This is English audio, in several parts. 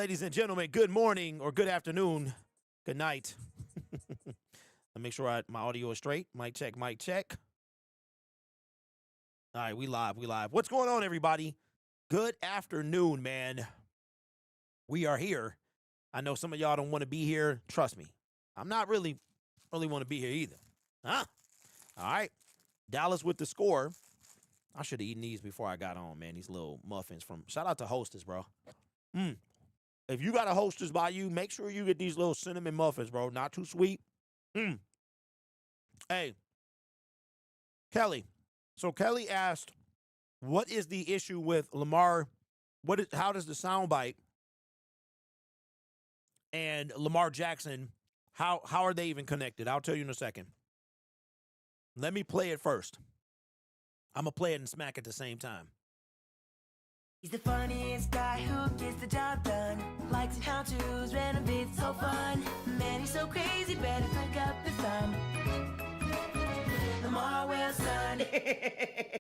ladies and gentlemen, good morning or good afternoon, good night. Let me make sure my audio is straight. Mic check, mic check. All right, we live. What's going on, everybody? Good afternoon, man. We are here. I know some of y'all don't want to be here. Trust me, I'm not really want to be here either. Huh? All right. Dallas with the score. I should have eaten these before I got on, man. These little muffins from, shout out to Hostess, bro. If you got a Hostess by you, make sure you get these little cinnamon muffins, bro. Not too sweet. Hey, Kelly. So Kelly asked, what is the issue with Lamar? How does the soundbite and Lamar Jackson, how are they even connected? I'll tell you in a second. Let me play it first. I'm going to play it and smack at the same time. He's the funniest guy who gets the job done. Likes how-tos, renovates, so fun. Man, he's so crazy, better pick up the thumb. Lamar Wilson. Hey,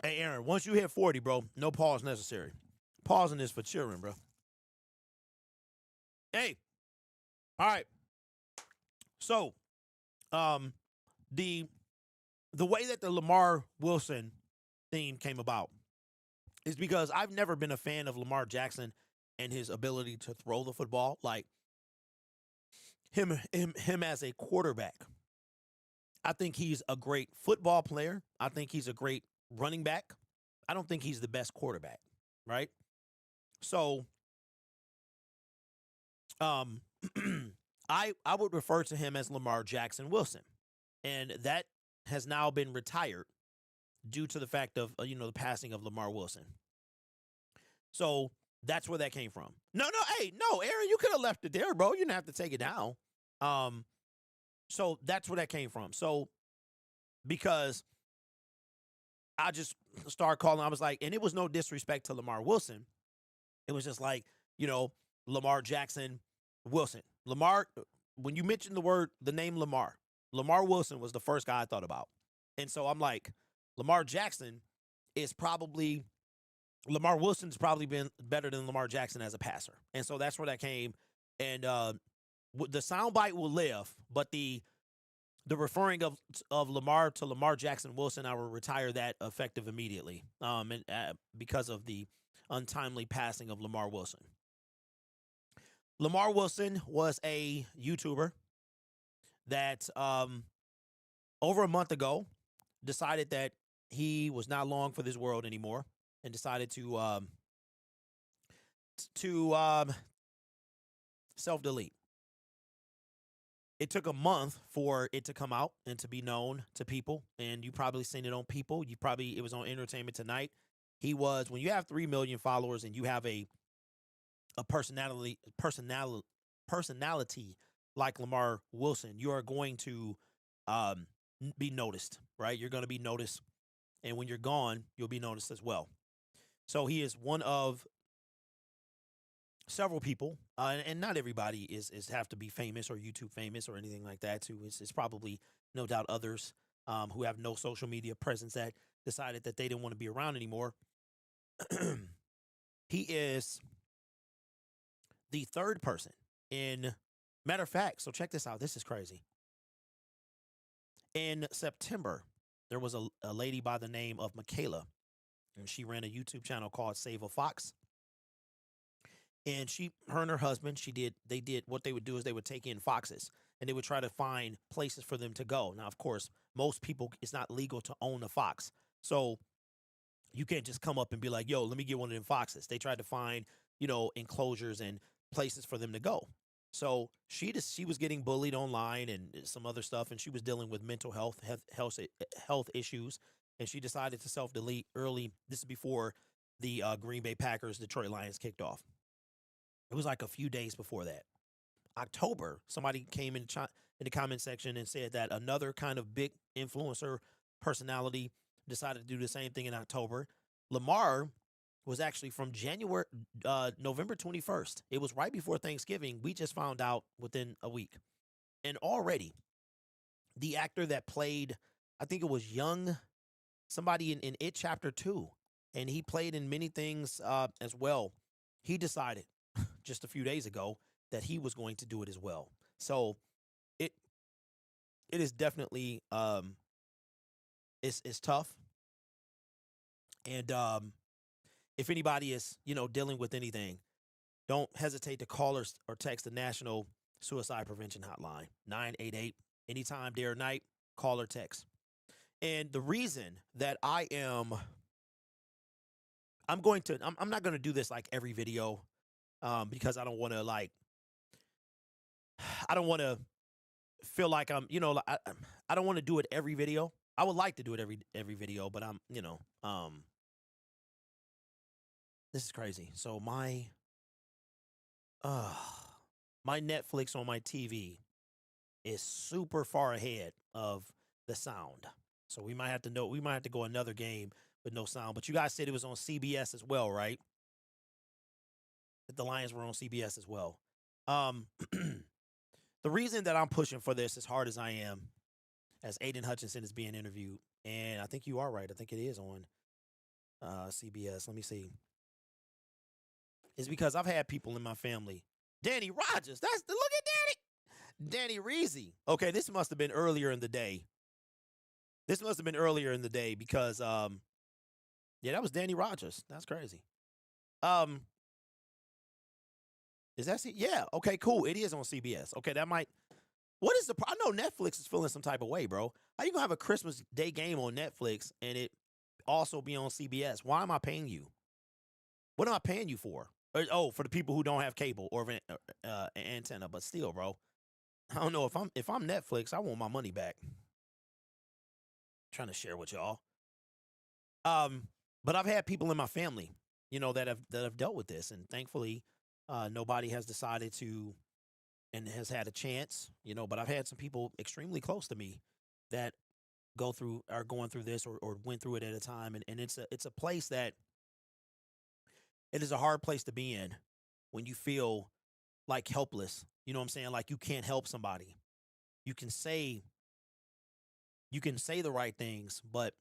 Aaron, once you hit 40, bro, no pause necessary. Pausing is for cheering, bro. Hey. All right. So, the way that the Lamar Wilson theme came about is because I've never been a fan of Lamar Jackson and his ability to throw the football, like him as a quarterback. I think he's a great football player. I think he's a great running back. I don't think he's the best quarterback, right? So, I would refer to him as Lamar Jackson Wilson, and that has now been retired due to the fact of the passing of Lamar Wilson. So that's where that came from. No, Aaron, you could have left it there, bro. You didn't have to take it down. So that's where that came from. So because I just started calling, I was like, and it was no disrespect to Lamar Wilson. It was just like, Lamar Jackson Wilson. Lamar, when you mentioned the name Lamar Wilson was the first guy I thought about. And so I'm like, Lamar Wilson's probably been better than Lamar Jackson as a passer. And so that's where that came. And the soundbite will live, but the referring of Lamar to Lamar Jackson Wilson, I will retire that effective immediately because of the untimely passing of Lamar Wilson. Lamar Wilson was a YouTuber that over a month ago decided that he was not long for this world anymore and decided to self-delete. It took a month for it to come out and to be known to people, and you probably seen it on People. It was on Entertainment Tonight. He was, when you have 3 million followers and you have a personality like Lamar Wilson, you are going to be noticed, right? You're going to be noticed, and when you're gone, you'll be noticed as well. So he is one of several people, and not everybody is have to be famous or YouTube famous or anything like that too. It's probably no doubt others who have no social media presence that decided that they didn't want to be around anymore. He is the third person matter of fact, so check this out. This is crazy. In September, there was a lady by the name of Michaela, and she ran a YouTube channel called Save a Fox. And her and her husband, what they would do is they would take in foxes and they would try to find places for them to go. Now, of course, most people, it's not legal to own a fox. So you can't just come up and be like, yo, let me get one of them foxes. They tried to find, enclosures and places for them to go. So she was getting bullied online and some other stuff, and she was dealing with mental health issues, and she decided to self-delete early. This is before the Green Bay Packers Detroit Lions kicked off. It was like a few days before that. October, somebody came in the comment section and said that another kind of big influencer personality decided to do the same thing in October. Lamar was actually from November 21st. It was right before Thanksgiving. We just found out within a week. And already, the actor that played, I think it was somebody in It Chapter 2, and he played in many things as well. he decided just a few days ago that he was going to do it as well. So it it is definitely it's tough. And if anybody is, dealing with anything, don't hesitate to call or text the National Suicide Prevention Hotline, 988, anytime, day or night, call or text. And the reason that I'm not going to do this like every video, because I don't want to I don't want to feel like I don't want to do it every video. I would like to do it every video, but this is crazy. So my Netflix on my TV is super far ahead of the sound. So we might have to go another game with no sound. But you guys said it was on CBS as well, right? That the Lions were on CBS as well. The reason that I'm pushing for this as hard as I am, as Aiden Hutchinson is being interviewed, and I think you are right, I think it is on CBS. Let me see. Is because I've had people in my family. Danny Rogers, look at Danny Reezy. Okay, this must have been earlier in the day. Because yeah, that was Danny Rogers. That's crazy. Is that yeah, okay, cool. It is on CBS. Okay, what is I know Netflix is feeling some type of way, bro. How you gonna have a Christmas Day game on Netflix and it also be on CBS? Why am I paying you? What am I paying you for? For the people who don't have cable or an antenna, but still, bro. I don't know if I'm Netflix, I want my money back. I'm trying to share with y'all. But I've had people in my family, that have dealt with this, and thankfully, nobody has decided to and has had a chance, But I've had some people extremely close to me that are going through this or went through it at a time, and it's a place that. It is a hard place to be in when you feel like helpless. You know what I'm saying? Like you can't help somebody. You can say the right things, but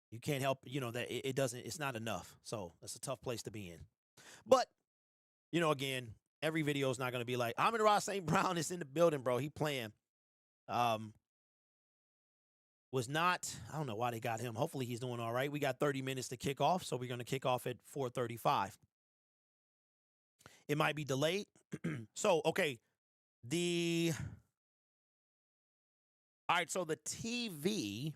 you can't help, that it's not enough. So it's a tough place to be in. But, again, every video is not going to be like, Amon-Ra St. Brown is in the building, bro. He playing. I don't know why they got him. Hopefully he's doing all right. We got 30 minutes to kick off, so we're going to kick off at 4:35. It might be delayed. So, okay. All right, so the TV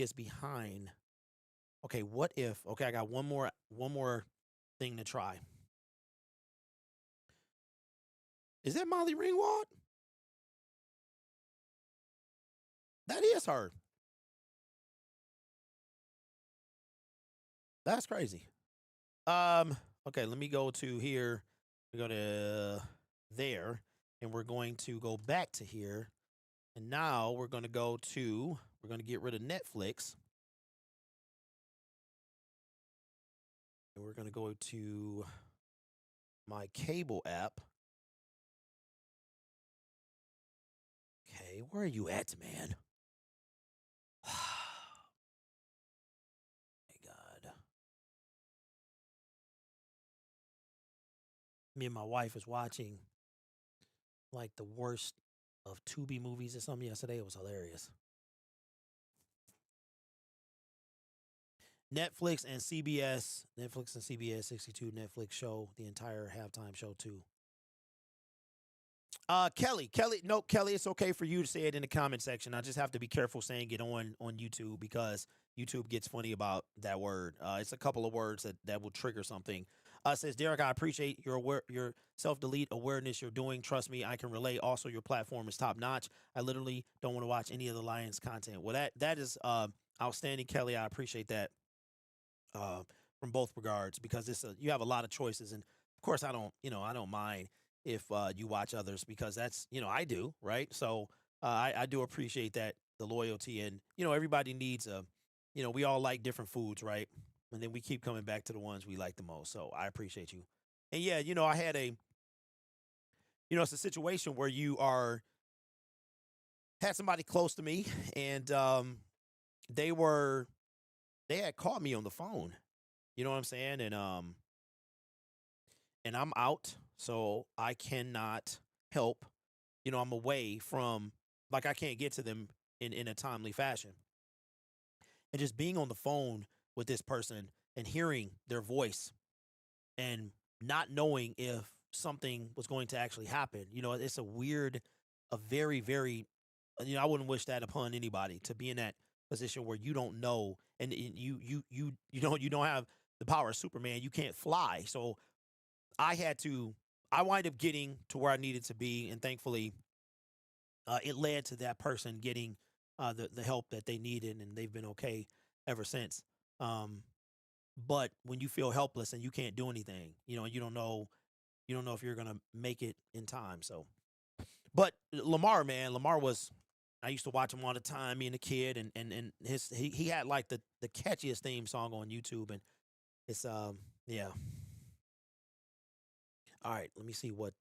is behind. Okay, I got one more thing to try. Is that Molly Ringwald? That is her. That's crazy. Okay, let me go to here. We go to there, and we're going to go back to here. And now we're going to get rid of Netflix. And we're going to go to my cable app. Okay, where are you at, man? My God. Me and my wife was watching like the worst of Tubi movies or something yesterday. It was hilarious. Netflix and CBS 62 Netflix show, the entire halftime show too. Kelly, it's okay for you to say it in the comment section. I just have to be careful saying it on YouTube because YouTube gets funny about that word. It's a couple of words that will trigger something. Says Derek, I appreciate your self-delete awareness you're doing. Trust me, I can relate. Also, your platform is top notch. I literally don't want to watch any of the Lions content. Well, that is outstanding, Kelly. I appreciate that from both regards because you have a lot of choices, and of course, I don't mind if you watch others because that's I do, right? So I do appreciate that, the loyalty, and everybody needs we all like different foods, right? And then we keep coming back to the ones we like the most. So I appreciate you. And yeah, I had it's a situation where had somebody close to me, and they had called me on the phone. You know what I'm saying? And I'm out, so I cannot help. You know, I'm away from, like, I can't get to them in a timely fashion. And just being on the phone with this person and hearing their voice and not knowing if something was going to actually happen. You know, it's a very, very, I wouldn't wish that upon anybody, to be in that position where you don't know, and you don't have the power of Superman. You can't fly. So I wind up getting to where I needed to be, and thankfully, it led to that person getting the help that they needed, and they've been okay ever since. But when you feel helpless and you can't do anything, you don't know if you're gonna make it in time. So, but Lamar, man, I used to watch him all the time, me and the kid, and he had like the catchiest theme song on YouTube, and it's yeah. All right, let me see what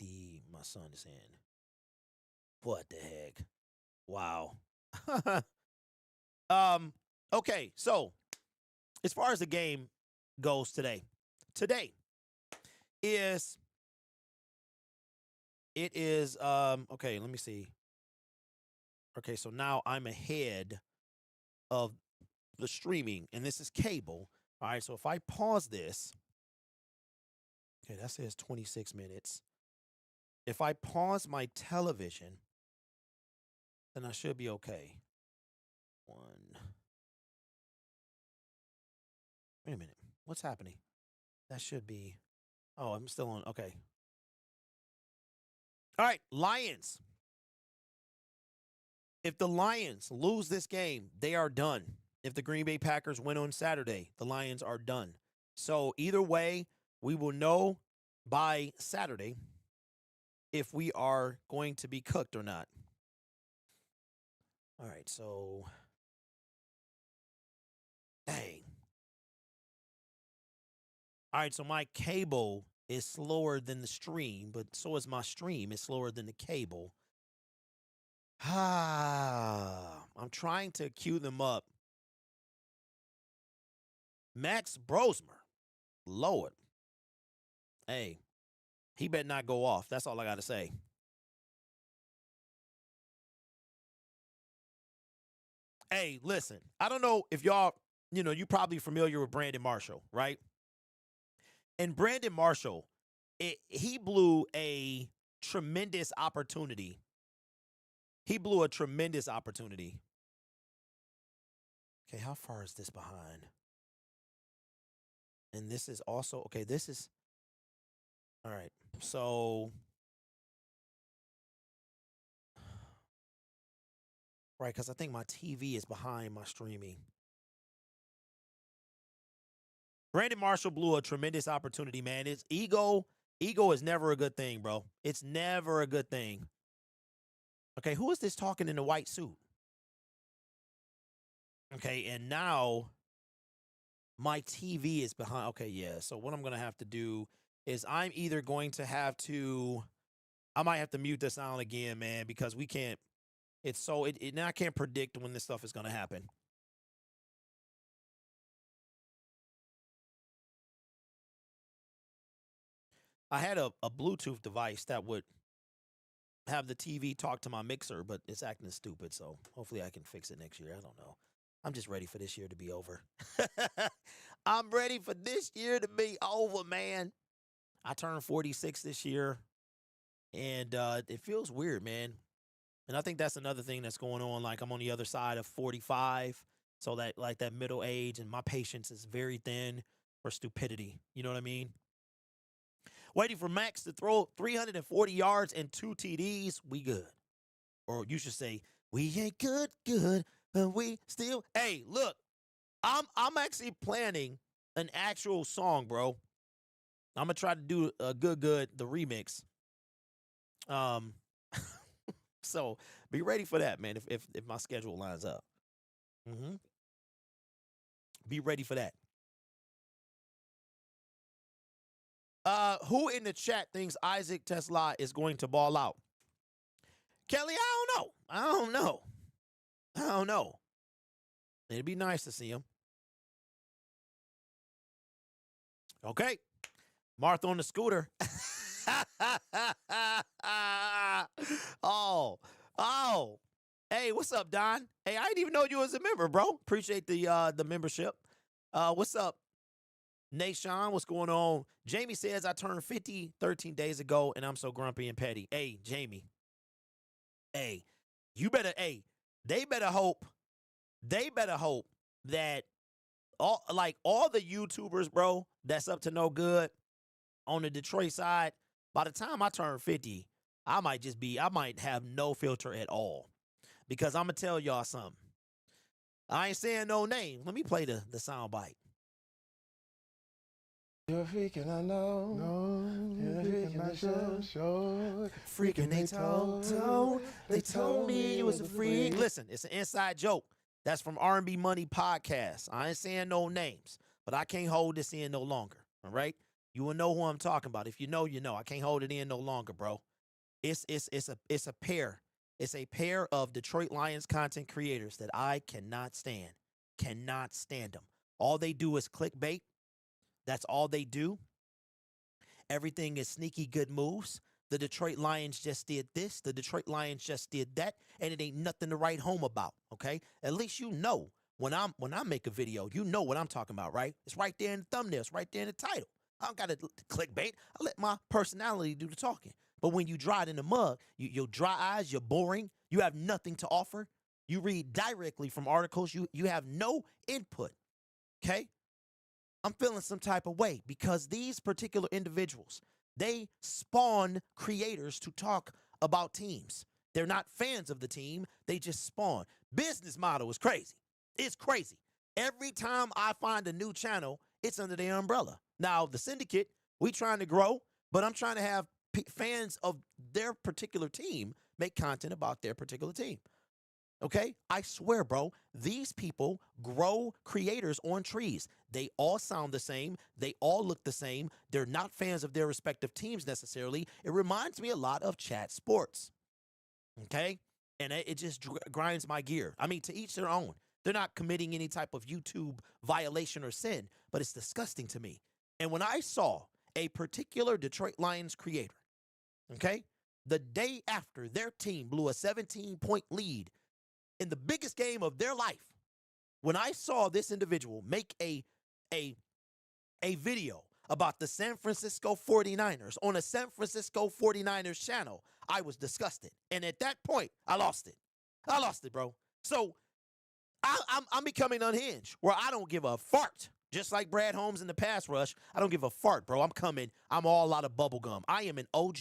my son is saying. What the heck? Wow. Okay, so as far as the game goes today is okay, let me see. Okay, so now I'm ahead of the streaming, and this is cable. All right, so if I pause this, okay, that says 26 minutes. If I pause my television, then I should be okay. Wait a minute. What's happening? That should be. Oh, I'm still on. Okay. All right, Lions. If the Lions lose this game, they are done. If the Green Bay Packers win on Saturday, the Lions are done. So either way, we will know by Saturday if we are going to be cooked or not. All right, so dang. All right, so my cable is slower than the stream, but so is my stream. It's slower than the cable. I'm trying to queue them up. Max Brosmer, Lord. Hey, he better not go off. That's all I got to say. Hey, listen, I don't know if y'all, you're probably familiar with Brandon Marshall, right? And Brandon Marshall, he blew a tremendous opportunity. Okay, how far is this behind? And this is also, okay, this is, all right. So, right, because I think my TV is behind my streaming. Brandon Marshall blew a tremendous opportunity, man. It's ego is never a good thing, bro. It's never a good thing. Okay, who is this talking in the white suit? Okay, and now my TV is behind. Okay, yeah. So what I'm going to have to do is I'm either going to have to, I might have to mute the sound again, man, because we can't, now I can't predict when this stuff is going to happen. I had a Bluetooth device that would have the TV talk to my mixer, but it's acting stupid, so hopefully I can fix it next year. I don't know. I'm just ready for this year to be over. I'm ready for this year to be over, man. I turned 46 this year, and it feels weird, man. And I think that's another thing that's going on. Like, I'm on the other side of 45, so that, like, that middle age, and my patience is very thin for stupidity. You know what I mean? Waiting for Max to throw 340 yards and 2 TDs. We good. Or you should say, we ain't good, but we still. Hey, look, I'm actually planning an actual song, bro. I'm gonna try to do a good, the remix. So be ready for that, man. If my schedule lines up, be ready for that. Who in the chat thinks Isaac Tesla is going to ball out? Kelly, I don't know. It'd be nice to see him. Okay. Martha on the scooter. oh. Hey, what's up, Don? Hey, I didn't even know you was a member, bro. Appreciate the membership. What's up, Nashawn? What's going on? Jamie says I turned 50 13 days ago, and I'm so grumpy and petty. Hey, Jamie. Hey, you better. Hey, they better hope. They better hope that all the YouTubers, bro, that's up to no good on the Detroit side. By the time I turn 50, I might have no filter at all. Because I'm going to tell y'all something. I ain't saying no name. Let me play the sound bite. You're freaking, I know. No, you're freaking, I show. Freaking, they told me you was a freak. Listen, it's an inside joke. That's from R&B Money Podcast. I ain't saying no names, but I can't hold this in no longer. All right? You will know who I'm talking about. If you know, you know. I can't hold it in no longer, bro. It's a pair. It's a pair of Detroit Lions content creators that I cannot stand. Cannot stand them. All they do is clickbait. That's all they do. Everything is sneaky good moves. The Detroit Lions just did this. The Detroit Lions just did that. And it ain't nothing to write home about, okay? At least you know when I make a video, you know what I'm talking about, right? It's right there in the thumbnail. It's right there in the title. I don't got to clickbait. I let my personality do the talking. But when you dry it in the mug, your dry eyes, you're boring. You have nothing to offer. You read directly from articles. You have no input, okay? I'm feeling some type of way because these particular individuals, they spawn creators to talk about teams. They're not fans of the team. They just spawn. Business model is crazy. It's crazy. Every time I find a new channel, it's under their umbrella. Now, the Syndicate, we trying to grow, but I'm trying to have fans of their particular team make content about their particular team. Okay? I swear, bro, these people grow creators on trees. They all sound the same. They all look the same. They're not fans of their respective teams necessarily. It reminds me a lot of chat sports. Okay? And it just grinds my gear. I mean, to each their own. They're not committing any type of YouTube violation or sin, but it's disgusting to me. And when I saw a particular Detroit Lions creator, okay, the day after their team blew a 17-point lead in the biggest game of their life, when I saw this individual make a video about the San Francisco 49ers on a San Francisco 49ers channel, I was disgusted. And at that point, I lost it. I lost it, bro. So I'm becoming unhinged where I don't give a fart. Just like Brad Holmes in the pass rush, I don't give a fart, bro. I'm all out of bubble gum. I am an OG.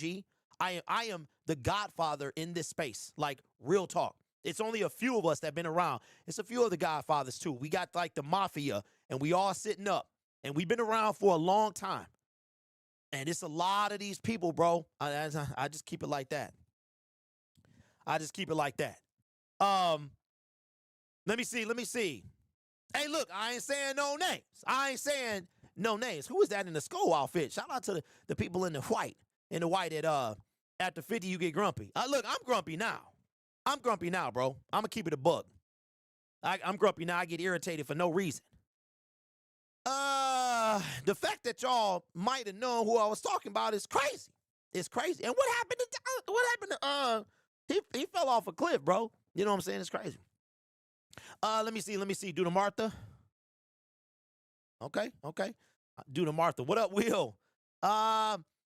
I am the godfather in this space. Like, real talk. It's only a few of us that have been around. It's a few of the godfathers, too. We got, like, the mafia, and we all sitting up. And we've been around for a long time. And it's a lot of these people, bro. I just keep it like that. I just keep it like that. Let me see. Hey, look, I ain't saying no names. I ain't saying no names. Who is that in the skull outfit? Shout out to the people in the white. In the white at after 50, you get grumpy. Look, I'm grumpy now. I'm grumpy now, bro. I'm going to keep it a buck. I'm grumpy now. I get irritated for no reason. The fact that y'all might have known who I was talking about is crazy. It's crazy. And what happened to he fell off a cliff, bro. You know what I'm saying? It's crazy. Let me see. Do the Martha. Okay. Do the Martha. What up, Will?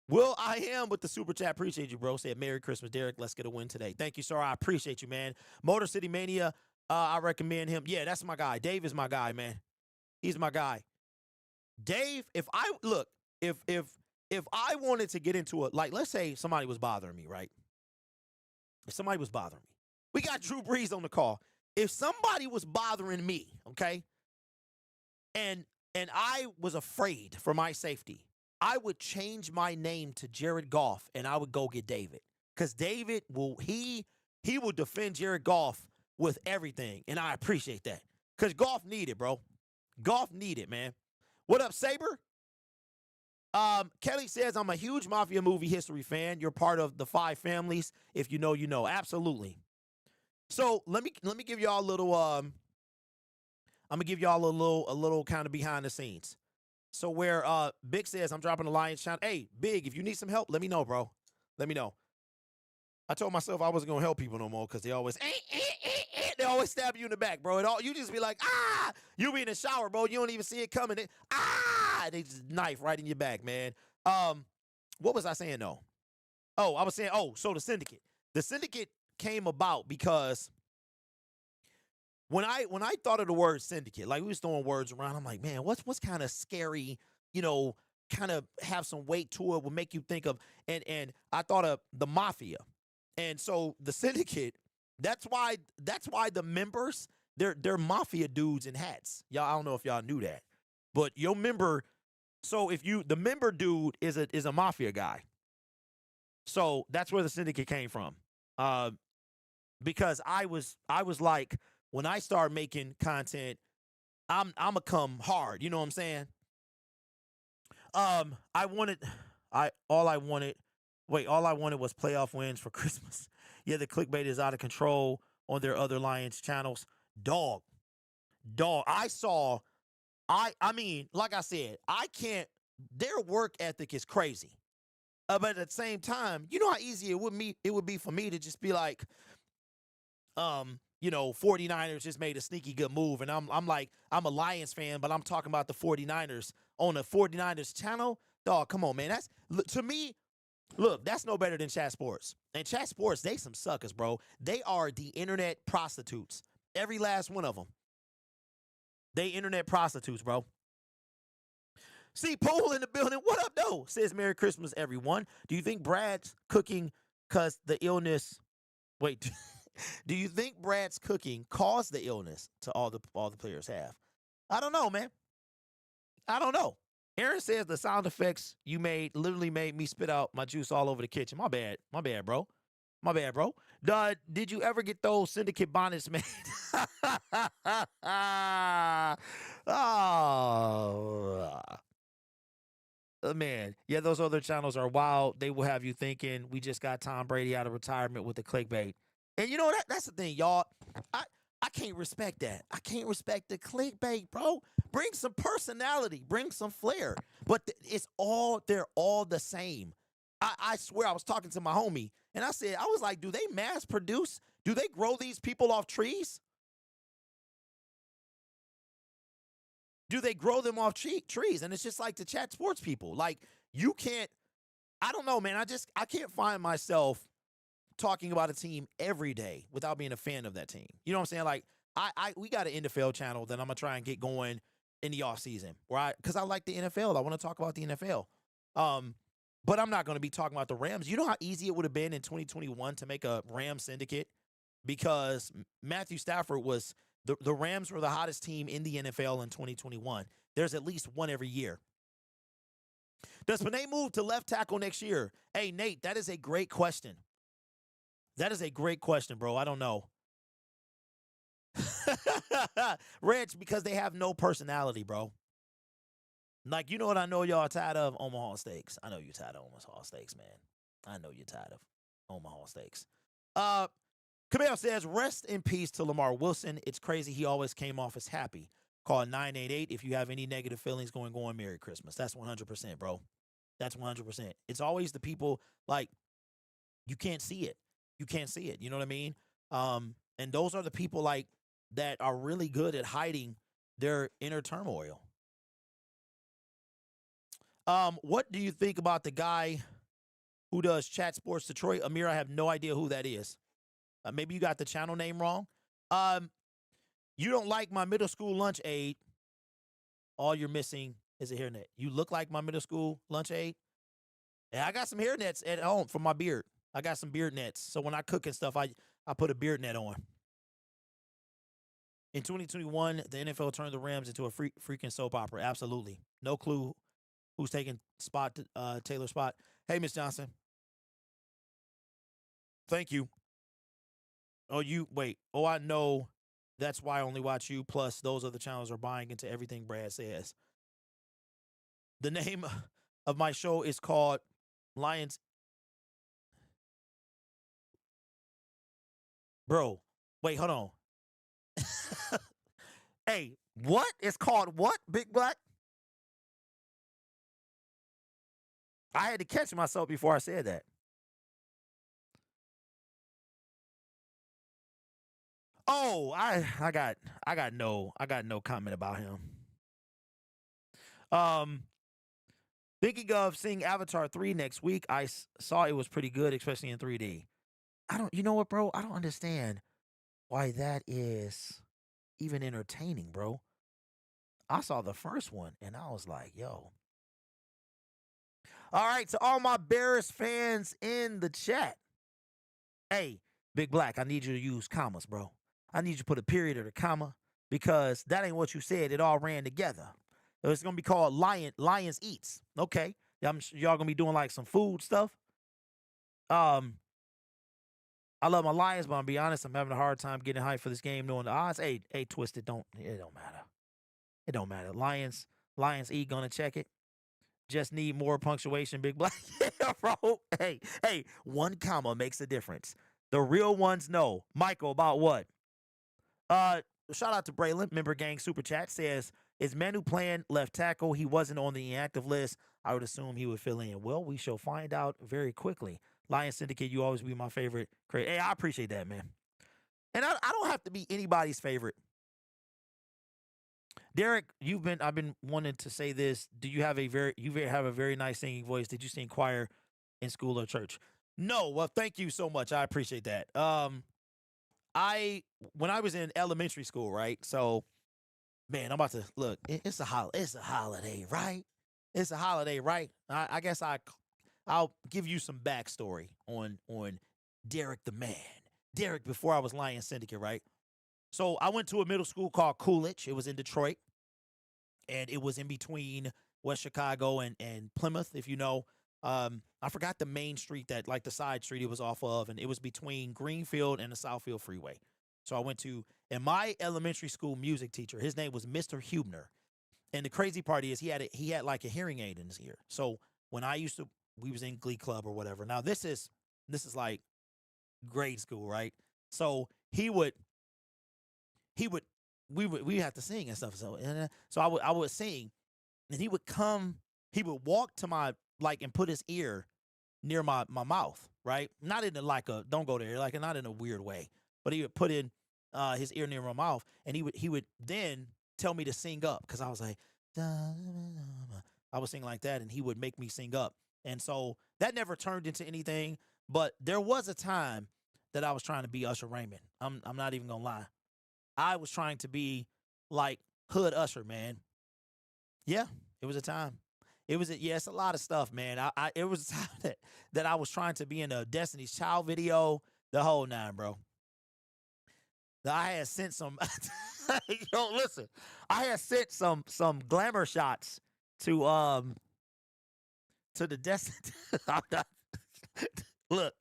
Will, I am with the super chat. Appreciate you, bro. Said Merry Christmas, Derek. Let's get a win today. Thank you, sir. I appreciate you, man. Motor City Mania. I recommend him. Yeah, that's my guy. Dave is my guy, man. He's my guy. Dave, if I wanted to get into it, like, let's say somebody was bothering me, right? If somebody was bothering me, we got Drew Brees on the call. If somebody was bothering me, okay, and I was afraid for my safety, I would change my name to Jared Goff, and I would go get David. Because David will defend Jared Goff with everything, and I appreciate that. Because Goff need it, bro. Goff need it, man. What up, Saber? Kelly says, I'm a huge Mafia movie history fan. You're part of the 5 families. If you know, you know. Absolutely. So let me give y'all a little I'm gonna give y'all a little kind of behind the scenes. So where Big says I'm dropping the Lions channel. Hey, Big, if you need some help, let me know, bro. Let me know. I told myself I wasn't gonna help people no more because they always they always stab you in the back, bro. You just be like, ah, you be in the shower, bro. You don't even see it coming. They just knife right in your back, man. What was I saying though? Oh, I was saying, so the syndicate. The syndicate came about because when I thought of the word syndicate, like we was throwing words around, I'm like, man, what's kind of scary, kind of have some weight to it, will make you think of, and I thought of the mafia. And so the syndicate, that's why the members, they're mafia dudes in hats. Y'all, I don't know if y'all knew that. But your member, so the member dude is a mafia guy. So that's where the syndicate came from. Because I was like, when I start making content, I'ma come hard. You know what I'm saying? All I wanted was playoff wins for Christmas. Yeah, the clickbait is out of control on their other Lions channels. Dog. I mean, like I said, their work ethic is crazy. But at the same time, you know how easy it would be for me to just be like, 49ers just made a sneaky good move. And I'm like, I'm a Lions fan, but I'm talking about the 49ers on the 49ers channel. Dog, come on, man. That's, to me, look, that's no better than Chat Sports. And Chat Sports, they some suckers, bro. They are the internet prostitutes. Every last one of them. They internet prostitutes, bro. See, Pole in the building. What up, though? Says Merry Christmas, everyone. Do you think Brad's cooking because the illness... Wait, do you think Brad's cooking caused the illness to all the players have? I don't know, man. I don't know. Aaron says the sound effects you made literally made me spit out my juice all over the kitchen. My bad, bro. Did you ever get those syndicate bonnets made? Man. Yeah, those other channels are wild. They will have you thinking we just got Tom Brady out of retirement with the clickbait. And you know, that's the thing, y'all. I can't respect that. I can't respect the clickbait, bro. Bring some personality. Bring some flair. But they're all the same. I swear, I was talking to my homie, and I was like, do they mass produce? Do they grow these people off trees? Do they grow them off trees? And it's just like the Chat Sports people. Like, you can't, I don't know, man. I can't find myself talking about a team every day without being a fan of that team. You know what I'm saying? Like, we got an NFL channel that I'm going to try and get going in the offseason. Because I like the NFL. I want to talk about the NFL. But I'm not going to be talking about the Rams. You know how easy it would have been in 2021 to make a Rams syndicate? Because Matthew Stafford was, the Rams were the hottest team in the NFL in 2021. There's at least one every year. Does Panay move to left tackle next year? Hey, Nate, that is a great question. That is a great question, bro. I don't know. Reg, because they have no personality, bro. Like, you know what I know y'all are tired of? Omaha Steaks. I know you're tired of Omaha Steaks, man. I know you're tired of Omaha Steaks. Camille says, rest in peace to Lamar Wilson. It's crazy he always came off as happy. Call 988 if you have any negative feelings going on. Merry Christmas. That's 100%, bro. That's 100%. It's always the people, like, you can't see it. You can't see it. You know what I mean? And those are the people, like, that are really good at hiding their inner turmoil. What do you think about the guy who does Chat Sports Detroit? Amir, I have no idea who that is. Maybe you got the channel name wrong. You don't like my middle school lunch aid. All you're missing is a hairnet. You look like my middle school lunch aid. Yeah, I got some hairnets at home for my beard. I got some beard nets. So when I cook and stuff, I put a beard net on. In 2021, the NFL turned the Rams into a freaking soap opera. Absolutely. No clue who's taking Taylor's spot. Hey, Miss Johnson. Thank you. Oh, I know. That's why I only watch you. Plus, those other channels are buying into everything Brad says. The name of my show is called Lions. Bro, wait, hold on. Hey, What? It's called what, Big Black? I had to catch myself before I said that. Oh, I got no comment about him. Thinking of seeing Avatar 3 next week. I saw it was pretty good, especially in 3D. You know what, bro? I don't understand why that is even entertaining, bro. I saw the first one and I was like, yo. All right, to all my Bears fans in the chat. Hey, Big Black, I need you to use commas, bro. I need you to put a period or a comma because that ain't what you said. It all ran together. It's going to be called Lions Eats. Okay. Y'all going to be doing like some food stuff. I love my Lions, but I'll be honest, I'm having a hard time getting hyped for this game knowing the odds. Hey, Twisted, it don't matter. It don't matter. Lions Eat going to check it. Just need more punctuation, Big Black. Yeah, bro. Hey, one comma makes a difference. The real ones know. Michael, about what? Shout out to Braylon, member gang super chat, says, is Manu playing left tackle? He wasn't on the inactive list. I would assume he would fill in. Well, we shall find out very quickly. Lions Syndicate, you always be my favorite. Hey, I appreciate that, man. And I don't have to be anybody's favorite. Derek, I've been wanting to say this. Do you have a very nice singing voice? Did you sing choir in school or church? No. Well, thank you so much. I appreciate that. When I was in elementary school, right? So, man, I'm about to look. It's a holiday, right? It's a holiday, right? I guess I'll give you some backstory on Derek the man. Derek before I was Lions Syndicate, right? So I went to a middle school called Coolidge. It was in Detroit, and it was in between West Chicago and Plymouth, if you know. I forgot the main street that, like the side street it was off of, and it was between Greenfield and the Southfield Freeway. So I went to, and my elementary school music teacher, his name was Mr. Hubner. And the crazy part is he had like a hearing aid in his ear. So when we was in Glee Club or whatever. Now this is like grade school, right? So we have to sing and stuff. So I would sing, and he would walk to my, like, and put his ear near my mouth, right? Not in don't go there, like not in a weird way, but he would put in his ear near my mouth, and he would then tell me to sing up, because I was like, I was singing like that, and he would make me sing up. And so that never turned into anything, but there was a time that I was trying to be Usher Raymond. I'm not even gonna lie. I was trying to be like hood Usher, man. Yeah, it was a time. It's a lot of stuff, man. It was a time that I was trying to be in a Destiny's Child video, the whole nine, bro. I had sent some, yo, listen, I had sent some glamour shots to the Destiny. Look,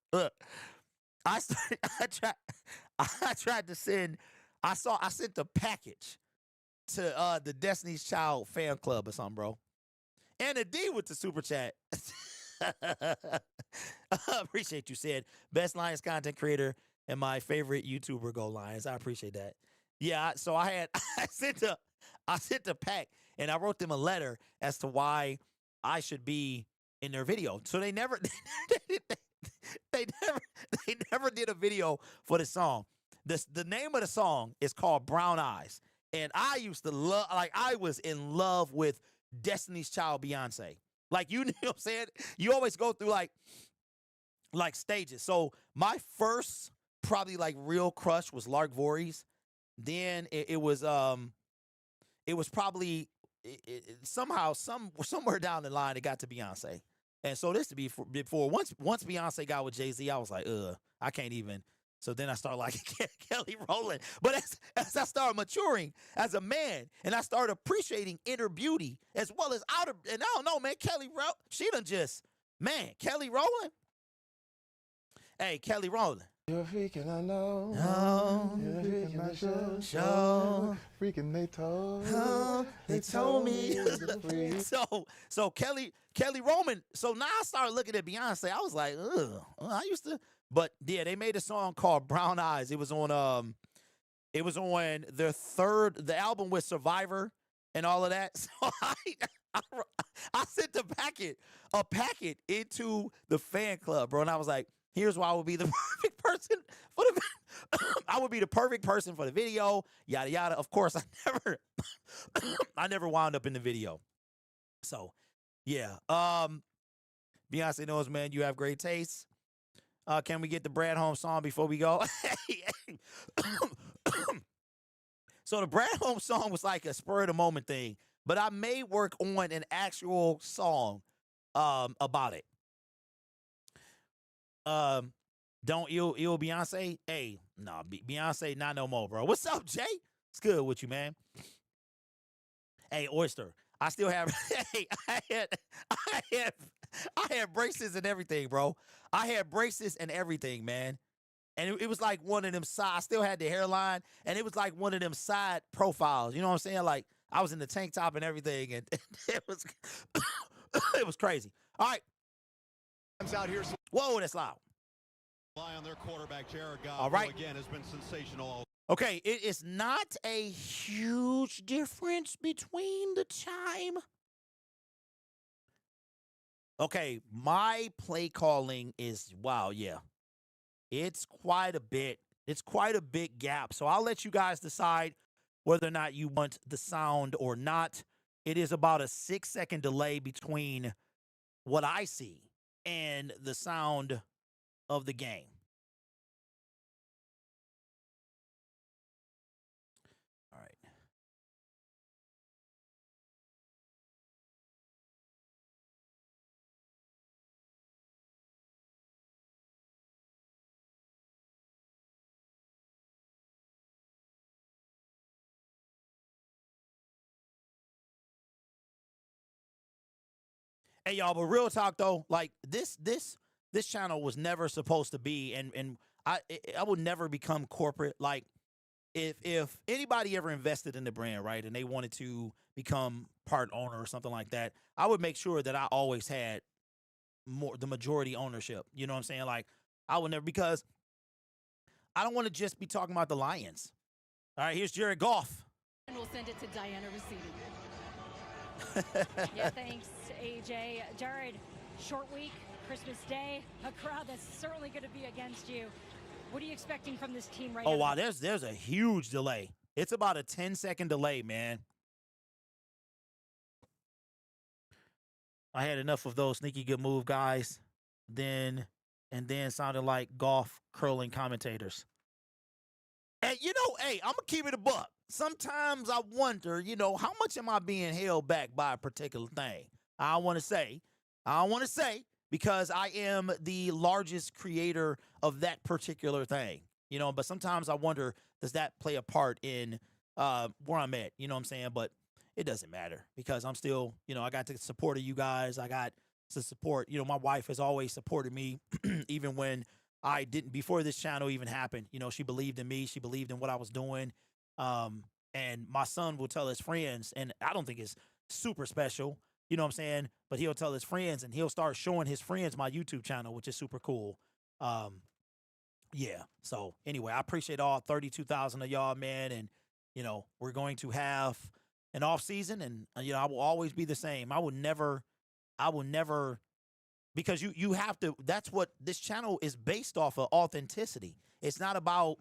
I tried to send. I sent the package to the Destiny's Child fan club or something, bro. And a D with the super chat. Appreciate you, said best Lions content creator and my favorite YouTuber. Go Lions. I appreciate that. Yeah, so I sent the pack, and I wrote them a letter as to why I should be in their video. So they never they never did a video for the song. The name of the song is called Brown Eyes. And I used to love, like, I was in love with Destiny's Child Beyonce. Like, you know what I'm saying? You always go through like stages. So my first probably like real crush was Lark Voorhees. Then it was probably somehow somewhere down the line it got to Beyonce. And so this to be before once Beyonce got with Jay-Z, I was like, I can't even. So then I started liking Kelly Rowland. But as I started maturing as a man, and I started appreciating inner beauty as well as outer, and I don't know, man, Kelly Rowland, Kelly Rowland. Hey, Kelly Rowland. You're freaking, I know. No. You're freaking, I Show. Freaking, they told. They told me. Freak. So Kelly Rowland. So now I started looking at Beyonce. I was like, ugh. I used to. But yeah, they made a song called Brown Eyes. It was on It was on the album with Survivor and all of that. So I sent a packet into the fan club, bro. And I was like, here's why I would be the perfect person for the I would be the perfect person for the video, yada yada. Of course, I never wound up in the video. So yeah. Beyonce knows, man, you have great taste. Can we get the Brad Holmes song before we go? So the Brad Holmes song was like a spur of the moment thing, but I may work on an actual song about it. Don't ill Beyonce? Hey, nah, Beyonce not no more, bro. What's up, Jay? It's good with you, man. Hey, Oyster. I still have hey, I had braces and everything, bro. I had braces and everything, man. And it was like one of them side. I still had the hairline, and it was like one of them side profiles. You know what I'm saying? Like I was in the tank top and everything, and it was it was crazy. All right. Out here. Whoa, that's loud. On their quarterback, Jared Goff, all right. Who again has been sensational. Okay, it is not a huge difference between the time. Okay, my play calling is, wow, yeah. It's quite a bit. It's quite a big gap. So I'll let you guys decide whether or not you want the sound or not. It is about a 6-second delay between what I see and the sound of the game. All right. Hey y'all, but real talk though, like this channel was never supposed to be, and I would never become corporate. Like if anybody ever invested in the brand, right, and they wanted to become part owner or something like that, I would make sure that I always had the majority ownership. You know what I'm saying? Like I would never, because I don't want to just be talking about the Lions. All right, here's Jared Goff. And we'll send it to Diana receiving. Yeah, thanks, AJ. Jared, short week, Christmas Day, a crowd that's certainly going to be against you. What are you expecting from this team right now? Oh, wow, there's a huge delay. It's about a 10-second delay, man. I had enough of those sneaky good move guys. Then sounded like golf curling commentators. And, you know, hey, I'm going to keep it a buck. Sometimes I wonder, you know, how much am I being held back by a particular thing? I don't want to say, because I am the largest creator of that particular thing, you know, but sometimes I wonder, does that play a part in where I'm at? You know what I'm saying? But it doesn't matter, because I'm still, you know, I got the support of you guys. I got the support. You know, my wife has always supported me, even when I didn't, before this channel even happened. You know, she believed in me. She believed in what I was doing. And my son will tell his friends, and I don't think it's super special, you know what I'm saying? But he'll tell his friends, and he'll start showing his friends my YouTube channel, which is super cool. Yeah. So anyway, I appreciate all 32,000 of y'all, man. And, you know, we're going to have an off season, and, you know, I will always be the same. I will never, because you have to, that's what this channel is based off of, authenticity. It's not about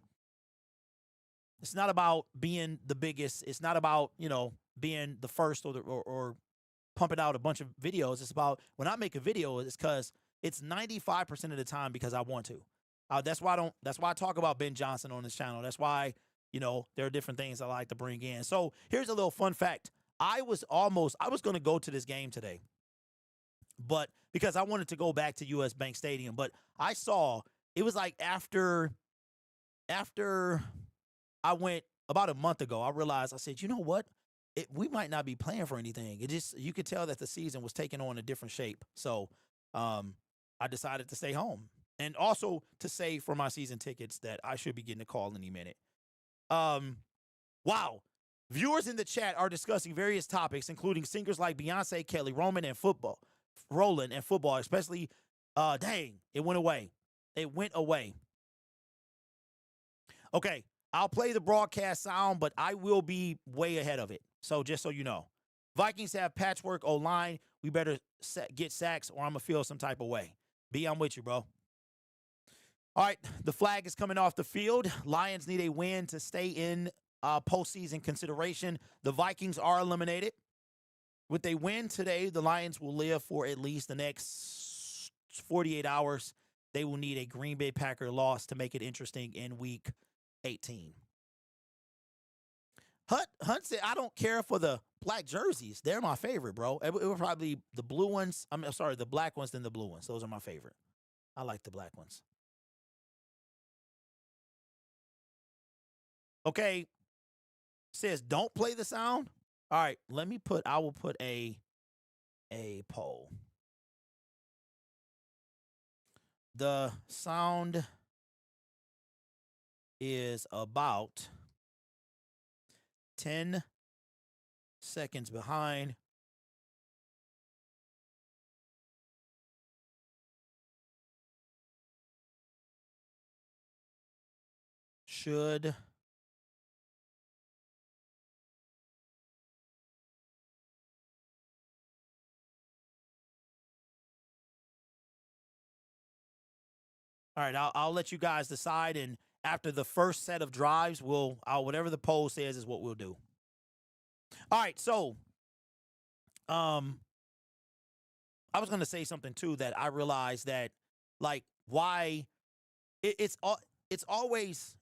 being the biggest. It's not about, you know, being the first or pumping out a bunch of videos. It's about, when I make a video, it's because it's 95% of the time because I want to. That's why I talk about Ben Johnson on this channel. That's why, you know, there are different things I like to bring in. So here's a little fun fact. I was going to go to this game today, but because I wanted to go back to US Bank Stadium, but I saw, it was like after I went about a month ago, I realized, I said, you know what? We might not be playing for anything. It just, you could tell that the season was taking on a different shape. So I decided to stay home, and also to save for my season tickets that I should be getting a call any minute. Wow. Viewers in the chat are discussing various topics, including singers like Beyonce, Kelly Rowland, and football, especially, dang, it went away. It went away. Okay. I'll play the broadcast sound, but I will be way ahead of it. So just so you know. Vikings have patchwork O-line. We better get sacks or I'm going to feel some type of way. B, I'm with you, bro. All right, the flag is coming off the field. Lions need a win to stay in postseason consideration. The Vikings are eliminated. With a win today, the Lions will live for at least the next 48 hours. They will need a Green Bay Packer loss to make it interesting in Week 18. Hunt said, I don't care for the black jerseys. They're my favorite, bro. It would probably be the blue ones. I'm sorry, the black ones than the blue ones. Those are my favorite. I like the black ones. Okay. Says, don't play the sound. All right, I will put a poll. The sound is about 10 seconds behind. Should All right, I'll let you guys decide, and after the first set of drives, whatever the poll says is what we'll do. All right, so I was going to say something too that I realized that, like, why it's always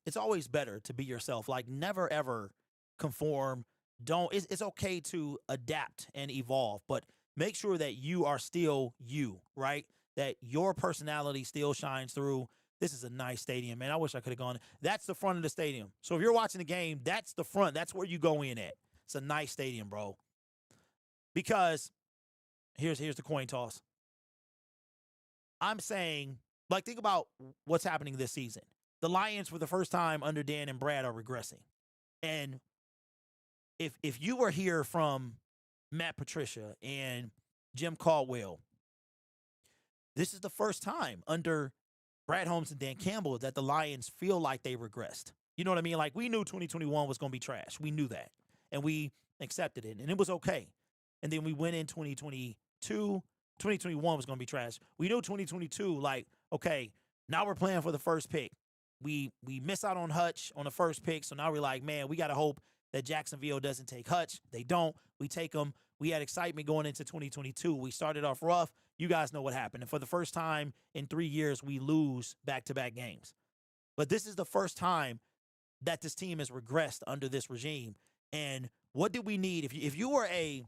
better to be yourself. Like, never ever conform. It's okay to adapt and evolve, but make sure that you are still you, right? That your personality still shines through. This is a nice stadium, man. I wish I could have gone. That's the front of the stadium. So if you're watching the game, that's the front. That's where you go in at. It's a nice stadium, bro. Because here's the coin toss. I'm saying, like, think about what's happening this season. The Lions, for the first time under Dan and Brad, are regressing. And if you were here from Matt Patricia and Jim Caldwell, this is the first time under Brad Holmes and Dan Campbell that the Lions feel like they regressed. You know what I mean? Like, we knew 2021 was going to be trash. We knew that. And we accepted it. And it was okay. And then we went in 2022. 2021 was going to be trash. We knew 2022, like, okay, now we're playing for the first pick. We miss out on Hutch on the first pick. So now we're like, man, we got to hope that Jacksonville doesn't take Hutch. They don't. We take them. We had excitement going into 2022. We started off rough. You guys know what happened. And for the first time in 3 years, we lose back-to-back games. But this is the first time that this team has regressed under this regime. And what did we need? If you were a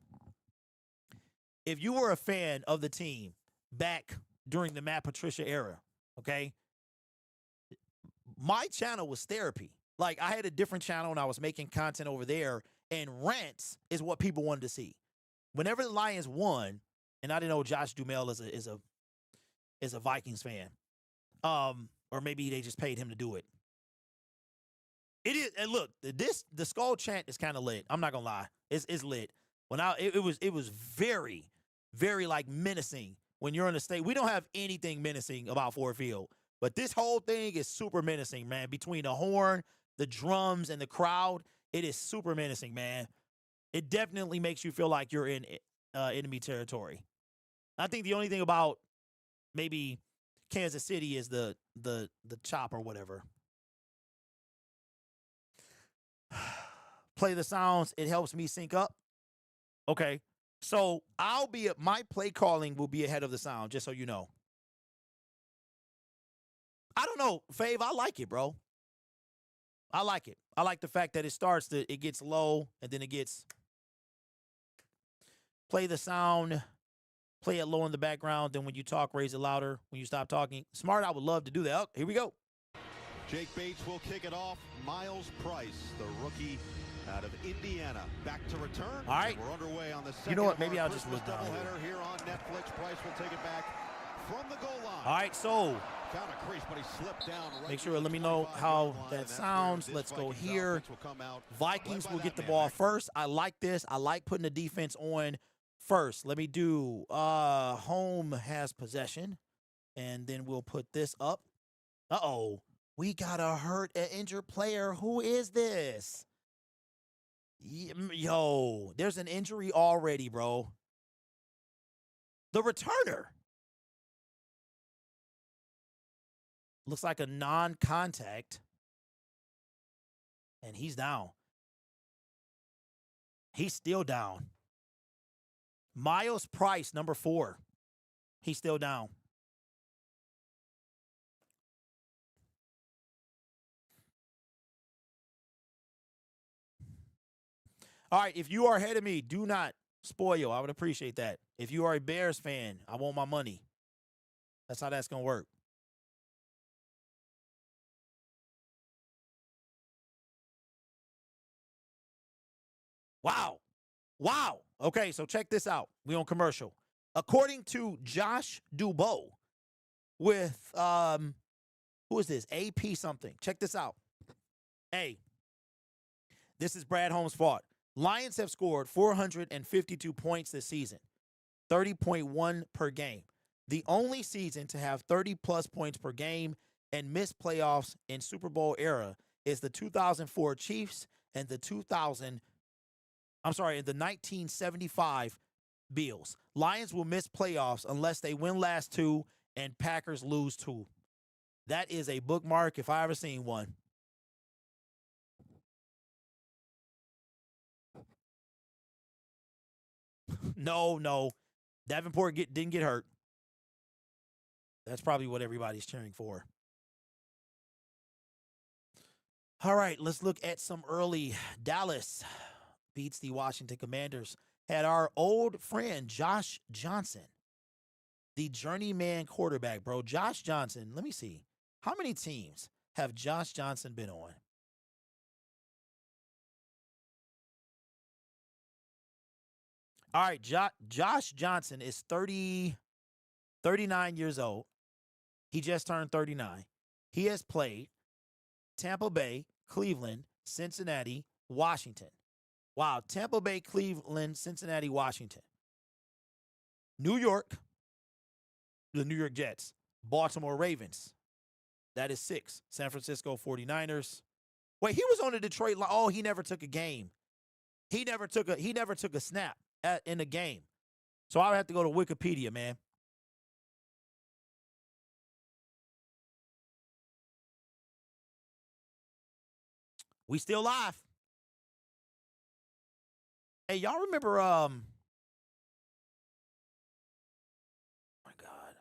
fan of the team back during the Matt Patricia era, okay, my channel was therapy. Like, I had a different channel and I was making content over there, and rants is what people wanted to see. Whenever the Lions won, and I didn't know Josh Duhamel is a Vikings fan, or maybe they just paid him to do it. It is, and look, the skull chant is kind of lit. I'm not gonna lie, it's lit. It was very, very, like, menacing when you're in the state. We don't have anything menacing about Ford Field, but this whole thing is super menacing, man. Between the horn, the drums, and the crowd, it is super menacing, man. It definitely makes you feel like you're in enemy territory. I think the only thing about maybe Kansas City is the chop or whatever. Play the sounds. It helps me sync up. Okay. So my play calling will be ahead of the sound, just so you know. I don't know, Fave, I like it, bro. I like it. I like the fact that it gets low and then it gets. Play the sound, play it low in the background, then when you talk, raise it louder. When you stop talking. Smart, I would love to do that. Oh, here we go. Jake Bates will kick it off. Miles Price, the rookie out of Indiana, back to return. All right. We're underway on the second. You know what? Maybe I'll just look down here. Doubleheader here on Netflix. Price will take it back from the goal line. All right, so found a crease, but he slipped down. Right, make sure, let me know how that sounds. Let's go here. Vikings will get the ball first. I like this. I like putting the defense on first. Let me do home has possession, and then we'll put this up. Uh-oh. We got a hurt, an injured player. Who is this? Yo, there's an injury already, bro. The returner. Looks like a non-contact. And he's down. He's still down. Miles Price, number 4. He's still down. All right, if you are ahead of me, do not spoil. I would appreciate that. If you are a Bears fan, I want my money. That's how that's going to work. Wow. Wow. Okay, so check this out. We on commercial. According to Josh Dubow with, who is this? AP something. Check this out. Hey, this is Brad Holmes' fault. Lions have scored 452 points this season, 30.1 per game. The only season to have 30-plus points per game and miss playoffs in Super Bowl era is the 2004 Chiefs and the 1975 Bills. Lions will miss playoffs unless they win last 2 and Packers lose 2. That is a bookmark if I ever seen one. No. Davenport didn't get hurt. That's probably what everybody's cheering for. All right, let's look at some early. Dallas beats the Washington Commanders. Had our old friend Josh Johnson, the journeyman quarterback, bro. Josh Johnson, let me see. How many teams have Josh Johnson been on? All right, Josh Johnson is 39 years old. He just turned 39. He has played Tampa Bay, Cleveland, Cincinnati, Washington. Wow, Tampa Bay, Cleveland, Cincinnati, Washington. New York, the New York Jets. Baltimore Ravens. That is 6. San Francisco 49ers. Wait, he was on the Detroit. Oh, he never took a game. He never took a snap in a game. So I would have to go to Wikipedia, man. We still live. Hey, y'all remember oh my God.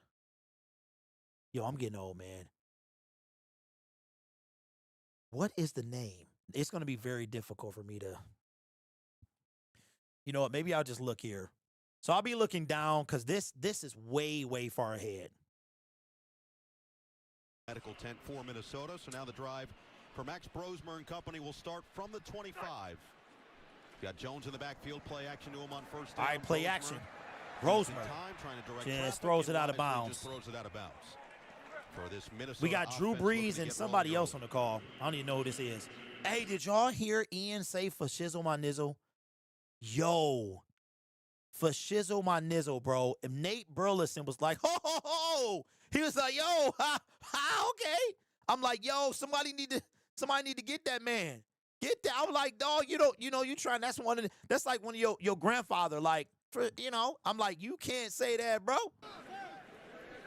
Yo, I'm getting old, man. What is the name? It's going to be very difficult for me to. You know what? Maybe I'll just look here. So I'll be looking down because this is way, way far ahead. Medical tent for Minnesota. So now the drive for Max Brosmer and company will start from the 25. Got Jones in the backfield. Play action to him on first down. All right, play action. Brosmer just throws it out of bounds. We got Drew Brees and somebody else on the call. I don't even know who this is. Hey, did y'all hear Ian say for shizzle my nizzle? Yo, for shizzle my nizzle, bro. And Nate Burleson was like, ho, ho, ho. He was like, yo, okay. I'm like, yo, somebody need to get that man. Get that. I'm like, dog, you trying. That's like one of your grandfather. Like, I'm like, you can't say that, bro.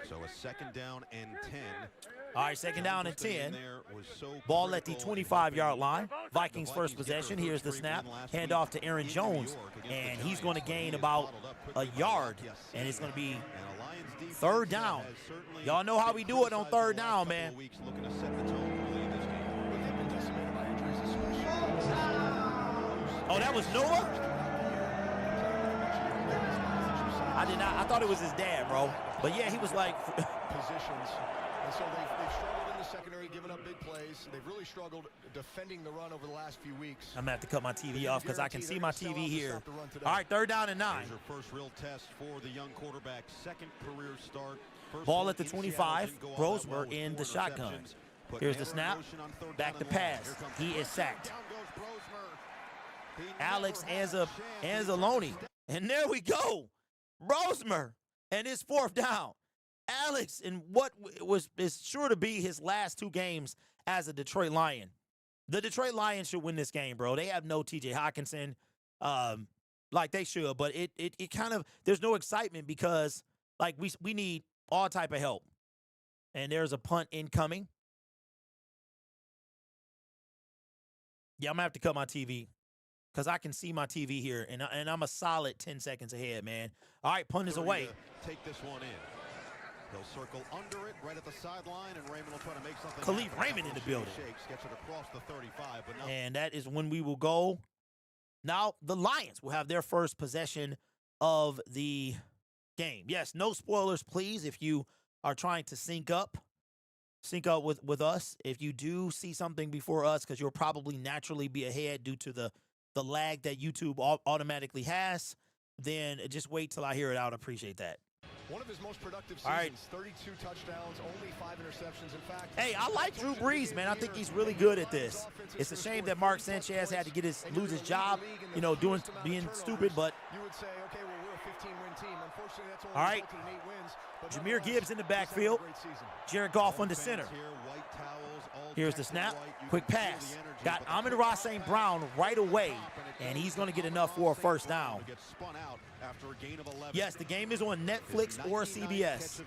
So a second down and 10. All right, second down and 10. Ball at the 25-yard line. Vikings first possession. Here's the snap. Hand off to Aaron Jones, and he's going to gain about a yard, and it's going to be third down. Y'all know how we do it on third down, man. Oh, that was Noah? I did not. I thought it was his dad, bro. But yeah, he was like positions. And so they've struggled in the secondary, giving up big plays. They've really struggled defending the run over the last few weeks. I'm gonna have to cut my TV off because I can see my TV here. All right, third down and 9. Here's your first real test for the young quarterback. Second career start. Ball at the 25. Brosmer in the shotgun. Here's the snap. Back to pass. He is sacked. Alex Anzalone. And there we go. Brosmer and his fourth down. Alex in what is sure to be his last 2 games as a Detroit Lion. The Detroit Lions should win this game, bro. They have no T.J. Hawkinson, like they should, but it kind of, there's no excitement because like we need all type of help. And there's a punt incoming. Yeah, I'm gonna have to cut my TV because I can see my TV here, and I'm a solid 10 seconds ahead, man. All right, punt is away. Take this one in. He'll circle under it right at the sideline, and Raymond will try to make something. Khalif Raymond in the building. Shakes, gets it across the 35, but no. And that is when we will go. Now the Lions will have their first possession of the game. Yes, no spoilers, please. If you are trying to sync up with us, if you do see something before us, because you'll probably naturally be ahead due to the lag that YouTube automatically has, then just wait till I hear it out. Appreciate that. One of his most productive seasons, All right. 32 touchdowns, only 5 interceptions. In fact, Hey, I like Drew Brees, man. I think he's really good at this. It's a shame that Mark Sanchez had to lose his job, being stupid, but you would say, okay, well, we're a 15-win team. Unfortunately, that's only all right. resulted in 8 wins. But Jameer Gibbs in the backfield. Jared Goff on the center. Here's the snap. Quick pass. Got Amon-Ra St. Brown right away, and he's going to get enough for a first down. Yes, the game is on Netflix or CBS.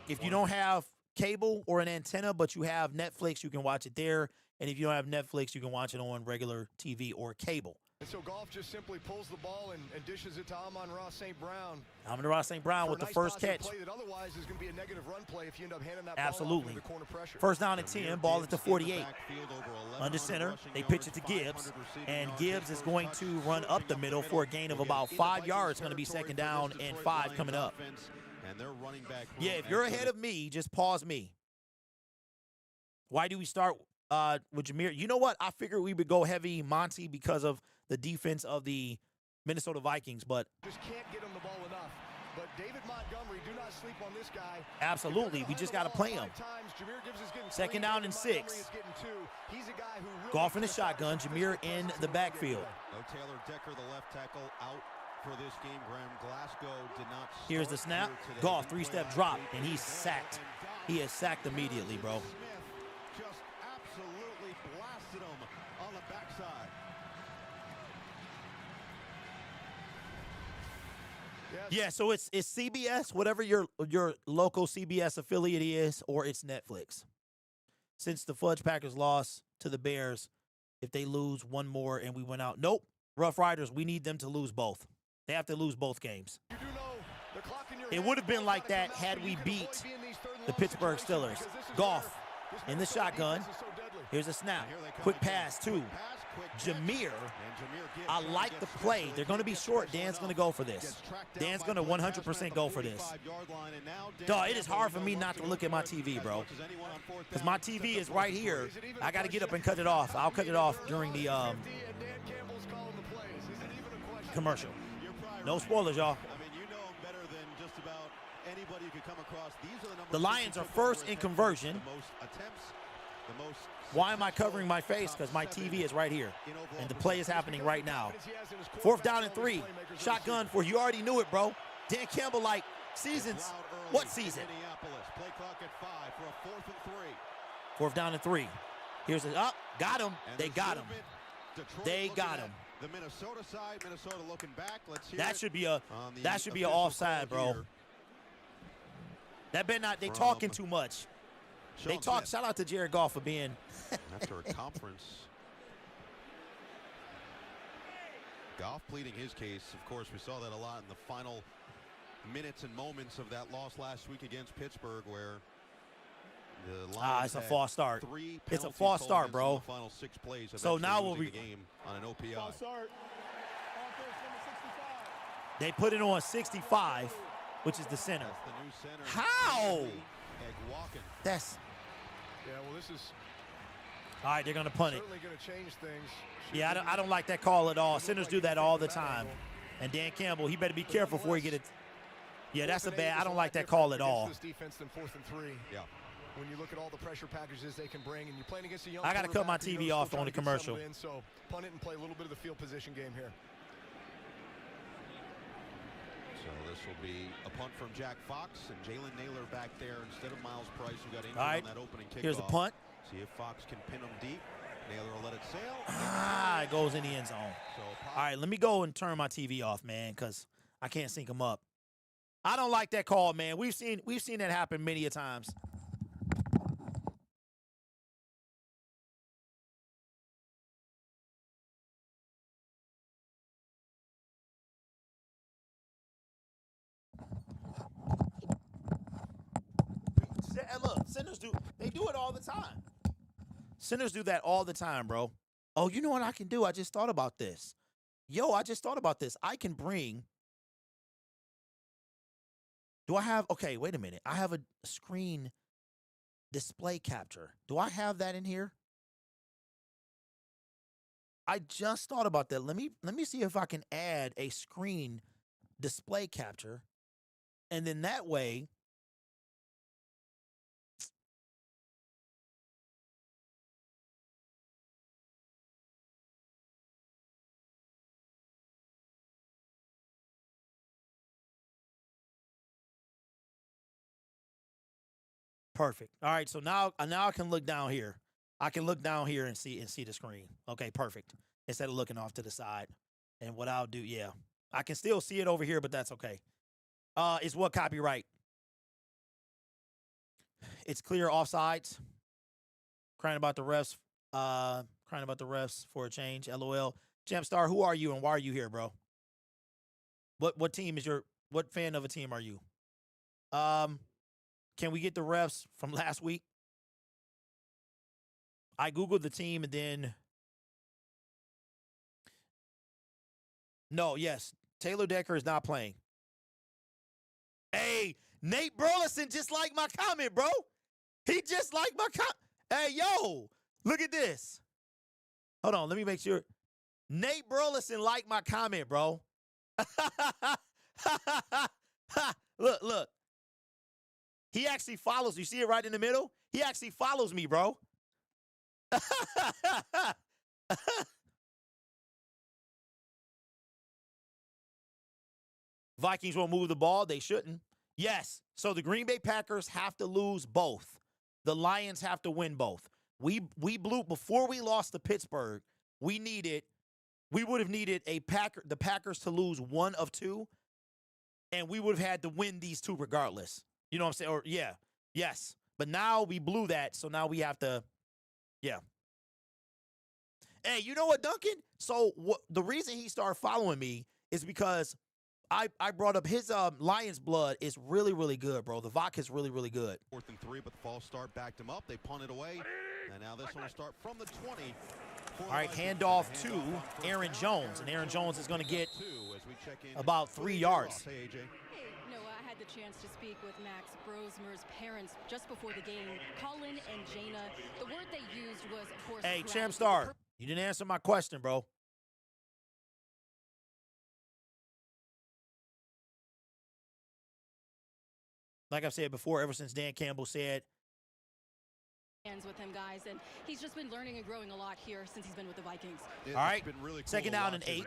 If you don't have cable or an antenna, but you have Netflix, you can watch it there. And if you don't have Netflix, you can watch it on regular TV or cable. And so Goff just simply pulls the ball and dishes it to Amon-Ra St. Brown. Amon-Ra St. Brown with the first catch. Play that otherwise is going to be a negative run play if you end up handing that Absolutely. ball off into the corner pressure. First down and 10, ball at the 48. Under center, they pitch it to Gibbs, and Gibbs is going to run up the middle for a gain of about 5 yards. Going to be second down and 5 coming up. Yeah, if you're ahead of me, just pause me. Why do we start with Jameer? You know what? I figured we would go heavy Monty because of the defense of the Minnesota Vikings, but just can't get him the ball enough. But David Montgomery, do not sleep on this guy. Absolutely, we just got to play him. Second down and 6. Goff in the shotgun, Jameer in the backfield. No Taylor Decker, the left tackle, out for this game. Graham Glasgow did not. Here's the snap. Goff, 3-step drop, and he's sacked. He is sacked immediately, bro. Just absolutely blasted him on the backside. Yeah, so it's CBS, whatever your local CBS affiliate is, or it's Netflix. Since the Fudge Packers lost to the Bears, if they lose one more and we went out, nope. Rough Riders, we need them to lose both. They have to lose both games. It would have been like that had we beat the Pittsburgh Steelers. Goff in the shotgun. Here's a snap. Quick pass to Jameer. I like the play. They're going to be short. Dan's going to go for this. Dan's going to 100% go for this. Duh, it is hard for me not to look at my TV, bro. Because my TV is right here. I got to get up and cut it off. I'll cut it off during the commercial. No spoilers, y'all. The Lions are first in conversion. Why am I covering my face? Because my TV is right here, and the play is happening right now. 4th down and 3. Shotgun for, you already knew it, bro. Dan Campbell, like, seasons. What season? 4th down and 3. Here's the up. Got him. They got him. They got him. The Minnesota side, Minnesota looking back. Let's hear that should be a offside, bro. That better not. They talking too much. They talk. Shout out to Jared Goff for being after a conference. Goff pleading his case. Of course, we saw that a lot in the final minutes and moments of that loss last week against Pittsburgh, where the Lions it's a false start. It's a false start, bro. Final 6 plays. So now we'll be game on an OPI. They put it on 65, which is the center. That's the new center. How? That's. Yeah, well, this is. All right, they're gonna punt it. Certainly gonna change things. Yeah, I don't like that call at all. Centers do that all the time. And Dan Campbell, he better be careful before he get it. Yeah, that's a bad. I don't like that call at all. This defense than 4th and 3. Yeah. When you look at all the pressure packages they can bring, and you're playing against a young. I got to cut my TV off on the commercial. So punt it and play a little bit of the field position game here. So this will be a punt from Jack Fox and Jalen Naylor back there instead of Miles Price, who got injured All right. on that opening kickoff. Here's the punt. See if Fox can pin him deep. Naylor will let it sail. It goes in the end zone. So All right, let me go and turn my TV off, man, because I can't sync them up. I don't like that call, man. We've seen that happen many a times. Look, centers do it all the time. Centers do that all the time, bro. Oh, you know what I can do? I just thought about this. Yo, I just thought about this. I can bring. Do I have? Okay, wait a minute. I have a screen display capture. Do I have that in here? I just thought about that. Let me see if I can add a screen display capture, and then that way. Perfect. All right, so now I can look down here. I can look down here and see the screen. Okay, perfect. Instead of looking off to the side. And what I'll do, yeah. I can still see it over here, but that's okay. It's what copyright? It's clear offsides. Crying about the refs. Crying about the refs for a change. LOL. Jumpstar, who are you and why are you here, bro? What team is what fan of a team are you? Can we get the refs from last week? I Googled the team and then. No, yes. Taylor Decker is not playing. Hey, Nate Burleson just liked my comment, bro. He just liked my comment. Hey, yo, look at this. Hold on, let me make sure. Nate Burleson liked my comment, bro. Look. He actually follows. You see it right in the middle? He actually follows me, bro. Vikings won't move the ball. They shouldn't. Yes. So the Green Bay Packers have to lose both. The Lions have to win both. We blew before we lost to Pittsburgh. We would have needed the Packers to lose one of two, and we would have had to win these two regardless. You know what I'm saying? Or yeah. Yes. But now we blew that, so now we have to, yeah. Hey, you know what, Duncan? So the reason he started following me is because I brought up his Lions blood is really, really good, bro. The vodka is really, really good. 4th and 3, but the false start backed him up. They punted away, and now this one will start from the 20. All right, handoff to Aaron Jones, and Aaron Jones is going to get about 3 yards. Hey, AJ. I had the chance to speak with Max Brosmer's parents just before the game, Colin and Jana. The word they used was, of course, hey, Champ Star, you didn't answer my question, bro. Like I've said before, ever since Dan Campbell said, hands with him, guys, and he's just been learning and growing a lot here since he's been with the Vikings. All right, really cool 2nd down and 8.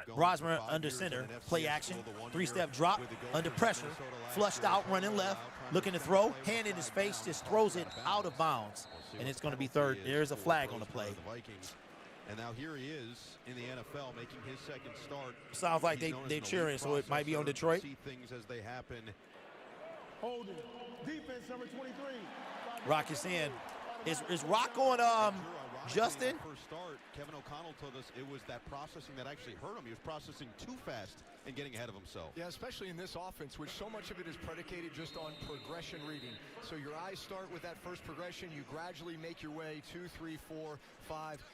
Brosmer under center, play action, 3-step drop, under pressure, flushed out, running left, looking to throw, hand in his face, just throws it out of bounds, and it's going to be 3rd. There's a flag on the play. And now here he is in the NFL making his 2nd start. Sounds like they're cheering, so it might be on Detroit. See things as they happen. Holding. Defense number 23. Rock is in. Is Rock on Justin? First start, Kevin O'Connell told us it was that processing that actually hurt him. He was processing too fast and getting ahead of himself. Yeah, especially in this offense, which so much of it is predicated just on progression reading. So your eyes start with that first progression. You gradually make your way 2, 3, 4, 5.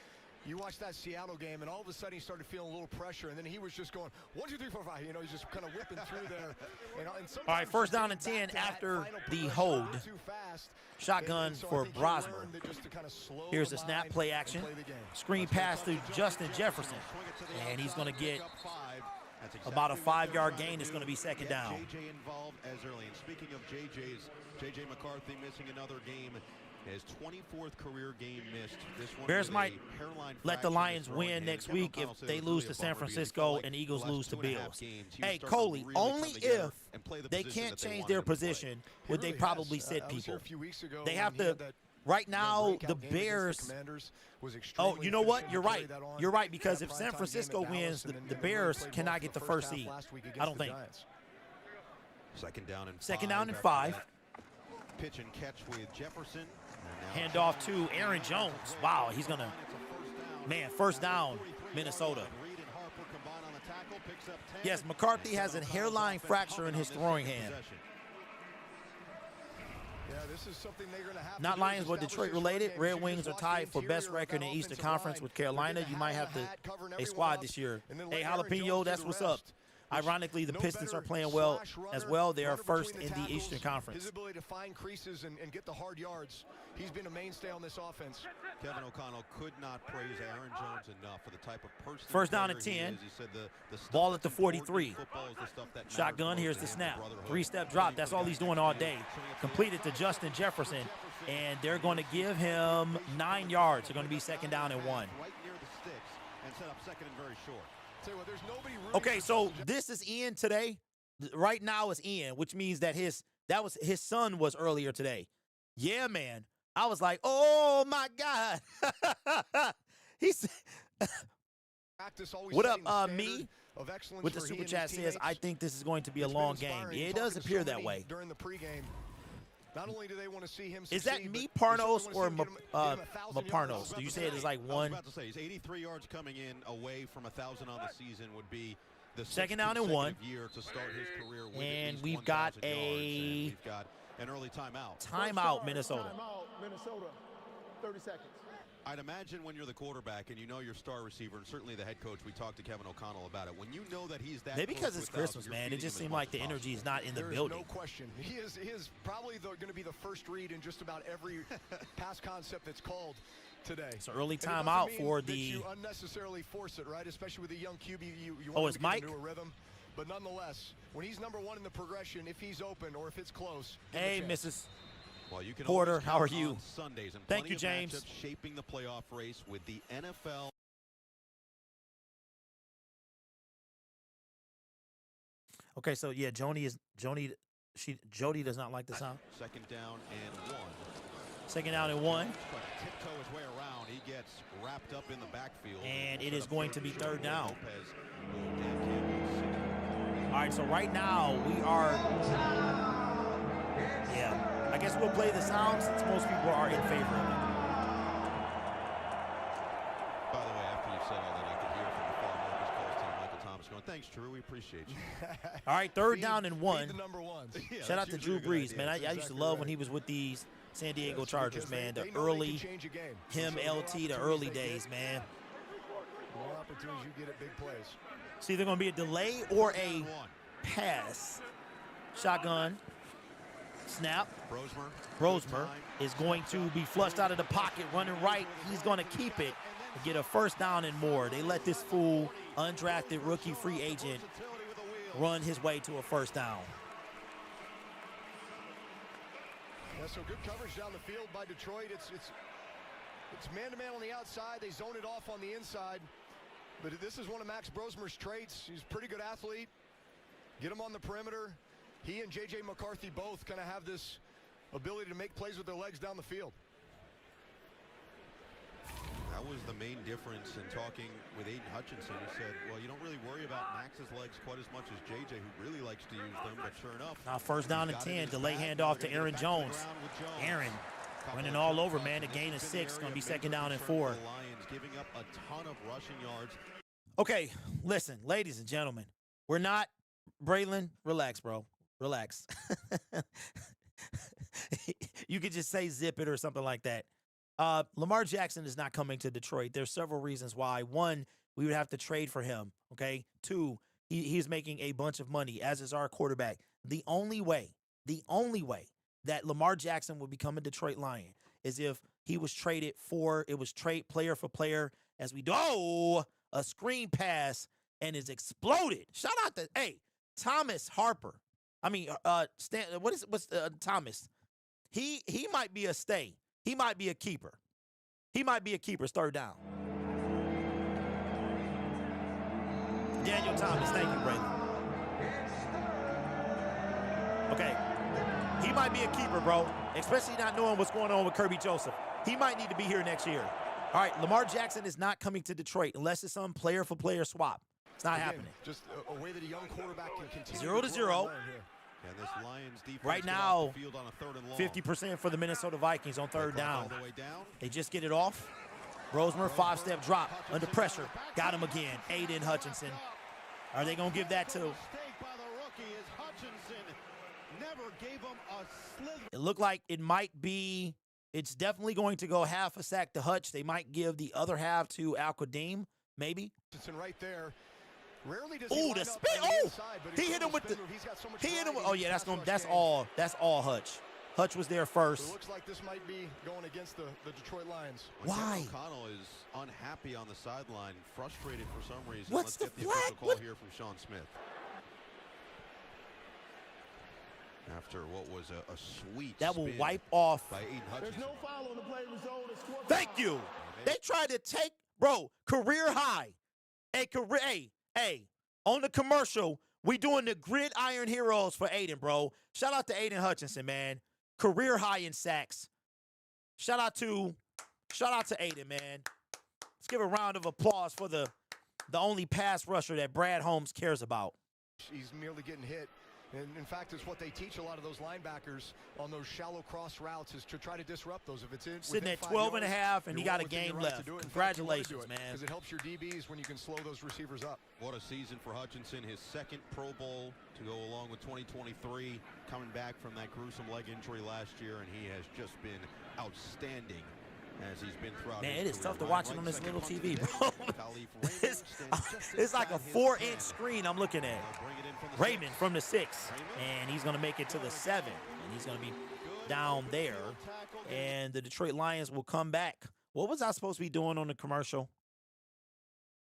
You watch that Seattle game, and all of a sudden he started feeling a little pressure, and then he was just going 1, 2, 3, 4, 5. You know, he's just kind of whipping through there. And all right, 1st down and 10 after the hold. Shotgun for Brosmer. Here's the snap, play action. Screen pass to Justin Jefferson, and he's going to get about a 5-yard gain. It's going to be 2nd down. JJ involved as early. And speaking of JJ McCarthy missing another game His 24th career game missed. This one Bears with might a hairline let the fracture in his Lions throwing win hand. next Kevin week if O'Connell said they it was lose really to a San bummer because he Francisco felt like and the Eagles last lose to 2.5 Bills. games, he was Hey, starting to Coley, really only come together if and play the they position can't that they change wanted their him to play. position He would they really probably has. sit I was here people. a few weeks ago They when have he to had that, right you know, now breakout the game against Bears. Commanders was Oh, extremely you know what? efficient You're to carry right. that on. You're right because That if primetime San game Francisco at Dallas, wins, and the then really Bears played well cannot for get the the first first half seed. last week I against don't the think. Giants. Second down and Second 5 down and after 5. that pitch and catch with Jefferson. Hand off to Aaron Jones. Wow, he's gonna. Man, first down, Minnesota. Yes, McCarthy has a hairline fracture in his throwing hand. Yeah, this is something they're going to have Not to do Lions, is but establish Detroit this run related. game. Red You just Wings are watch the tied for best interior of record that in Eastern offensive Conference line. with Carolina. They're You gonna might have have a to hat covering a everyone squad up, this year. and then Hey, let Aaron Jalapeno, Jones that's do the what's up. rest. Ironically, the No Pistons are better playing well slash runner, as well. They are runner first between in the Eastern tackles, Conference. His ability to find creases and get the hard yards. He's been a mainstay on this offense. Kevin O'Connell could not praise Aaron Jones enough for the type of person. First down and 10. He said the stuff Ball at that's the 43. important in football is the stuff that matters Shotgun, most here's to the him, snap. brotherhood. Three-step drop, that's all he's doing all day. Completed to Justin Jefferson, and they're going to give him 9 yards. They're going to be second down and 1. Right near the sticks and set up second and very short. Tell you what, there's nobody rooting Okay, for so Justin this is Ian today. Right now is Ian, which means that his son was earlier today. Yeah, man. I was like, oh my God. He's practice always what up, setting the me? standard of excellence With the for he super and chat his says, teammates. I think this is going to be a It's been long game. inspiring Yeah, it talking does to appear so that many way. during the pregame. Not only do they want to see him Is that succeed, me, but they Parnos, certainly or wanna see him get him 1,000 yards. Maparnos? Do you say it is like I was one? about to say, he's 83 yards coming in away from 1,000 on the season would be the Second sixth down and 1. consecutive year to start his career with And at least we've got 1,000 yards, and a we've got an early timeout. Timeout, Minnesota. Timeout, Minnesota. 30 seconds. I'd imagine when you're the quarterback and you know your star receiver, and certainly the head coach, we talked to Kevin O'Connell about it. When you know that he's that Maybe close because it's to 1,000, Christmas, you're man. It feeding just him as seemed much like the as possible. energy is not in the There is building. no question. He is probably going to be the first read in just about every pass concept that's called today. It's an early And it doesn't timeout mean for that the. you unnecessarily force it, right? Especially with a young QB, you Oh, want it's him to Mike? get into a rhythm. But nonetheless, when he's number one in the progression, if he's open or if it's close, give him a Hey, chance. Mrs. Well, you can Porter, always how are count you? on Sundays and Thank plenty you, of James. matchups shaping the playoff race with the NFL. Okay, so yeah, Jody does not like the sound. Second down and 1. Second down and 1. Trying to tiptoe his way around. He gets wrapped up in the backfield. And it Set is up going third to be and third short. down. Lopez, Dan Campbell, All right, so right now we are. Yeah, I guess we'll play the sound since most people are in favor of it. By the way, after you said all that, I could hear from the far Marcus calls team, Michael Thomas, going, "Thanks, Drew. We appreciate you." All right, third Feed- down and feed 1. the number ones. Yeah, Shout out that's to Drew usually a good Brees, idea. man. I That's used to exactly love right. when he was with these San Diego Yes, Chargers, because man. they The know they can early change a game. him, So the more LT, the opportunities early they get, days, man. the more opportunities you get at big plays. It's either going to be a delay or Third a down and 1. pass. Shotgun. Snap. Brosmer. Brosmer is going to be flushed out of the pocket, running right. He's going to keep it and get a first down and more. They let this fool, undrafted rookie free agent, run his way to a first down. Yeah, so good coverage down the field by Detroit. It's man-to-man on the outside. They zone it off on the inside. But this is one of Max Brosmer's traits. He's a pretty good athlete. Get him on the perimeter. He and J.J. McCarthy both kind of have this ability to make plays with their legs down the field. That was the main difference in talking with Aiden Hutchinson. He said, well, you don't really worry about Max's legs quite as much as JJ, who really likes to use them, but sure enough. Now first down and he's got it in 10, his delay bag. handoff They're to gonna Aaron get back to the Jones. ground with Jones. Aaron Couple running of all jump over, shots, man. A and gain this of has been 6, an going to be area of second major down and concern 4. for the Lions, giving up a ton of rushing yards. Okay, listen, ladies and gentlemen, we're not, Braylon, relax, bro. Relax. You could just say zip it or something like that. Lamar Jackson is not coming to Detroit. There's several reasons why. One, we would have to trade for him, okay? Two, he's making a bunch of money, as is our quarterback. The only way that Lamar Jackson would become a Detroit Lion is if he was traded for, it was trade player for player, as we do. Oh, a screen pass and is exploded. Shout out to, hey, Thomas Harper. I mean, what's Thomas? He might be a stay. He might be a keeper. He might be a keeper. It's third down. Daniel Thomas, thank you, Braylon. Okay. He might be a keeper, bro, especially not knowing what's going on with Kirby Joseph. He might need to be here next year. All right, Lamar Jackson is not coming to Detroit unless it's some player-for-player swap. It's not happening. Just a way that a young quarterback can continue. 0-0. And this Lions defense Right now, field on a 3rd and long. 50% for the Minnesota Vikings on third down. All the way down. They just get it off. Rosemer, 5-step drop under pressure. Got him again. Aiden Hutchinson. Are they going to give that to? Mistake by the rookie is Hutchinson. Never gave him a slither. It looked like it might be, it's definitely going to go half a sack to Hutch. They might give the other half to Al Qadim, maybe. Hutchinson right there. Rarely does Oh, the spin. Oh, he hit him with the. He hit him. Oh yeah, that's all Hutch. Hutch was there first. It looks like this might be going against the Detroit Lions. Why? O'Connell is unhappy on the sideline, frustrated for some reason. What's Let's the get the flag? official call What? here from Sean Smith. After what was a sweet That will spin wipe off. by Aiden There's Hutchinson. no foul on the play result. It's scored. Thank you. They tried to take, bro, career high. Hey, on the commercial, we doing the gridiron heroes for Aiden, bro. Shout out to Aiden Hutchinson, man. Career high in sacks. Shout out to Aiden, man. Let's give a round of applause for the only pass rusher that Brad Holmes cares about. He's merely getting hit. And in fact, it's what they teach a lot of those linebackers on those shallow cross routes is to try to disrupt those. If it's in Sitting within at 5 12 and a yards, half, and he you're got a well within your game right to left. do it. In fact, Congratulations, you wanna do it, man. Because it helps your DBs when you can slow those receivers up. What a season for Hutchinson. His 2nd Pro Bowl to go along with 2023. Coming back from that gruesome leg injury last year, and he has just been outstanding as he's been throughout. Man, his it is career. tough to Ryan watch it Wright, on this second little punt of TV, the day. bro. Khalif Raymond It's, standing just it's like a inside his 4-inch man. screen I'm looking at. They'll bring it in from the Raymond 6. from the 6, and he's going to make it to the 7, and he's going to be down there, and the Detroit Lions will come back. What was I supposed to be doing on the commercial?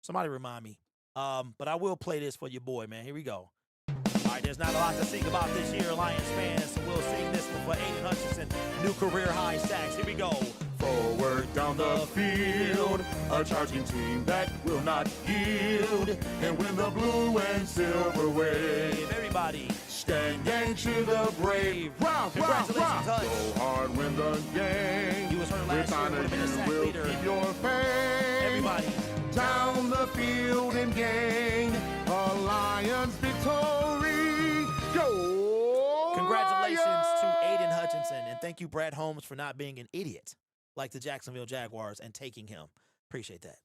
Somebody remind me. But I will play this for your boy, man. Here we go. All right, there's not a lot to sing about this year, Lions fans, so we'll sing this one for Aiden Hutchinson. New career high sacks. Here we go. Forward down the field, a charging team that will not yield. And when the blue and silver wave, Give everybody. stand gang to the brave. Rock, rock, Congratulations, rock. Hutch. Go hard, win the game. He was hurt last With year, honor would have been a sack you will leader. keep your fame. Everybody. Down the field and gain a Lions victory. Go Congratulations to Lions! Aiden Hutchinson, and thank you, Brad Holmes, for not being an idiot like the Jacksonville Jaguars and taking him. Appreciate that.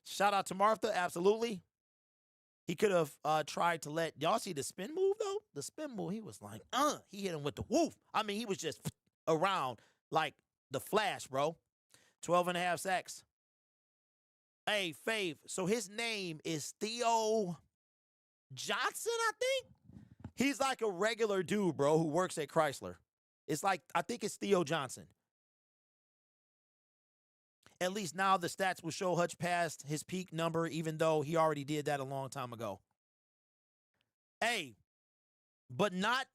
Shout out to Martha, absolutely. He could have tried to let y'all see the spin move though. The spin move, he was like, he hit him with the woof. I mean, he was just around like the Flash, bro. 12 and a half sacks. Hey, Fave. So his name is Theo Johnson, I think. He's like a regular dude, bro, who works at Chrysler. It's like, I think it's Theo Johnson. At least now the stats will show Hutch passed his peak number, even though he already did that a long time ago. Hey, but not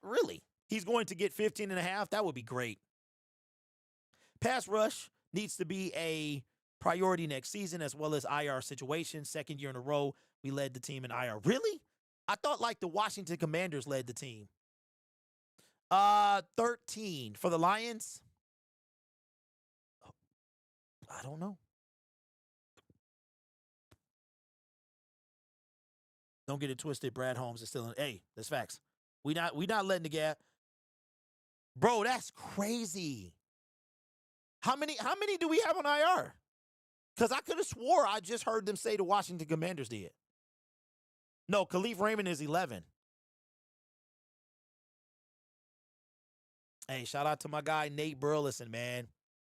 really. He's going to get 15 and a half. That would be great. Pass rush needs to be a priority next season, as well as IR situation. 2nd year in a row, we led the team in IR. Really? I thought like the Washington Commanders led the team. 13 for the Lions. I don't know. Don't get it twisted. Brad Holmes is still in. Hey, that's facts. We not letting the gap. Bro, that's crazy. How many do we have on IR? Because I could have swore I just heard them say the Washington Commanders did. No, Khalif Raymond is 11. Hey, shout out to my guy Nate Burleson, man.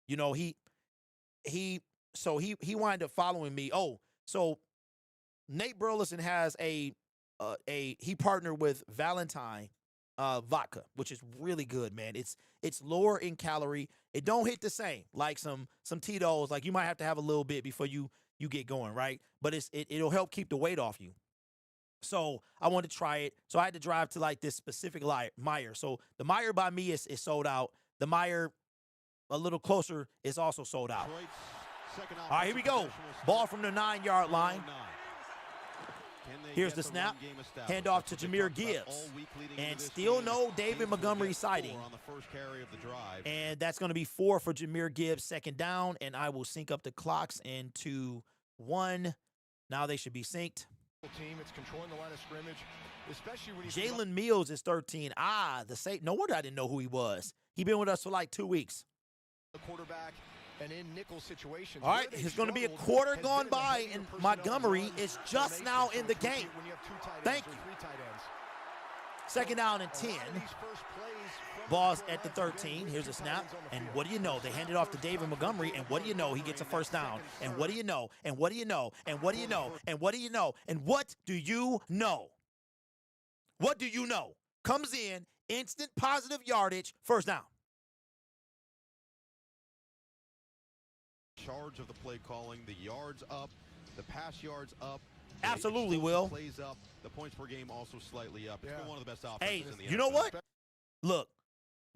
You know, he wound up following me. Oh, so Nate Burleson has he partnered with Valentine vodka, which is really good, man. It's lower in calorie. It don't hit the same like some Tito's. Like you might have to have a little bit before you get going, right? But it'll help keep the weight off you. So I wanted to try it. So I had to drive to like this specific Meyer. So the Meyer by me is sold out. The Meyer a little closer is also sold out. Detroit's second All right, here we go. Ball from the 9-yard line. Here's the snap. Hand off to Jahmyr Gibbs. And still no David Montgomery sighting. On the first carry of the drive. And that's going to be 4 for Jahmyr Gibbs, second down. And I will sync up the clocks into 1. Now they should be synced. Team, it's controlling the line of scrimmage, especially when Jalen Mills is 13. No wonder I didn't know who he was. He's been with us for like 2 weeks. the quarterback and in nickel situations. All right, it's going to be a quarter gone by, and Montgomery is just now in the game. Thank you. Second down and 10. Ball's at the 13. Here's a snap. And what do you know? They hand it off to David Montgomery, and what do you know? He gets a first down. And what do you know? And what do you know? And what do you know? And what do you know? And what do you know? What do you know? Comes in, instant positive yardage, first down. Charge of the play calling, the yards up, the pass yards up. Absolutely, Will. Plays up, the points per game also slightly up. It's been one of the best offenses Hey, in the you know NFL. what? Look,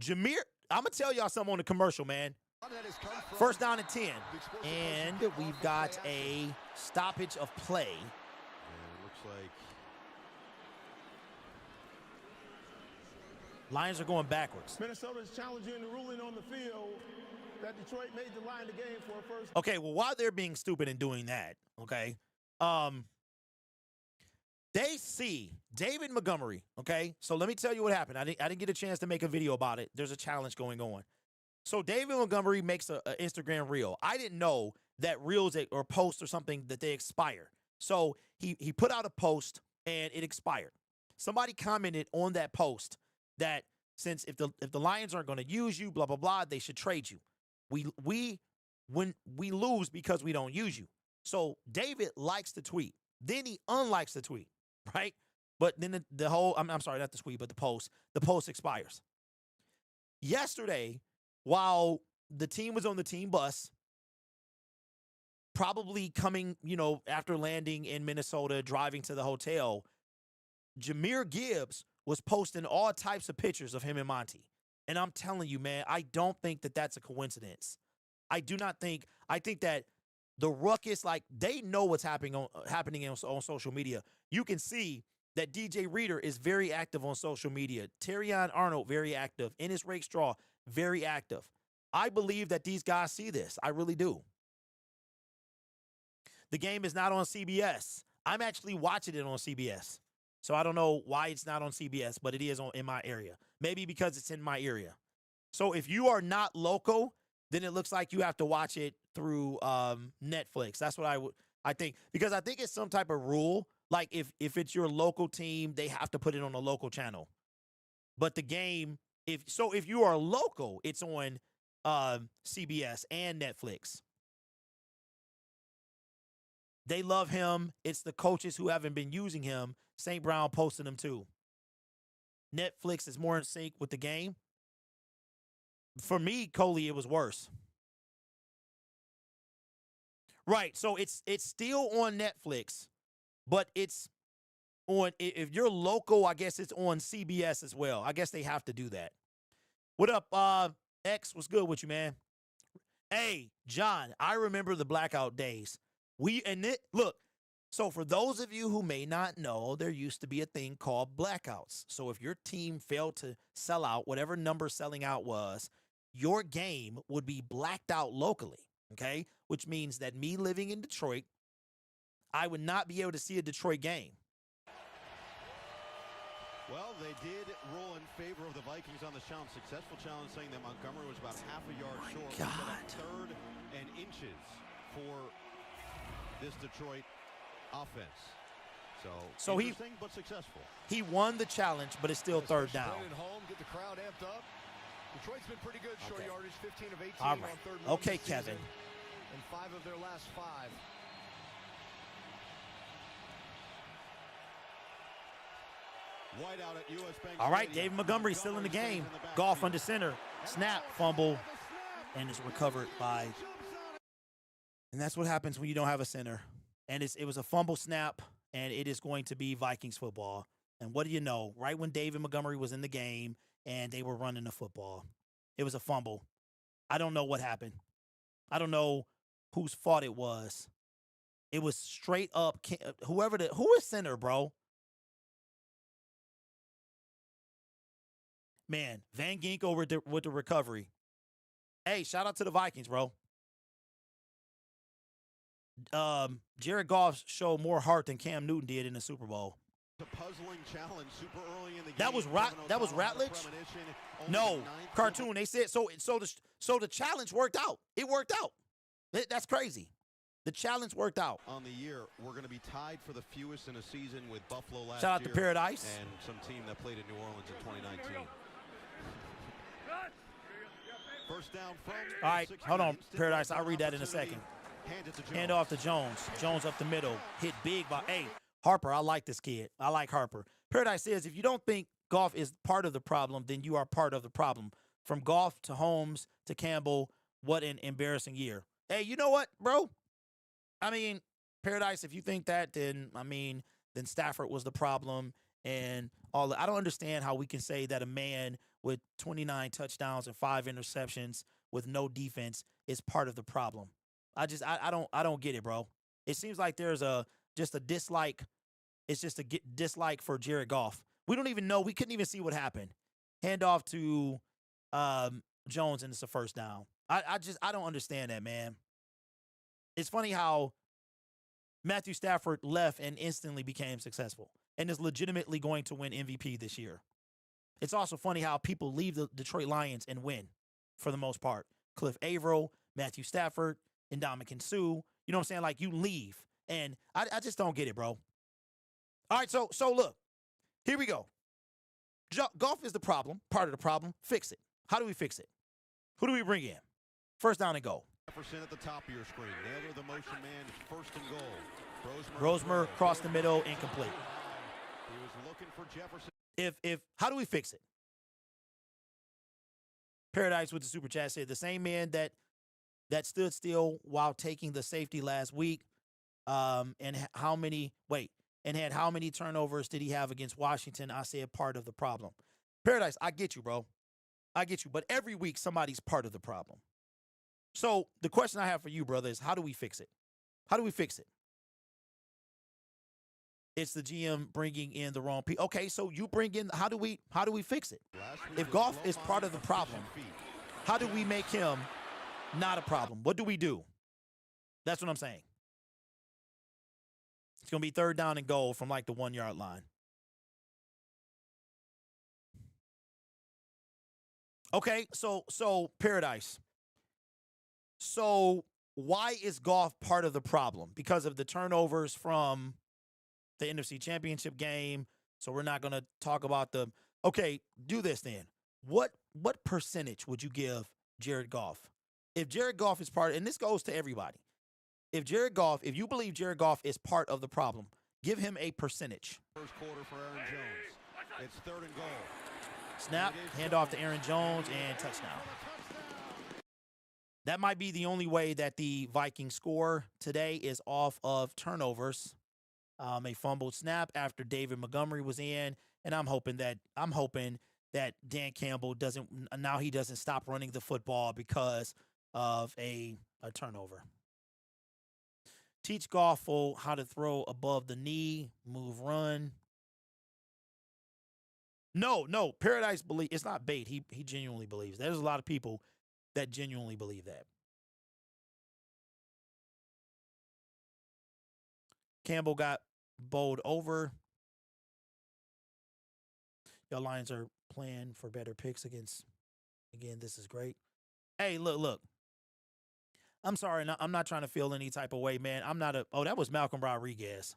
Jahmyr, I'm going to tell y'all something on the commercial, man. First down and 10. And we've got a stoppage of play. And it looks like Lions are going backwards. Minnesota is challenging the ruling on the field that Detroit made the line of the game for a first. Okay, well, while they're being stupid and doing that, okay, they see David Montgomery, okay? So let me tell you what happened. I didn't get a chance to make a video about it. There's a challenge going on. So David Montgomery makes a Instagram reel. I didn't know that reels or posts or something that they expire. So he put out a post and it expired. Somebody commented on that post that since if the Lions aren't going to use you, blah, blah, blah, they should trade you. When we lose because we don't use you. So David likes the tweet. Then he unlikes the tweet, right? But then the whole, I'm sorry, not the tweet, but the post expires. Yesterday, while the team was on the team bus, probably coming, after landing in Minnesota, driving to the hotel, Jahmyr Gibbs was posting all types of pictures of him and Monty. And I'm telling you, man, I don't think that that's a coincidence. I think that the ruckus, like, they know what's happening on social media. You can see that DJ Reader is very active on social media. Terrion Arnold, very active. Ennis Rakestraw, very active. I believe that these guys see this. I really do. The game is not on CBS. I'm actually watching it on CBS. So I don't know why it's not on CBS, but it is in my area. Maybe because it's in my area. So if you are not local, then it looks like you have to watch it through Netflix. That's what I think. Because I think it's some type of rule. Like if it's your local team, they have to put it on a local channel. But the game, if you are local, it's on CBS and Netflix. They love him. It's the coaches who haven't been using him. St. Brown posted him too. Netflix is more in sync with the game. For me, Coley, it was worse. Right, so it's still on Netflix, but it's on, if you're local, I guess it's on CBS as well. I guess they have to do that. What up, X? What's good with you, man? Hey, John, I remember the blackout days. Look, so for those of you who may not know, there used to be a thing called blackouts. So if your team failed to sell out, whatever number selling out was, your game would be blacked out locally, okay? Which means that me living in Detroit, I would not be able to see a Detroit game. Well, they did rule in favor of the Vikings on the challenge. Successful challenge, saying that Montgomery was about half a yard short. God. Third and inches for this Detroit offense. So interesting, but successful. He won the challenge, but it's still third down. At home, get the crowd amped up. Detroit's been pretty good, short yardage, 15 of 18 All right. on third and Okay, this season, Kevin. and 5 of their last 5. White out at US Bank All right, Stadium. David Montgomery still in the game. Goff under center. Snap, fumble, and is recovered by. And that's what happens when you don't have a center. And it was a fumble snap, and it is going to be Vikings football. And what do you know? Right when David Montgomery was in the game and they were running the football, it was a fumble. I don't know what happened. I don't know whose fault it was. It was straight up who is center, bro? Man, Van Ginkel with the recovery. Hey, shout out to the Vikings, bro. Jared Goff showed more heart than Cam Newton did in the Super Bowl. A puzzling challenge super early in the game. That was Ratledge? No, cartoon. They said so the challenge worked out. It worked out. That's crazy. The challenge worked out. On the year, we're going to be tied for the fewest in a season with Buffalo last year. Shout out to Paradise. And some team that played in New Orleans in 2019. First down from. All right, hold on, Paradise. I'll read that in a second. Hand off to Jones. Jones up the middle. Hit big by, hey, Harper. I like this kid. I like Harper. Paradise says, if you don't think Goff is part of the problem, then you are part of the problem. From Goff to Holmes to Campbell, what an embarrassing year. Hey, you know what, bro? I mean, Paradise, if you think that, then Stafford was the problem and all that. I don't understand how we can say that a man with 29 touchdowns and 5 interceptions with no defense is part of the problem. I don't get it, bro. It seems like there's just a dislike. It's just a dislike for Jared Goff. We don't even know. We couldn't even see what happened. Hand off to Jones, and it's a first down. I don't understand that, man. It's funny how Matthew Stafford left and instantly became successful and is legitimately going to win MVP this year. It's also funny how people leave the Detroit Lions and win for the most part. Cliff Averill, Matthew Stafford, Ndamukong Suh. You know what I'm saying? Like, you leave. And I just don't get it, bro. All right, so look. Here we go. Goff is the problem, part of the problem. Fix it. How do we fix it? Who do we bring in? First down and goal. Jefferson at the top of your screen. Naylor, the motion man, first and goal. Rosemer across the middle, incomplete. He was looking for Jefferson. If how do we fix it? Paradise with the super chat said the same man that stood still while taking the safety last week. And had how many turnovers did he have against Washington? I said part of the problem. Paradise, I get you, bro. I get you. But every week somebody's part of the problem. So the question I have for you, brother, is how do we fix it? How do we fix it? It's the GM bringing in the wrong people. Okay, so you bring in, how do we fix it? If Goff is part of the problem, how do we make him not a problem? What do we do? That's what I'm saying. It's going to be third down and goal from like the 1 yard line. Okay, so Paradise. So why is Goff part of the problem? Because of the turnovers from the NFC Championship game. So we're not going to talk about the. Okay, do this then. What percentage would you give Jared Goff? If Jared Goff is part, and this goes to everybody. If you believe Jared Goff is part of the problem, give him a percentage. First quarter for Aaron Jones. It's third and goal. Snap, handoff to Aaron Jones, and touchdown. That might be the only way that the Vikings score today is off of turnovers. A fumbled snap after David Montgomery was in, and I'm hoping that Dan Campbell doesn't stop running the football because of a turnover. Teach Goff how to throw above the knee, move, run. No, Paradise believe it's not bait. He genuinely believes. There's a lot of people that genuinely believe that. Campbell got bowled over. Your Lions are playing for better picks against. Again, this is great. Hey, look. I'm sorry. I'm not trying to feel any type of way, man. I'm not Oh, that was Malcolm Rodriguez.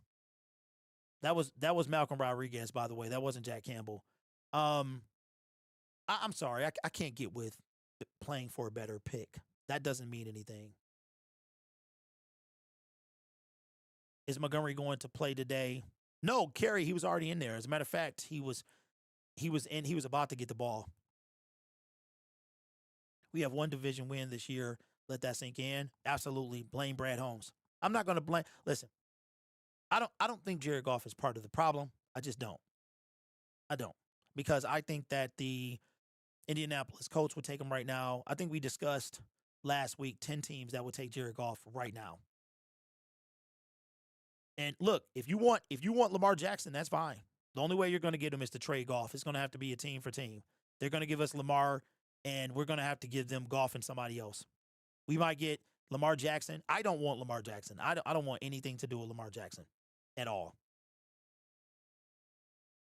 That was Malcolm Rodriguez, by the way. That wasn't Jack Campbell. I'm sorry. I can't get with playing for a better pick. That doesn't mean anything. Is Montgomery going to play today? No, Kerry, he was already in there. As a matter of fact, he was about to get the ball. We have one division win this year. Let that sink in. Absolutely blame Brad Holmes. I'm not going to blame. Listen, I don't think Jared Goff is part of the problem. I just don't. I don't. Because I think that Indianapolis Colts would take him right now. I think we discussed last week 10 teams that would take Jared Goff right now. And look, if you want Lamar Jackson, that's fine. The only way you're going to get him is to trade Goff. It's going to have to be a team for team. They're going to give us Lamar, and we're going to have to give them Goff and somebody else. We might get Lamar Jackson. I don't want Lamar Jackson. I don't want anything to do with Lamar Jackson at all.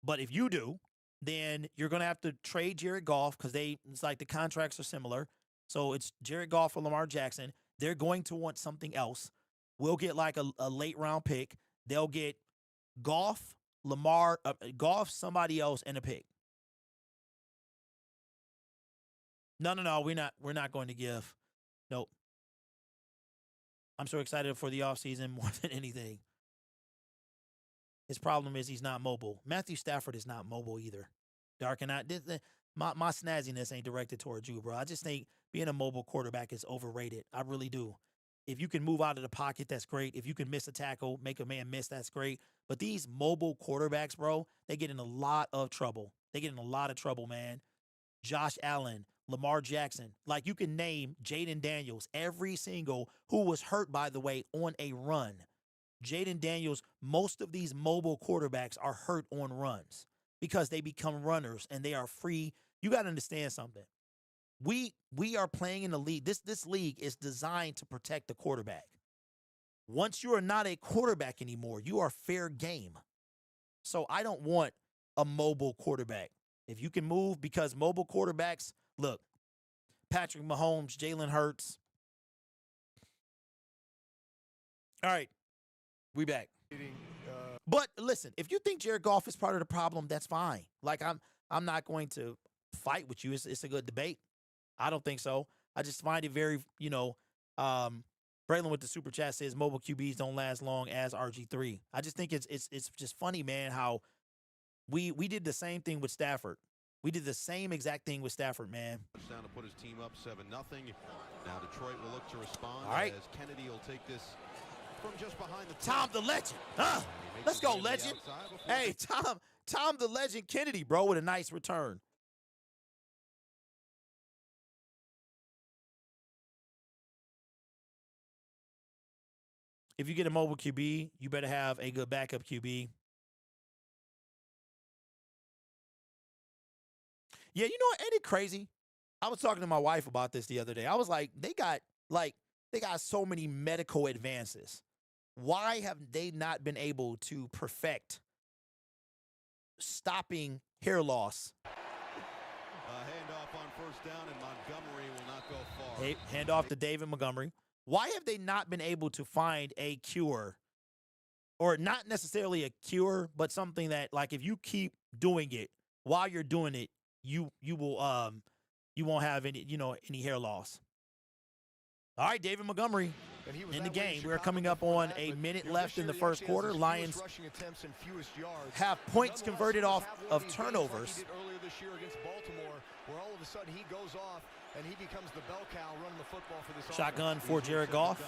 But if you do, then you're going to have to trade Jared Goff because it's like the contracts are similar. So it's Jared Goff or Lamar Jackson. They're going to want something else. We'll get like a late round pick. They'll get Goff, Lamar, Goff, somebody else, and a pick. No. We're not going to give. Nope. I'm so excited for the offseason more than anything. His problem is he's not mobile. Matthew Stafford is not mobile either. Dark and my snazziness ain't directed towards you, bro. I just think being a mobile quarterback is overrated. I really do. If you can move out of the pocket, that's great. If you can miss a tackle, make a man miss, that's great. But these mobile quarterbacks, bro, they get in a lot of trouble. Man. Josh Allen, Lamar Jackson. Like you can name Jaden Daniels, every single who was hurt, by the way, on a run. Jaden Daniels, most of these mobile quarterbacks are hurt on runs because they become runners and they are free. You got to understand something. We are playing in the league. This league is designed to protect the quarterback. Once you are not a quarterback anymore, you are fair game. So I don't want a mobile quarterback. If you can move, because mobile quarterbacks, look, Patrick Mahomes, Jalen Hurts. All right, we back. But listen, if you think Jared Goff is part of the problem, that's fine. Like I'm not going to fight with you. It's a good debate. I don't think so. I just find it very, Braylon with the super chat says mobile QBs don't last long as RG3. I just think it's just funny, man, how we did the same thing with Stafford. We did the same exact thing with Stafford, man. Down to put his team up 7-0. Now Detroit will look to respond. All right. As Kennedy will take this from just behind the Tom the Legend. Let's go, Legend. Hey, Tom the Legend Kennedy, bro, with a nice return. If you get a mobile QB, you better have a good backup QB. Yeah, you know what? Ain't it crazy? I was talking to my wife about this the other day. I was like, they got so many medical advances. Why have they not been able to perfect stopping hair loss? Handoff on first down, and Montgomery will not go far. Hey, hand off to David Montgomery. Why have they not been able to find a cure, or not necessarily a cure, but something that, like, if you keep doing it while you're doing it, you won't have any hair loss. All right, David Montgomery in the game. We're coming up on a minute left in the first quarter. Lions have points converted off of turnovers. Earlier this year against Baltimore, where all of a sudden he goes off and he becomes the bell cow running the football for this Shotgun offense. for Jared Goff.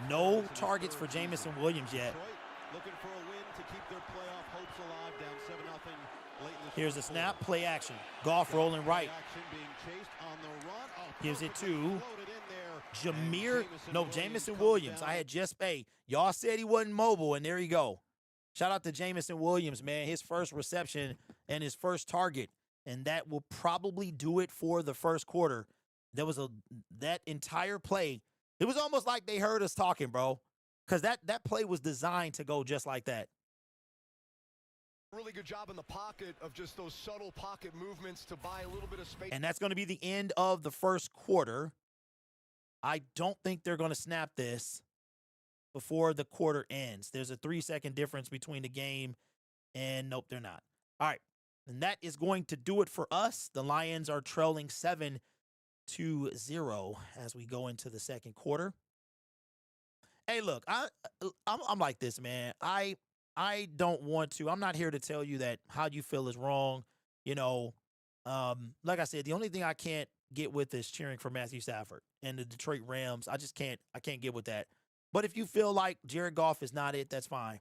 No targets for Jamison Williams yet. Looking for a win to keep their playoff hopes alive, down 7-0 late in the Here's a snap, play action. Goff rolling right. being chased on the run. Gives it to Jamison Williams. I had just, y'all said he wasn't mobile, and there you go. Shout out to Jamison Williams, man. His first reception and his first target, and that will probably do it for the first quarter. There was that entire play. It was almost like they heard us talking, bro, because that play was designed to go just like that. Really good job in the pocket of just those subtle pocket movements to buy a little bit of space. And that's going to be the end of the first quarter. I don't think they're going to snap this before the quarter ends. There's a 3-second difference between the game, and nope, they're not. All right, and that is going to do it for us. The Lions are trailing 7-0 as we go into the second quarter. Hey, look, I'm like this, man. I don't want to. I'm not here to tell you that how you feel is wrong. Like I said, the only thing I can't get with is cheering for Matthew Stafford and the Detroit Rams. I can't get with that. But if you feel like Jared Goff is not it, that's fine.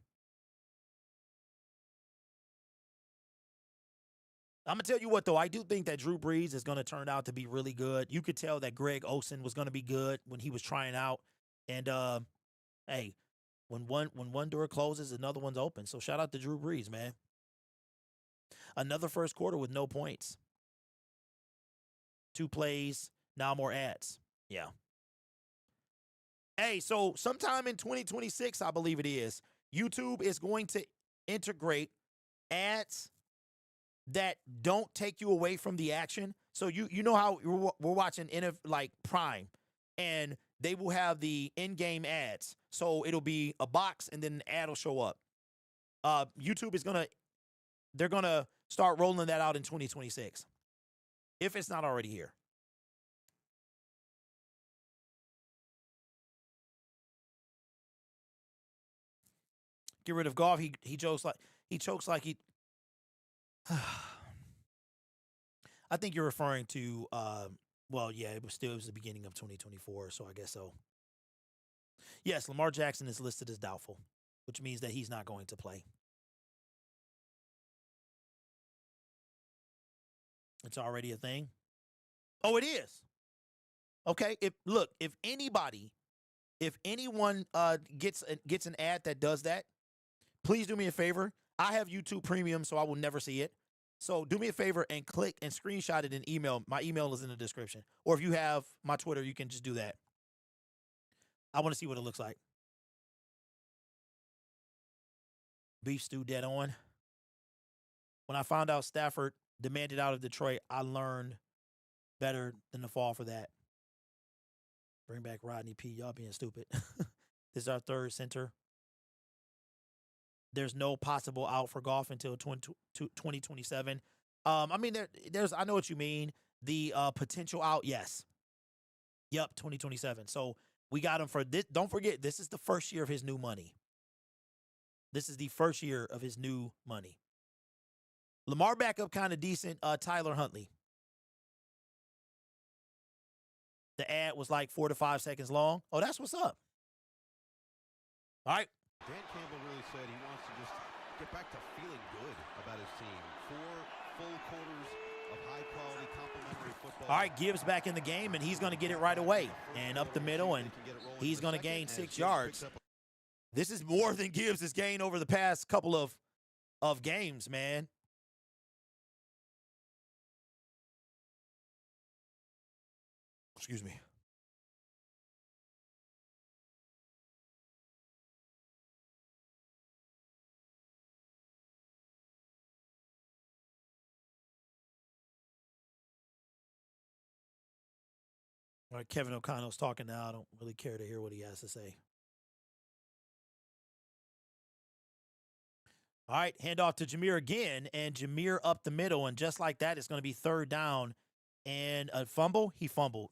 I'm going to tell you what, though. I do think that Drew Brees is going to turn out to be really good. You could tell that Greg Olsen was going to be good when he was trying out. And, hey, when one door closes, another one's open. So shout out to Drew Brees, man. Another first quarter with no points. 2 plays, now more ads. Yeah. Hey, so sometime in 2026, I believe it is, YouTube is going to integrate ads that don't take you away from the action. So you know how we're watching like Prime, and they will have the in-game ads. So it'll be a box and then an ad will show up. YouTube is they're gonna start rolling that out in 2026, if it's not already here. Get rid of Goff. He chokes like he. I think you're referring to. Well, yeah, it was the beginning of 2024, so I guess so. Yes, Lamar Jackson is listed as doubtful, which means that he's not going to play. It's already a thing. Oh, it is. Okay. If anyone gets an ad that does that, please do me a favor. I have YouTube Premium, so I will never see it. So do me a favor and click and screenshot it and email. My email is in the description. Or if you have my Twitter, you can just do that. I want to see what it looks like. Beef stew dead on. When I found out Stafford demanded out of Detroit, I learned better than to fall for that. Bring back Rodney P. Y'all being stupid. This is our third center. There's no possible out for Goff until 2027. I mean, there's. I know what you mean. The potential out, yes. Yep, 2027. So we got him for this. Don't forget, this is the first year of his new money. This is the first year of his new money. Lamar backup kind of decent. Tyler Huntley. The ad was like 4 to 5 seconds long. Oh, that's what's up. All right. Dan Campbell really said he wants to just get back to feeling good about his team. 4 full quarters of high-quality complementary football. All right, Gibbs back in the game, and he's going to get it right away. And up the middle, and he's going to gain 6 yards. This is more than Gibbs has gained over the past couple of games, man. Excuse me. All right, Kevin O'Connell's talking now. I don't really care to hear what he has to say. All right, hand off to Jameer again, and Jameer up the middle, and just like that, it's going to be 3rd down. And a fumble, he fumbled.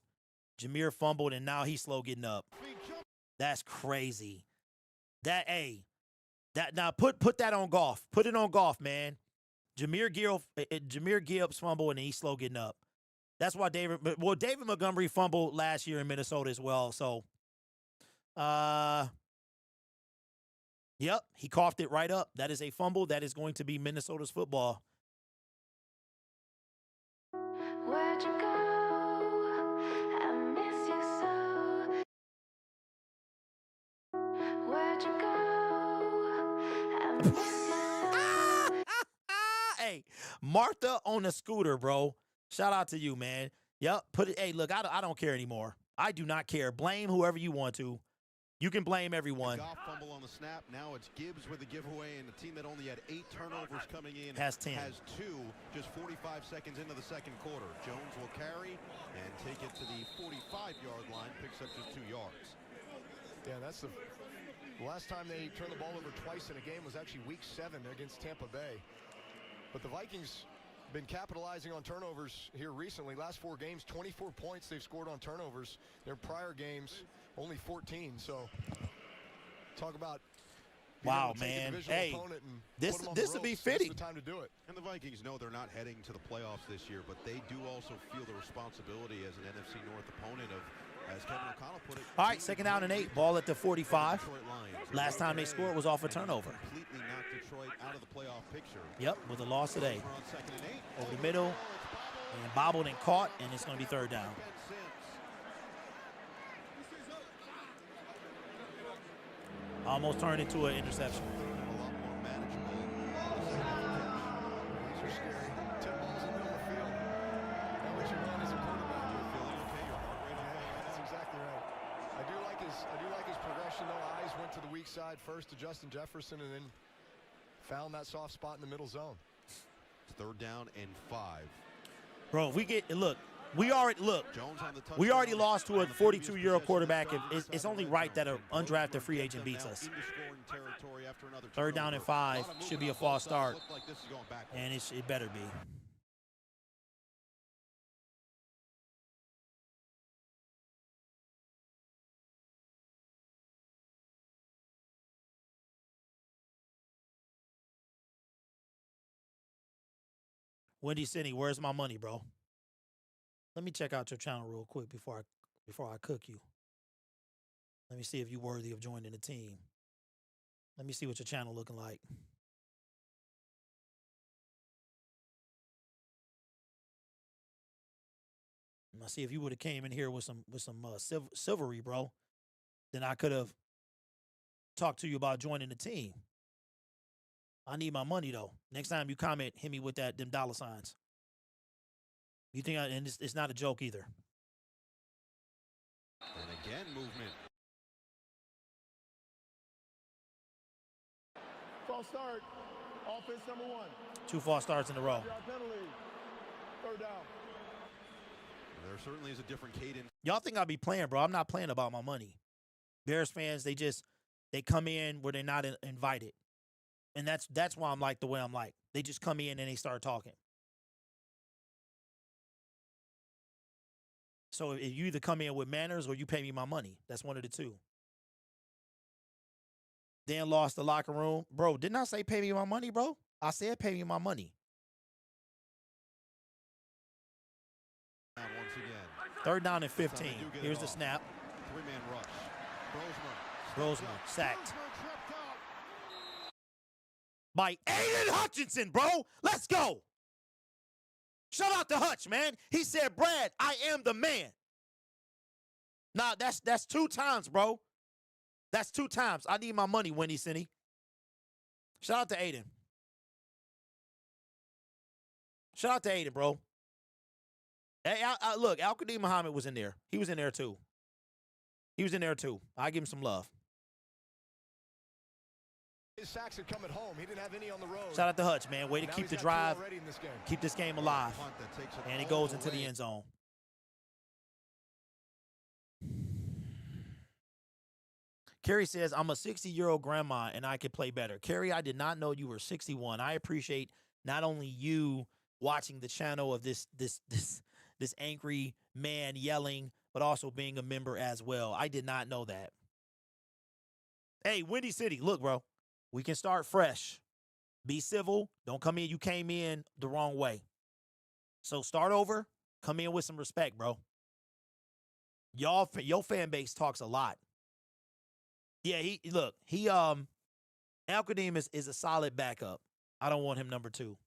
Jameer fumbled, and now he's slow getting up. That's crazy. Now put that on Goff. Put it on Goff, man. Jameer Gibbs fumble, and he's slow getting up. That's why David Montgomery fumbled last year in Minnesota as well. So, yep, he coughed it right up. That is a fumble. That is going to be Minnesota's football. Where'd you go? I miss you so. Where'd you go? I miss you so. Hey, Martha on a scooter, bro. Shout out to you, man. Yep. Hey, look, I don't care anymore. I do not care. Blame whoever you want to. You can blame everyone. Goff fumble on the snap. Now it's Gibbs with the giveaway, and a team that only had 8 turnovers coming in has 10. Has 2 just 45 seconds into the second quarter. Jones will carry and take it to the 45-yard line. Picks up just 2 yards. Yeah, that's the last time they turned the ball over twice in a game was actually week 7 against Tampa Bay. But the Vikings been capitalizing on turnovers here recently. Last 4 games, 24 points they've scored on turnovers. Their prior games, only 14. So talk about wow, man. Hey, this will be fitting. This is the time to do it. And the Vikings know they're not heading to the playoffs this year, but they do also feel the responsibility as an NFC North opponent of As Kevin O'Connell put it, All right, 2nd down and 8. Ball at the 45. Detroit Lions. Last time they scored was off a turnover. Completely knocked Detroit out of the playoff picture. Yep, with a loss today. We're on 2nd and 8. Over the middle, and bobbled and caught, and it's going to be 3rd down. Almost turned into an interception. A lot more manageable. These are scary. Tip balls in the middle of the field. Not what you want as a quarterback. You're feeling okay. Your heart rate up. That's exactly right. I do like his progression though. Eyes went to the weak side first to Justin Jefferson and then found that soft spot in the middle zone. It's 3rd down and 5. Bro, if we get, look, we already, Jones on the touchdown. we already lost to a 42-year-old quarterback. It's only right that an undrafted free agent beats us. 3rd down and 5 should be a false start, and it better be. Wendy City, where's my money, bro? Let me check out your channel real quick before I cook you. Let me see if you're worthy of joining the team. Let me see what your channel looking like. I see if you would have came in here with some silvery, bro, then I could have talked to you about joining the team. I need my money though. Next time you comment, hit me with them dollar signs. You think and it's not a joke either. And again, movement. False start. Offense number 1. 2 false starts in a row. Penalty. 3rd down. There certainly is a different cadence. Y'all think I be playing, bro. I'm not playing about my money. Bears fans, they come in where they're not invited. And that's why I'm like the way I'm like. They just come in and they start talking. So if you either come in with manners or you pay me my money. That's one of the two. Then lost the locker room. Bro, didn't I say pay me my money, bro? I said pay me my money. And once again. 3rd down and 15. Here's the snap. 3-man rush. Brosmer sacked. By Aiden Hutchinson, bro. Let's go. Shout out to Hutch, man. He said, Brad, I am the man. Nah, that's 2 times, bro. That's 2 times. I need my money, Wendy City. Shout out to Aiden. Shout out to Aiden, bro. Hey, look, Al-Qadim Muhammad was in there. He was in there, too. I give him some love. His sacks had come at home. He didn't have any on the road. Shout out to Hutch, man. Way to Now keep he's the got 2 drive, already in this game. keep this game alive. Punt that takes it And it all goes the into the way. end zone. Carrie says, I'm a 60-year-old grandma and I could play better. Carrie, I did not know you were 61. I appreciate not only you watching the channel of this angry man yelling, but also being a member as well. I did not know that. Hey, Windy City, look, bro. We can start fresh. Be civil. Don't come in. You came in the wrong way. So start over. Come in with some respect, bro. Your fan base talks a lot. Yeah, Al-Qadim is a solid backup. I don't want him number 2.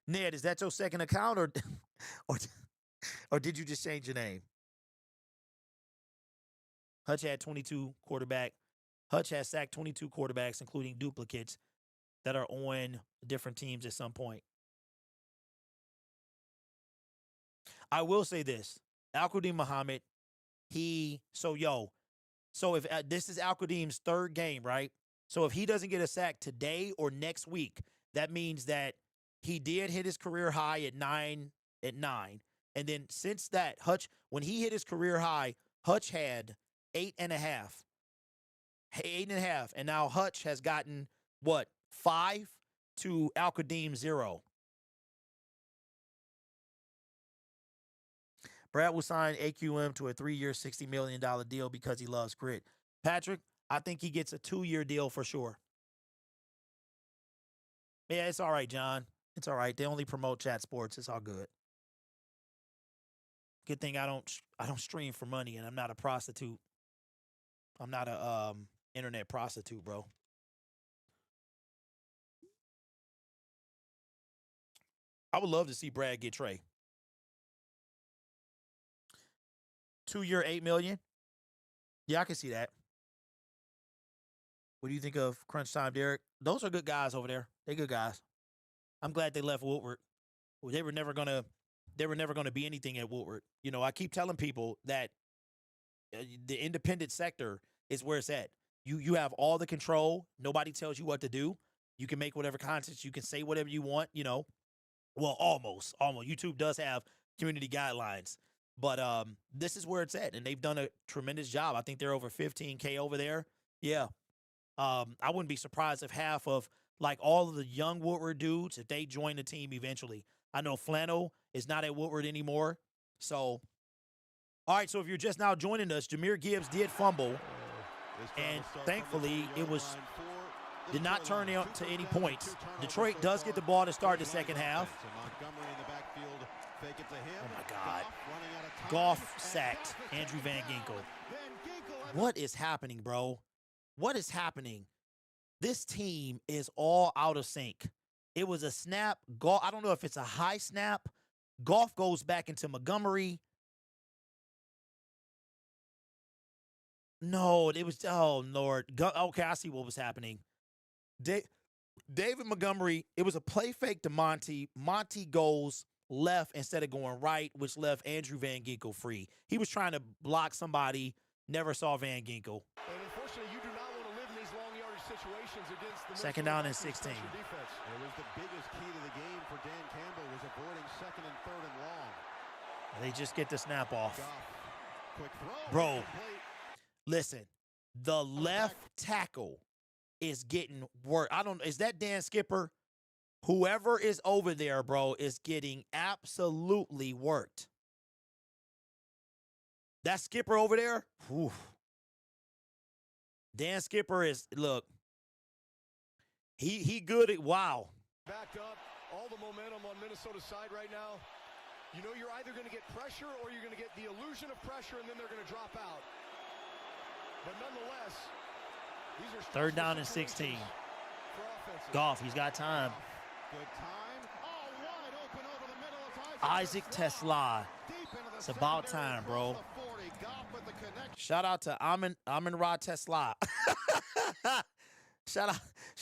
Ned, is that your second account or did you just change your name? Hutch had 22 quarterback. Hutch has sacked 22 quarterbacks, including duplicates that are on different teams at some point. I will say this. Al-Qadim Muhammad, so if this is Al-Qadim's 3rd game, right? So if he doesn't get a sack today or next week, that means that he did hit his career high at 9. And then since that, Hutch, when he hit his career high, Hutch had 8.5. 8.5. And now Hutch has gotten, 5 to Al-Qadim 0. Brad will sign AQM to a 3-year, $60 million deal because he loves grit. Patrick, I think he gets a 2-year deal for sure. Yeah, it's all right, John. It's all right. They only promote chat sports. It's all good. Good thing I don't stream for money, and I'm not a prostitute. I'm not a internet prostitute, bro. I would love to see Brad get Trey. 2-year, $8 million. Yeah, I can see that. What do you think of Crunch Time, Derek? Those are good guys over there. They're good guys. I'm glad they left Woodward. They were never gonna be anything at Woodward. You know, I keep telling people that the independent sector is where it's at. You have all the control. Nobody tells you what to do. You can make whatever content. You can say whatever you want. You know, well, almost. YouTube does have community guidelines, but this is where it's at, and they've done a tremendous job. I think they're over 15K over there. Yeah. I wouldn't be surprised if half of like all of the young Woodward dudes, if they join the team eventually. I know Flannel is not at Woodward anymore. So, all right. So if you're just now joining us, Jahmyr Gibbs did fumble, and thankfully it did not turn out to any points. Detroit does get the ball to start the second half. Oh my God. Goff sacked Andrew Van Ginkel. What is happening, bro? What is happening? This team is all out of sync. It was a snap. Goff, I don't know if it's a high snap. Goff goes back into Montgomery. No, it was, oh, Lord. Okay, I see what was happening. David Montgomery, it was a play fake to Monty. Monty goes left instead of going right, which left Andrew Van Ginkel free. He was trying to block somebody, never saw Van Ginkel. And unfortunately, you do not want to live in these long yardage situations against the second down and 16. It was the biggest key to the game for Dan Campbell was avoiding 2nd and 3rd and long. They just get the snap off. Quick throw. Bro, listen, the left tackle is getting work. Is that Dan Skipper? Whoever is over there, bro, is getting absolutely worked. That Skipper over there, whew. Dan Skipper is, look, he good at, wow. Backed up, all the momentum on Minnesota's side right now. You know you're either going to get pressure or you're going to get the illusion of pressure, and then they're going to drop out. But nonetheless, these are 3rd down and 16. Goff, he's got time. Good time. Oh, wide open over the middle. It's Isaac Tesla. It's about time, bro. Shout out to Amon-Ra Tesla. Shout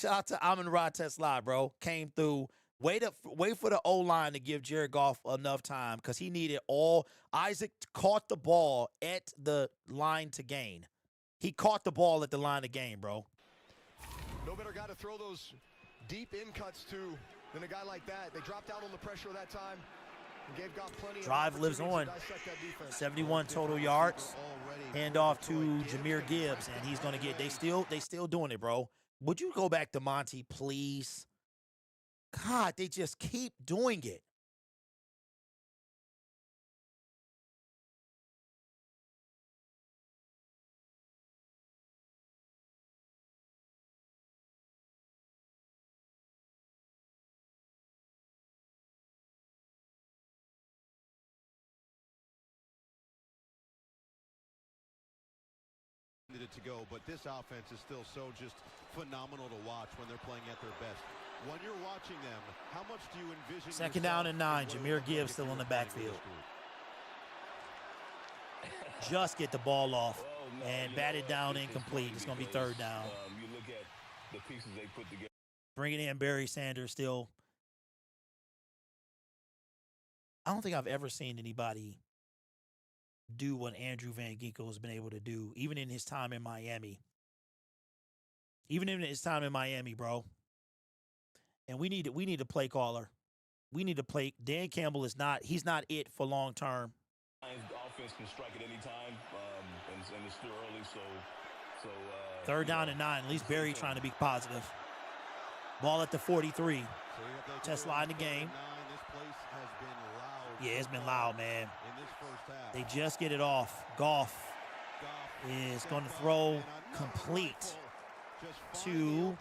out to Amon-Ra Tesla, bro. Came through. Wait for the O-line to give Jared Goff enough time because he needed all. Isaac caught the ball at the line to gain. He caught the ball at the line to gain, bro. No better guy to throw those deep in cuts to than a guy like that. They dropped out on the pressure that time. And gave Goff plenty Drive lives on. 71 total yards. Hand off to Jahmyr Gibbs, and he's gonna get. They still doing it, bro. Would you go back to Monty, please? God, they just keep doing it. It to go, but this offense is still so just phenomenal to watch when they're playing at their best. When you're watching them, how much do you envision? 2nd down and 9. Jahmyr Gibbs still in the backfield. Just get the ball off and batted down incomplete. It's going to be 3rd down. You look at the pieces they put together. Bring it in, Barry Sanders still. I don't think I've ever seen anybody do what Andrew Van Ginkel has been able to do, even in his time in Miami. Even in his time in Miami, bro. And we need a play caller. We need to play. Dan Campbell he's not it for long term. The offense can strike at any time, and it's still early, so 3rd down and 9. At least Barry trying to be positive. Ball at the 43. Tesla in the game. Yeah, it's been loud, man. They just get it off. Goff is going to throw complete to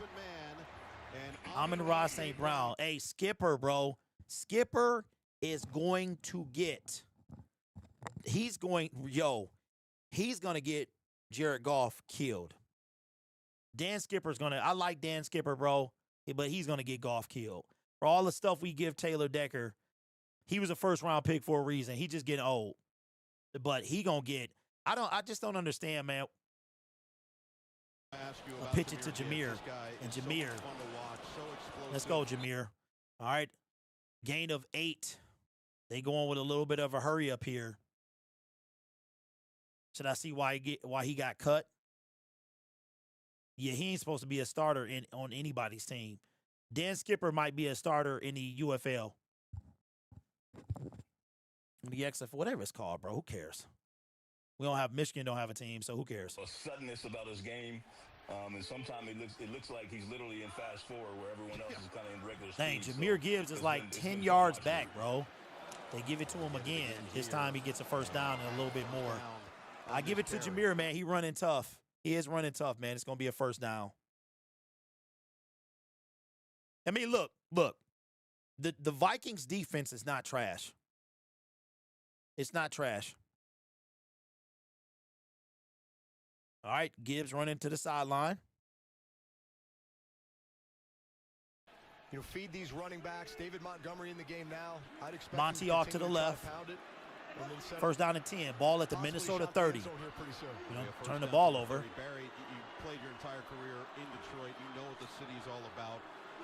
Amon-Ra St. Brown. Hey, Skipper, bro. Skipper is going to get he's going to get Jared Goff killed. Dan Skipper's going to, I like Dan Skipper, bro, but he's going to get Goff killed. For all the stuff we give Taylor Decker, he was a first-round pick for a reason. He just getting old. But he going to get, I just don't understand, man. I'll pitch it to Jameer. And Jameer, let's go, Jameer. All right, gain of 8. They going with a little bit of a hurry up here. Should I see why he got cut? Yeah, he ain't supposed to be a starter on anybody's team. Dan Skipper might be a starter in the UFL. The XF, whatever it's called, bro. Who cares? Michigan don't have a team, so who cares? A suddenness about his game. And sometimes it looks like he's literally in fast forward where everyone else is kind of in regular Dang, speed. Jameer Gibbs is like 10 yards back, bro. They give it to him again. This time he gets a first down and a little bit more. I give it to Jameer, man. He running tough. He is running tough, man. It's going to be a first down. I mean, look. The Vikings defense is not trash. It's not trash. All right, Gibbs running to the sideline. You know, feed these running backs. David Montgomery in the game now. I'd expect Monty off to the left. First down and 10. Ball at the Minnesota 30. Turn the ball over. Barry, you played your entire career in Detroit. You know what the city's all about.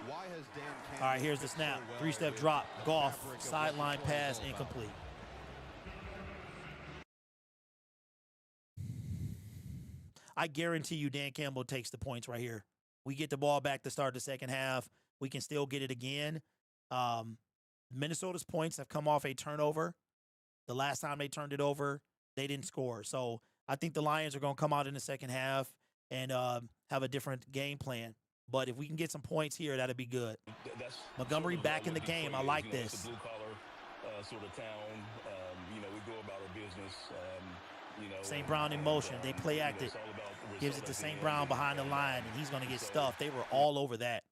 Why has Dan Campbell... All right, here's the snap. 3-step drop. Goff, sideline pass, incomplete. I guarantee you Dan Campbell takes the points right here. We get the ball back to start the second half. We can still get it again. Minnesota's points have come off a turnover. The last time they turned it over, they didn't score. So I think the Lions are going to come out in the second half and have a different game plan. But if we can get some points here, that'd be good. Montgomery back in the game. I like this. It's a blue-collar sort of town. We go about our business. St. Brown in motion. They play acted. Gives it to St. Brown behind the line, and he's going to get stuffed. They were all over that.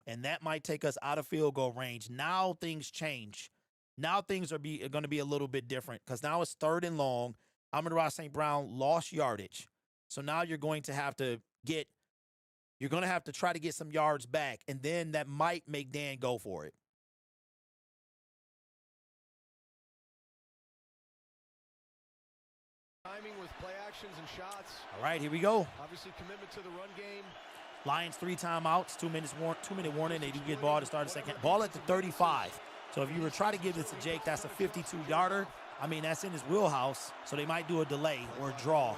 And that might take us out of field goal range. Now things change. Now things are going to be a little bit different because now it's 3rd and long. Amon-Ra St. Brown lost yardage. So now you're going to have to try to get some yards back, and then that might make Dan go for it. Timing with play actions and shots. All right, here we go. Obviously commitment to the run game. Lions 3 timeouts, 2-minute warning. They do get ball to start the second. Ball at the 35. So if you were trying to give this to Jake, that's a 52-yarder. I mean, that's in his wheelhouse. So they might do a delay or a draw.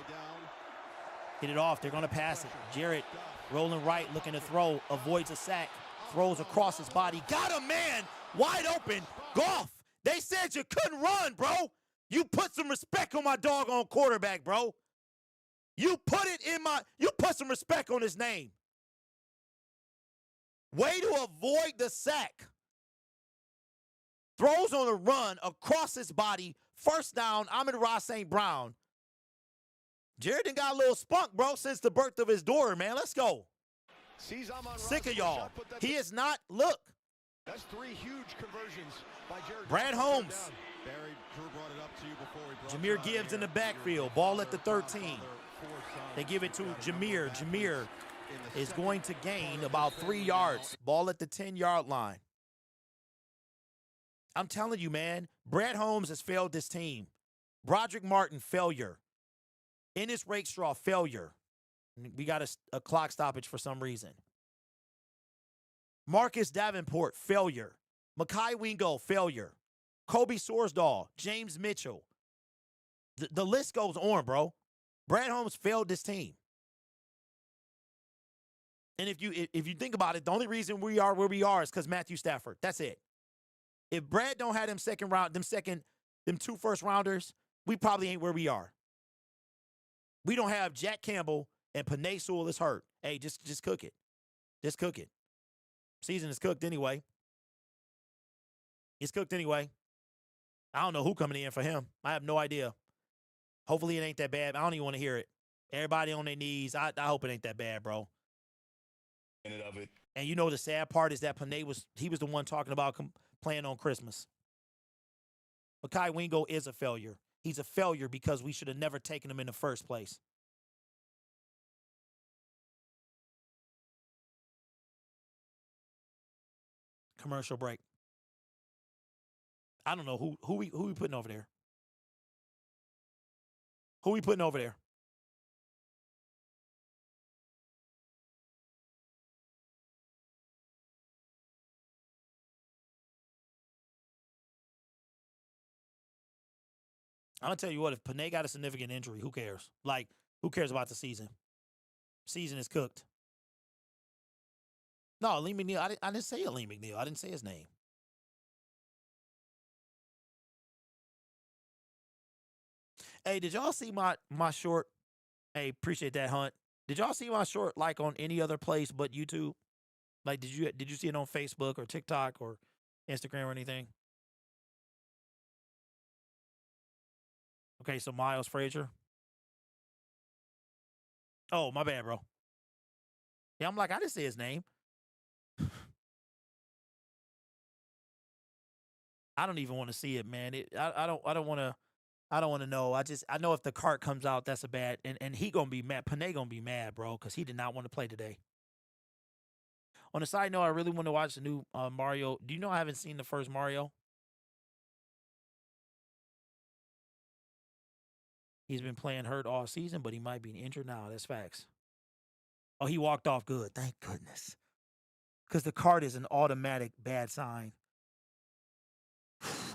Get it off. They're going to pass it. Jarrett rolling right, looking to throw. Avoids a sack. Throws across his body. Got a man wide open. Goff. They said you couldn't run, bro. You put some respect on my doggone quarterback, bro. You put some respect on his name. Way to avoid the sack. Throws on a run across his body. First down, Amon-Ra St. Brown. Jared done got a little spunk, bro, since the birth of his daughter, man. Let's go. Sick of y'all. He is not, look. That's 3 huge conversions by Jared. Brad Holmes. Barry, Drew brought it up to you before he brought Jameer Gibbs in the backfield. Ball at the 13. They give it to Jameer. Jameer is going to gain about 3 yards. Ball at the 10-yard line. I'm telling you, man, Brad Holmes has failed this team. Broderick Martin, failure. Ennis Rakestraw, failure. We got a clock stoppage for some reason. Marcus Davenport, failure. Mekhi Wingo, failure. Kobe Sorsdahl, James Mitchell. The list goes on, bro. Brad Holmes failed this team. And if you think about it, the only reason we are where we are is because Matthew Stafford. That's it. If Brad don't have them 2 first-rounders, we probably ain't where we are. We don't have Jack Campbell and Penei Sewell is hurt. Hey, just cook it. Just cook it. Season is cooked anyway. It's cooked anyway. I don't know who coming in for him. I have no idea. Hopefully it ain't that bad. I don't even want to hear it. Everybody on their knees. I hope it ain't that bad, bro. Of it. And you know the sad part is that Penei was the one talking about playing on Christmas. Mekhi Wingo is a failure. He's a failure because we should have never taken him in the first place. Commercial break. I don't know who we putting over there. Who we putting over there? I'm going to tell you what, if Panay got a significant injury, who cares? Like, who cares about the season? Season is cooked. No, Lee McNeil, I didn't say Lee McNeil. I didn't say his name. Hey, did y'all see my short? Hey, appreciate that, Hunt. Did y'all see my short like on any other place but YouTube? Like, did you see it on Facebook or TikTok or Instagram or anything? Okay, so Miles Frazier. Oh, my bad, bro. Yeah, I'm like, I didn't say his name. I don't even want to see it, man. I don't want to know. I know if the cart comes out, that's a bad, and he gonna be mad. Panay gonna be mad, bro, because he did not want to play today. On a side note, I really want to watch the new Mario. Do you know I haven't seen the first Mario? He's been playing hurt all season, but he might be injured now. That's facts. Oh, he walked off good. Thank goodness. Because the cart is an automatic bad sign.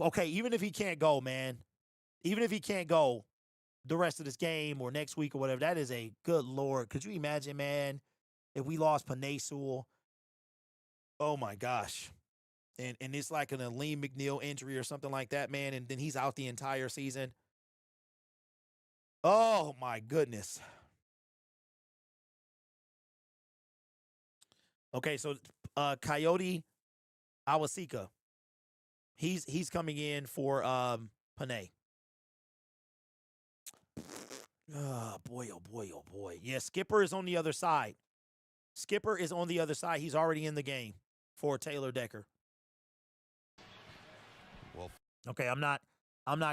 Okay, even if he can't go, man. Even if he can't go the rest of this game or next week or whatever, that is a good Lord. Could you imagine, man, if we lost Panay Sewell? Oh, my gosh. And it's like an Aleem McNeil injury or something like that, man, and then he's out the entire season. Oh, my goodness. Okay, so Coyote Awasika. He's coming in for Panay. Oh, boy, oh, boy, oh, boy. Yeah, Skipper is on the other side. Skipper is on the other side. He's already in the game for Taylor Decker. Well, okay, I'm not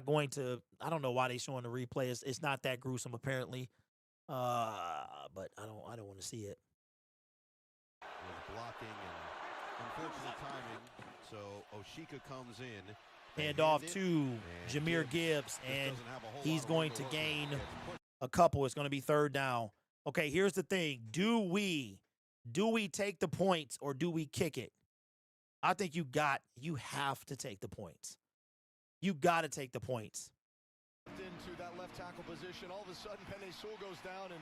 going to. I don't know why they showing the replay. It's not that gruesome apparently, but I don't want to see it. With blocking and unfortunate timing, so Oshika comes in. Hand off to Jahmyr Gibbs, and he's going to gain a couple. It's going to be third down. Okay, here's the thing: do we take the points or do we kick it? I think you have to take the points. You got to take the points. Into that left tackle position, all of a sudden Penny Sewell goes down, and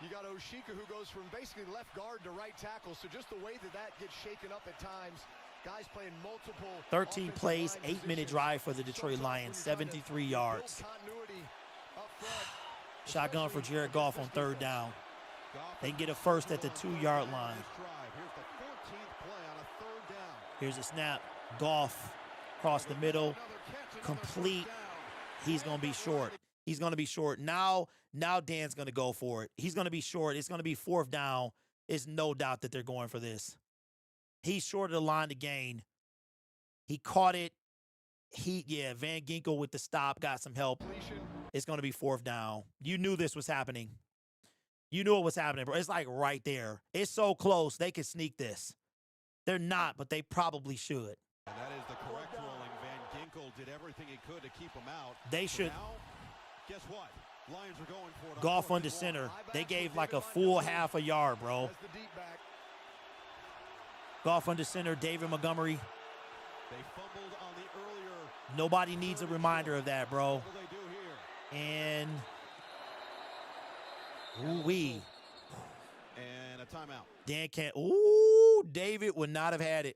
you got Oshika who goes from basically left guard to right tackle. So just the way that gets shaken up at times, guys playing multiple. 13 plays, 8-minute drive for the Detroit Lions, 73 yards. Shotgun for Jared Goff on third down. They get a first at the 2-yard line. Here's a snap. Goff across the middle. Complete. He's going to be short. He's going to be short. Now Dan's going to go for it. He's going to be short. It's going to be fourth down. It's no doubt that they're going for this. He's short of the line to gain. He caught it. Van Ginkel with the stop got some help. It's going to be fourth down. You knew this was happening. You knew it was happening, bro. It's like right there. It's so close. They could sneak this. They're not, but they probably should. And that is the correct ruling. Van Ginkel did everything he could to keep him out. They should. Now, guess what? Lions are going for it. Goff under center. They gave like a full half a yard, bro. Goff under center. David Montgomery. They fumbled on the earlier. Nobody needs a reminder of that, bro. And ooh-wee. And a timeout. Dan can't. Ooh, David would not have had it.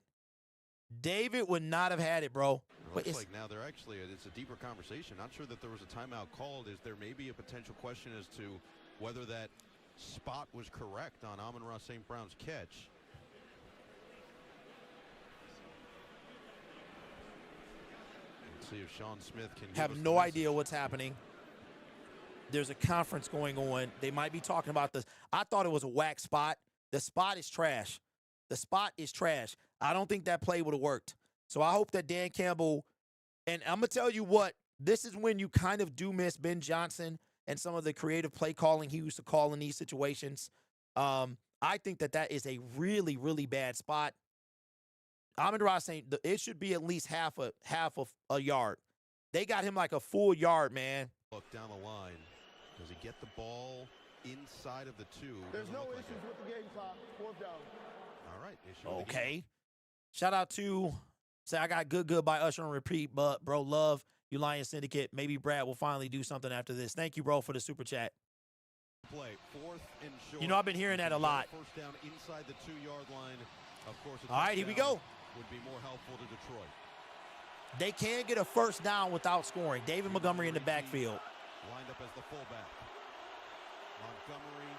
David would not have had it, bro. It looks like now they're actually, it's a deeper conversation. Not sure that there was a timeout called. Is there maybe a potential question as to whether that spot was correct on Amon-Ra St. Brown's catch? Let's see if Sean Smith can have no idea what's happening. There's a conference going on. They might be talking about this. I thought it was a whack spot. The spot is trash. The spot is trash. I don't think that play would have worked. So I hope that Dan Campbell, and I'm going to tell you what this is when you kind of do miss Ben Johnson and some of the creative play calling he used to call in these situations. I think that is a really, really bad spot. Amon-Ra saying it should be at least half of a yard. They got him like a full yard, man. Look down the line. Does he get the ball inside of the 2? There's no issues with the game clock. 4th down. All right. Issue with the game. Okay. Shout out to say I got good by Usher on repeat, but bro, love you Lions Syndicate. Maybe Brad will finally do something after this. Thank you, bro, for the super chat. Play 4th and short. You know, I've been hearing that a lot. First down inside the 2-yard line. Of course, all right, here we go. Would be more helpful to Detroit. They can get a first down without scoring. David Montgomery in the backfield. Lined up as the fullback. Montgomery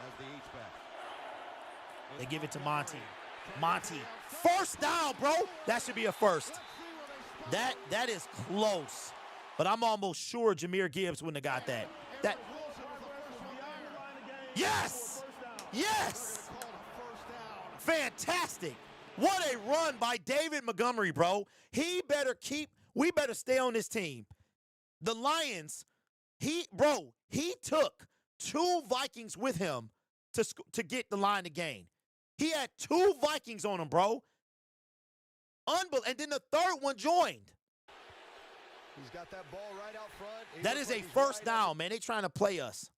as the H-back. They give it to Monty. Monty. First down, bro. That should be a first. That is close. But I'm almost sure Jahmyr Gibbs wouldn't have got that. Yes! Yes! Fantastic. What a run by David Montgomery, bro. We better stay on this team. The Lions, he took 2 Vikings with him to get the line to gain. He had 2 Vikings on him, bro. Unbelievable. And then the 3rd one joined. He's got that ball right out front. That is a first down, man. They trying to play us.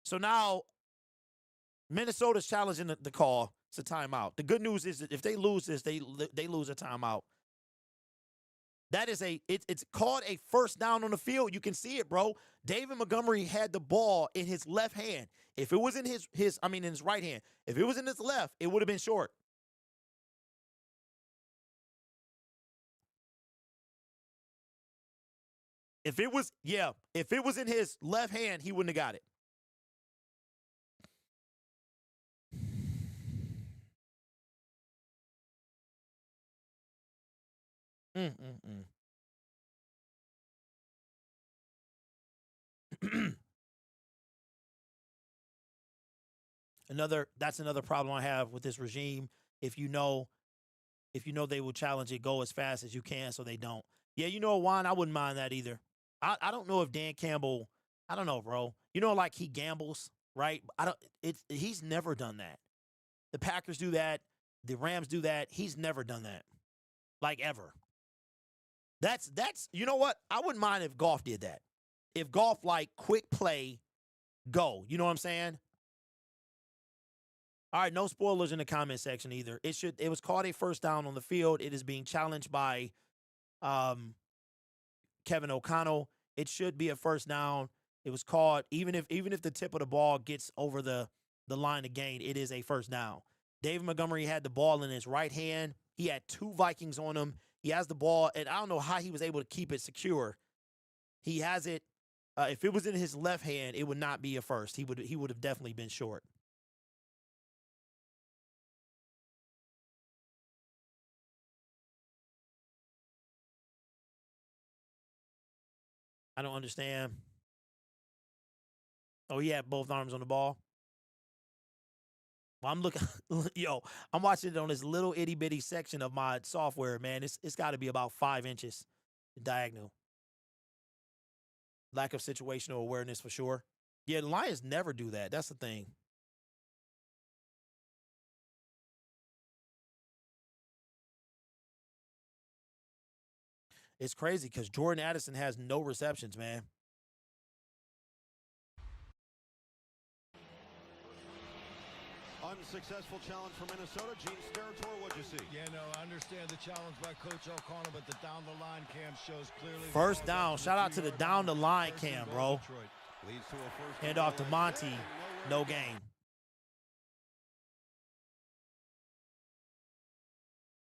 So now Minnesota's challenging the call. It's a timeout. The good news is that if they lose this, they lose a timeout. That is it's called a first down on the field. You can see it, bro. David Montgomery had the ball in his left hand. If it was in his right hand. If it was in his left, it would have been short. If it was in his left hand, he wouldn't have got it. That's another problem I have with this regime. If you know they will challenge it, go as fast as you can so they don't. Yeah, you know, Juan, I wouldn't mind that either. I don't know if Dan Campbell, I don't know, bro. You know, like he gambles, right? He's never done that. The Packers do that. The Rams do that. He's never done that. Like ever. That's you know what? I wouldn't mind if Goff did that. If Goff like quick play, go. You know what I'm saying? All right, no spoilers in the comment section either. It was called a first down on the field. It is being challenged by Kevin O'Connell. It should be a first down. It was called even if the tip of the ball gets over the line to gain, it is a first down. David Montgomery had the ball in his right hand. He had 2 Vikings on him. He has the ball, and I don't know how he was able to keep it secure. He has it. If it was in his left hand, it would not be a first. He would have definitely been short. I don't understand. Oh, he had both arms on the ball. Well, I'm looking, I'm watching it on this little itty bitty section of my software, man. It's got to be about 5 inches diagonal. Lack of situational awareness for sure. Yeah, the Lions never do that. That's the thing. It's crazy because Jordan Addison has no receptions, man. Unsuccessful challenge for Minnesota. Gene Steratore, what'd you see? Yeah, no, I understand the challenge by Coach O'Connell, but the down-the-line cam shows clearly. First down. Shout out to the down-the-line cam, bro. Leads to a first hand off to Monty. No gain.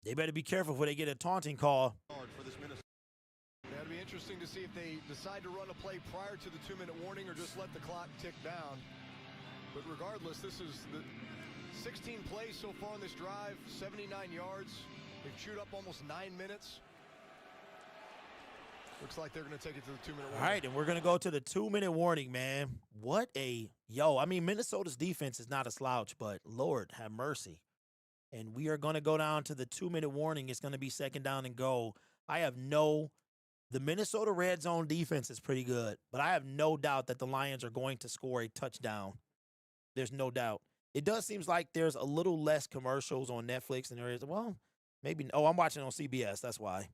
They better be careful before they get a taunting call. That'd be interesting to see if they decide to run a play prior to the 2-minute warning or just let the clock tick down. But regardless, this is the 16 plays so far on this drive, 79 yards. They've chewed up almost 9 minutes. Looks like they're going to take it to the 2-minute warning. All right, and we're going to go to the 2-minute warning, man. I mean, Minnesota's defense is not a slouch, but Lord have mercy. And we are going to go down to the 2-minute warning. It's going to be second down and goal. The Minnesota red zone defense is pretty good, but I have no doubt that the Lions are going to score a touchdown. There's no doubt. It does seem like there's a little less commercials on Netflix than there is. Well, maybe. Oh, I'm watching on CBS. That's why.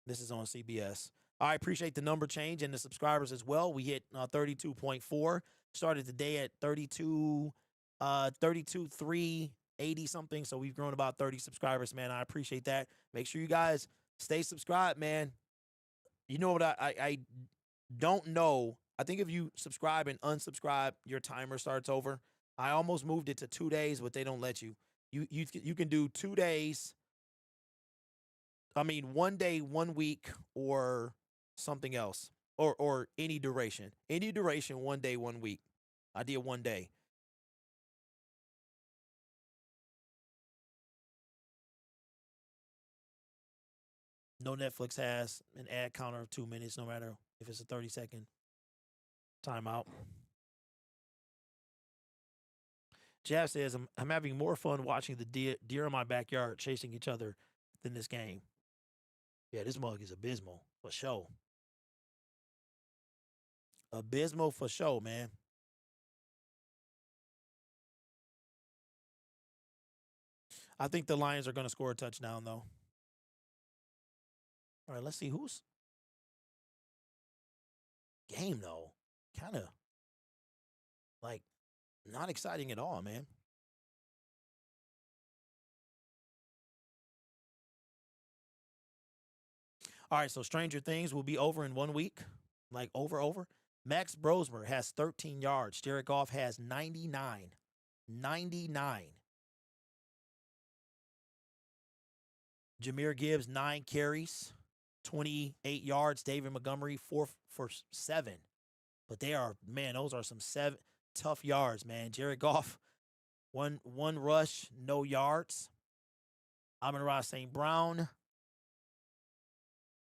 This is on CBS. I appreciate the number change and the subscribers as well. We hit 32.4. Started the day at 32,380 something. So we've grown about 30 subscribers, man. I appreciate that. Make sure you guys stay subscribed, man. You know what I don't know. I think if you subscribe and unsubscribe, your timer starts over. I almost moved it to 2 days, but they don't let you. You can do 2 days. I mean, 1 day, 1 week, or something else, or any duration. Any duration, 1 day, 1 week. I did 1 day. No, Netflix has an ad counter of 2 minutes, no matter if it's a 30-second timeout. Jeff says, I'm having more fun watching the deer in my backyard chasing each other than this game. Yeah, this mug is abysmal for sure. Abysmal for sure, man. I think the Lions are going to score a touchdown, though. All right, let's see who's game, though. Kind of like not exciting at all, man. All right, so Stranger Things will be over in 1 week. Like over. Max Brosmer has 13 yards. Jared Goff has 99. 99. Jahmyr Gibbs, 9 carries, 28 yards. David Montgomery, 4 for 7. But those are some tough yards, man. Jared Goff, one rush, no yards. Amon-Ra St. Brown.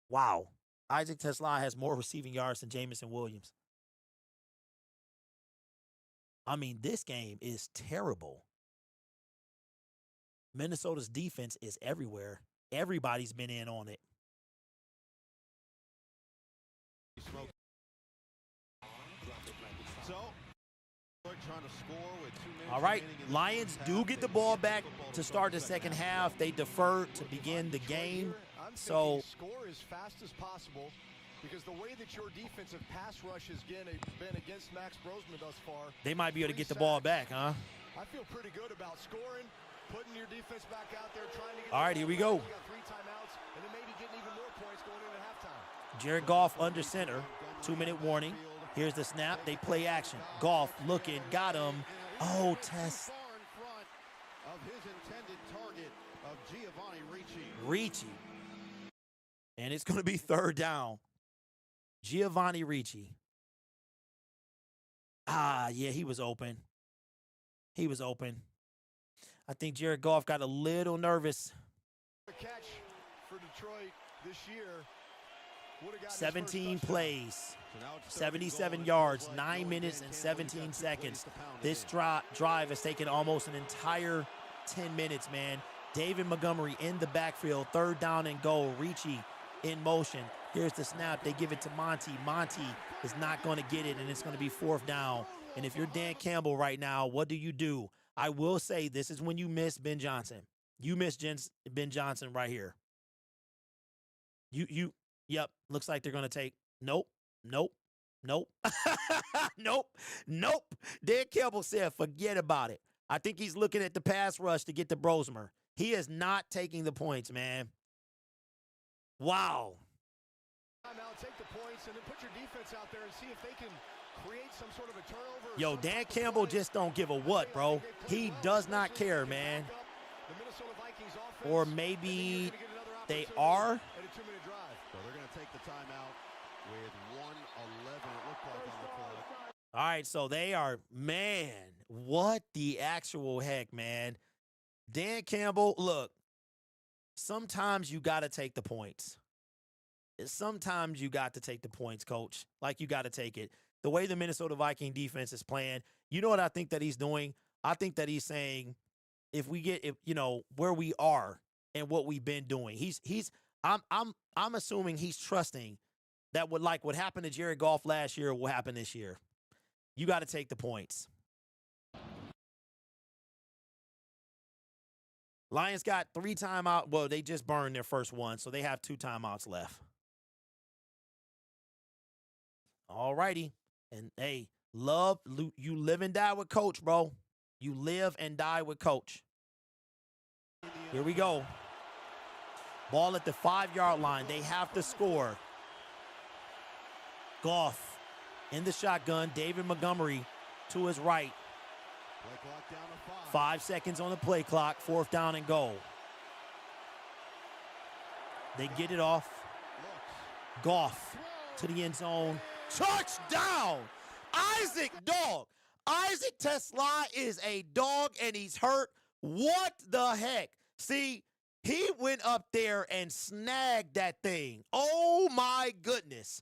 Wow. Isaac Tesla has more receiving yards than Jamison Williams. I mean, this game is terrible. Minnesota's defense is everywhere. Everybody's been in on it. All right, Lions do get the ball back to start the second half. They defer to begin the game. So score as fast as possible, because the way that your defensive pass rush has been against Max Brosman thus far, they might be able to get the ball back, huh? I feel pretty good about scoring, putting your defense back out there, trying to get. All right, here we go. You got 3 timeouts, and then maybe getting even more points going into halftime. Jared Goff under center. 2-minute warning. Here's the snap. They play action. Goff looking, got him. Oh, Tess. Of his intended target of Giovanni Ricci. And it's going to be 3rd down. Giovanni Ricci. Yeah, he was open. I think Jared Goff got a little nervous. The catch for Detroit this year. 17 plays, 77 yards, 9 minutes and 17 seconds. This drive has taken almost an entire 10 minutes, man. David Montgomery in the backfield, 3rd down and goal. Ricci in motion. Here's the snap. They give it to Monty. Monty is not going to get it, and it's going to be 4th down. And if you're Dan Campbell right now, what do? I will say this is when you miss Ben Johnson. You miss Ben Johnson right here. Yep, looks like they're going to take. Nope. Nope. Dan Campbell said, forget about it. I think he's looking at the pass rush to get to Brosmer. He is not taking the points, man. Wow. Take the points and then put your defense out there and see if they can create some sort of a turnover. Yo, Dan Campbell just don't give a what, bro. He does not care, man. Or maybe they are. So they're going to take the timeout with 1:11, it looked like, on the clock. All right, so they are, man, what the actual heck, man. Dan Campbell, look, sometimes you got to take the points. Sometimes you got to take the points, coach. Like, you got to take it. the way the Minnesota Viking defense is playing, you know what I think that he's doing? I think that he's saying, if we get, where we are and what we've been doing, I'm assuming he's trusting that what happened to Jared Goff last year will happen this year. You got to take the points. Lions got 3 timeouts. Well, they just burned their first one, so they have 2 timeouts left. All righty. And, hey, you live and die with Coach, bro. You live and die with Coach. Here we go. Ball at the 5-yard line. They have to score. Goff in the shotgun. David Montgomery to his right. 5 seconds on the play clock. 4th down and goal. They get it off. Goff to the end zone. Touchdown! Isaac Tesla is a dog, and he's hurt. What the heck? See, he went up there and snagged that thing. Oh, my goodness.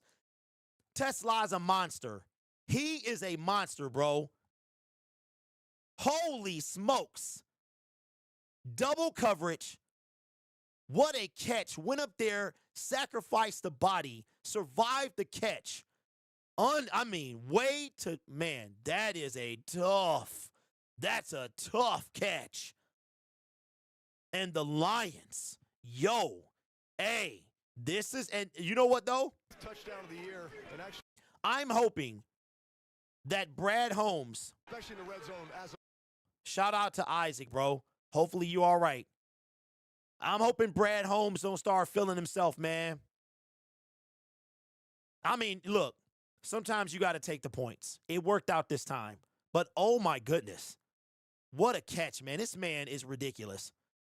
Tesla's a monster. He is a monster, bro. Holy smokes. Double coverage. What a catch. Went up there, sacrificed the body, survived the catch. That is that's a tough catch. And the Lions, and you know what, though? Touchdown of the year. And actually, I'm hoping that Brad Holmes, especially in the red zone, shout out to Isaac, bro. Hopefully you all right. I'm hoping Brad Holmes don't start feeling himself, man. I mean, look, sometimes you got to take the points. It worked out this time. But, oh, my goodness. What a catch, man. This man is ridiculous.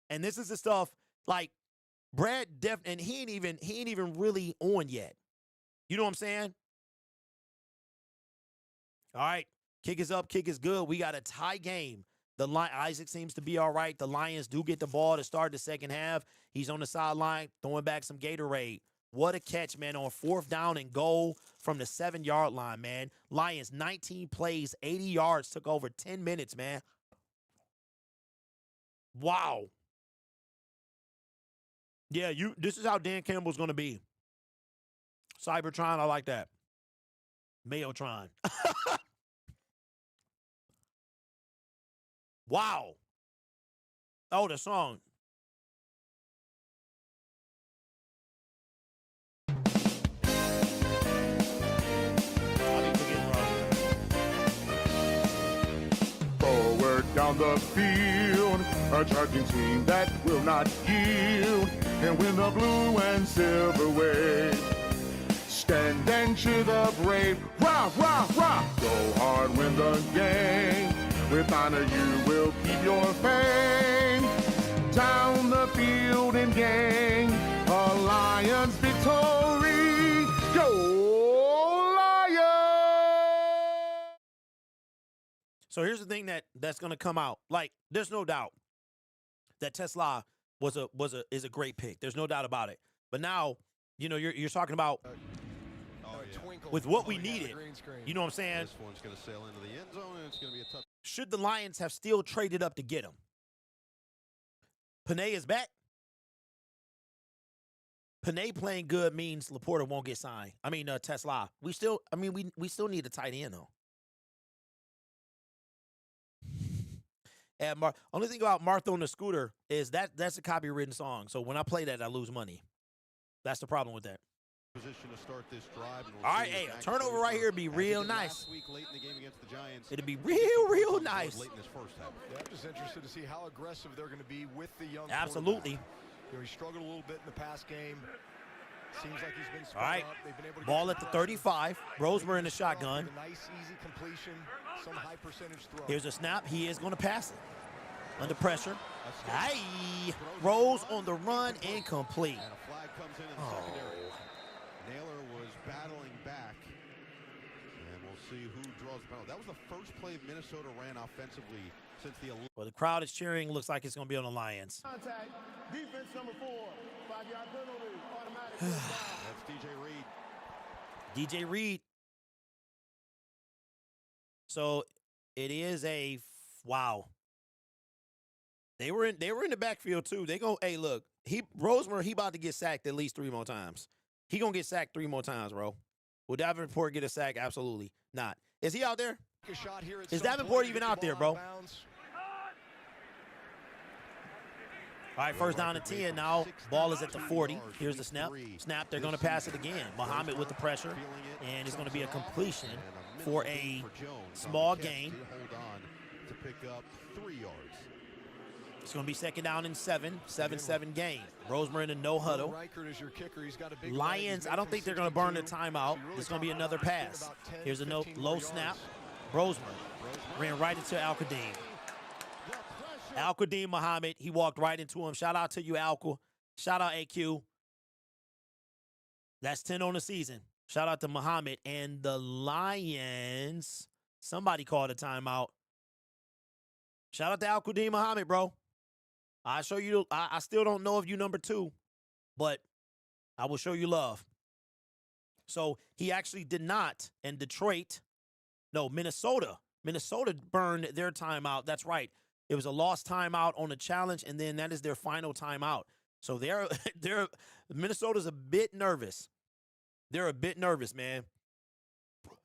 And this is the stuff, like, Brad and he ain't even really on yet. You know what I'm saying? All right. Kick is up. Kick is good. We got a tie game. Isaac seems to be all right. The Lions do get the ball to start the second half. He's on the sideline throwing back some Gatorade. What a catch, man, on 4th down and goal from the 7-yard line, man. Lions, 19 plays, 80 yards, took over 10 minutes, man. Wow. Yeah, this is how Dan Campbell's going to be. Cybertron, I like that. Mayotron. Wow. Oh, the song. Forward down the field, a charging team that will not yield, and win the blue and silver wave. Stand and cheer the brave, rah, rah, rah. Go hard, win the game. With honor you will keep your fame. Down the field and gang, a Lions victory. Go Lions! So here's the thing that's going to come out. Like, there's no doubt that Tesla is a great pick. There's no doubt about it. But now, you're talking about with what we needed. You know what I'm saying? This one's going to sail into the end zone, and it's going to be a tough. Should the Lions have still traded up to get him? Panay is back. Panay playing good means Laporta won't get signed. I mean, Tesla. We still need a tight end, though. And only thing about Martha on the Scooter is that's a copywritten song. So when I play that, I lose money. That's the problem with that. Position to start this drive. All right, hey, a turnover right here would be real nice. Week late in the game against the Giants. It'd be real nice. Yeah, I'm just interested to see how aggressive they're going to be with the young. Absolutely. He struggled a little bit in the past game. Seems like he's been all right. up. They've been able to ball at the 35. Rosemer in the shotgun. Nice, easy completion. Some high percentage throw. Here's a snap. He is going to pass it. Under pressure. Hey, Rose on the run, incomplete. And a flag comes in the secondary. Naylor was battling back. And we'll see who draws the penalty. That was the first play Minnesota ran offensively since the. Well, the crowd is cheering. Looks like it's going to be on the Lions. Contact. Defense number 4. 5-yard penalty. Automatic. That's DJ Reed. DJ Reed So it is a wow. They were in the backfield too. They go, hey, look, Rosemer, he about to get sacked at least 3 more times. He gonna get sacked 3 more times, bro. Will Davenport get a sack? Absolutely not. Is he out there? Is Davenport even out there, bro? All right, first down and 10 now. Ball is at the 40. Here's the snap. Snap, they're going to pass it again. Muhammad with the pressure, and it's going to be a completion for a small gain. Hold on to pick up 3 yards. It's going to be second down and 7 gain. Rosemer in a no huddle. Lions, I don't think they're going to burn the timeout. It's going to be another pass. Here's a low snap. Rosemer ran right into Al-Qadim. Al-Qadim Muhammad, he walked right into him. Shout out to you, Alqa. Shout out, AQ. That's 10 on the season. Shout out to Muhammad. And the Lions, somebody called a timeout. Shout out to Al-Qadim Muhammad, bro. I show you. I still don't know if you number 2, but I will show you love. So he actually did not. And Minnesota burned their timeout. That's right. It was a lost timeout on the challenge, and then that is their final timeout. So Minnesota's a bit nervous. They're a bit nervous, man.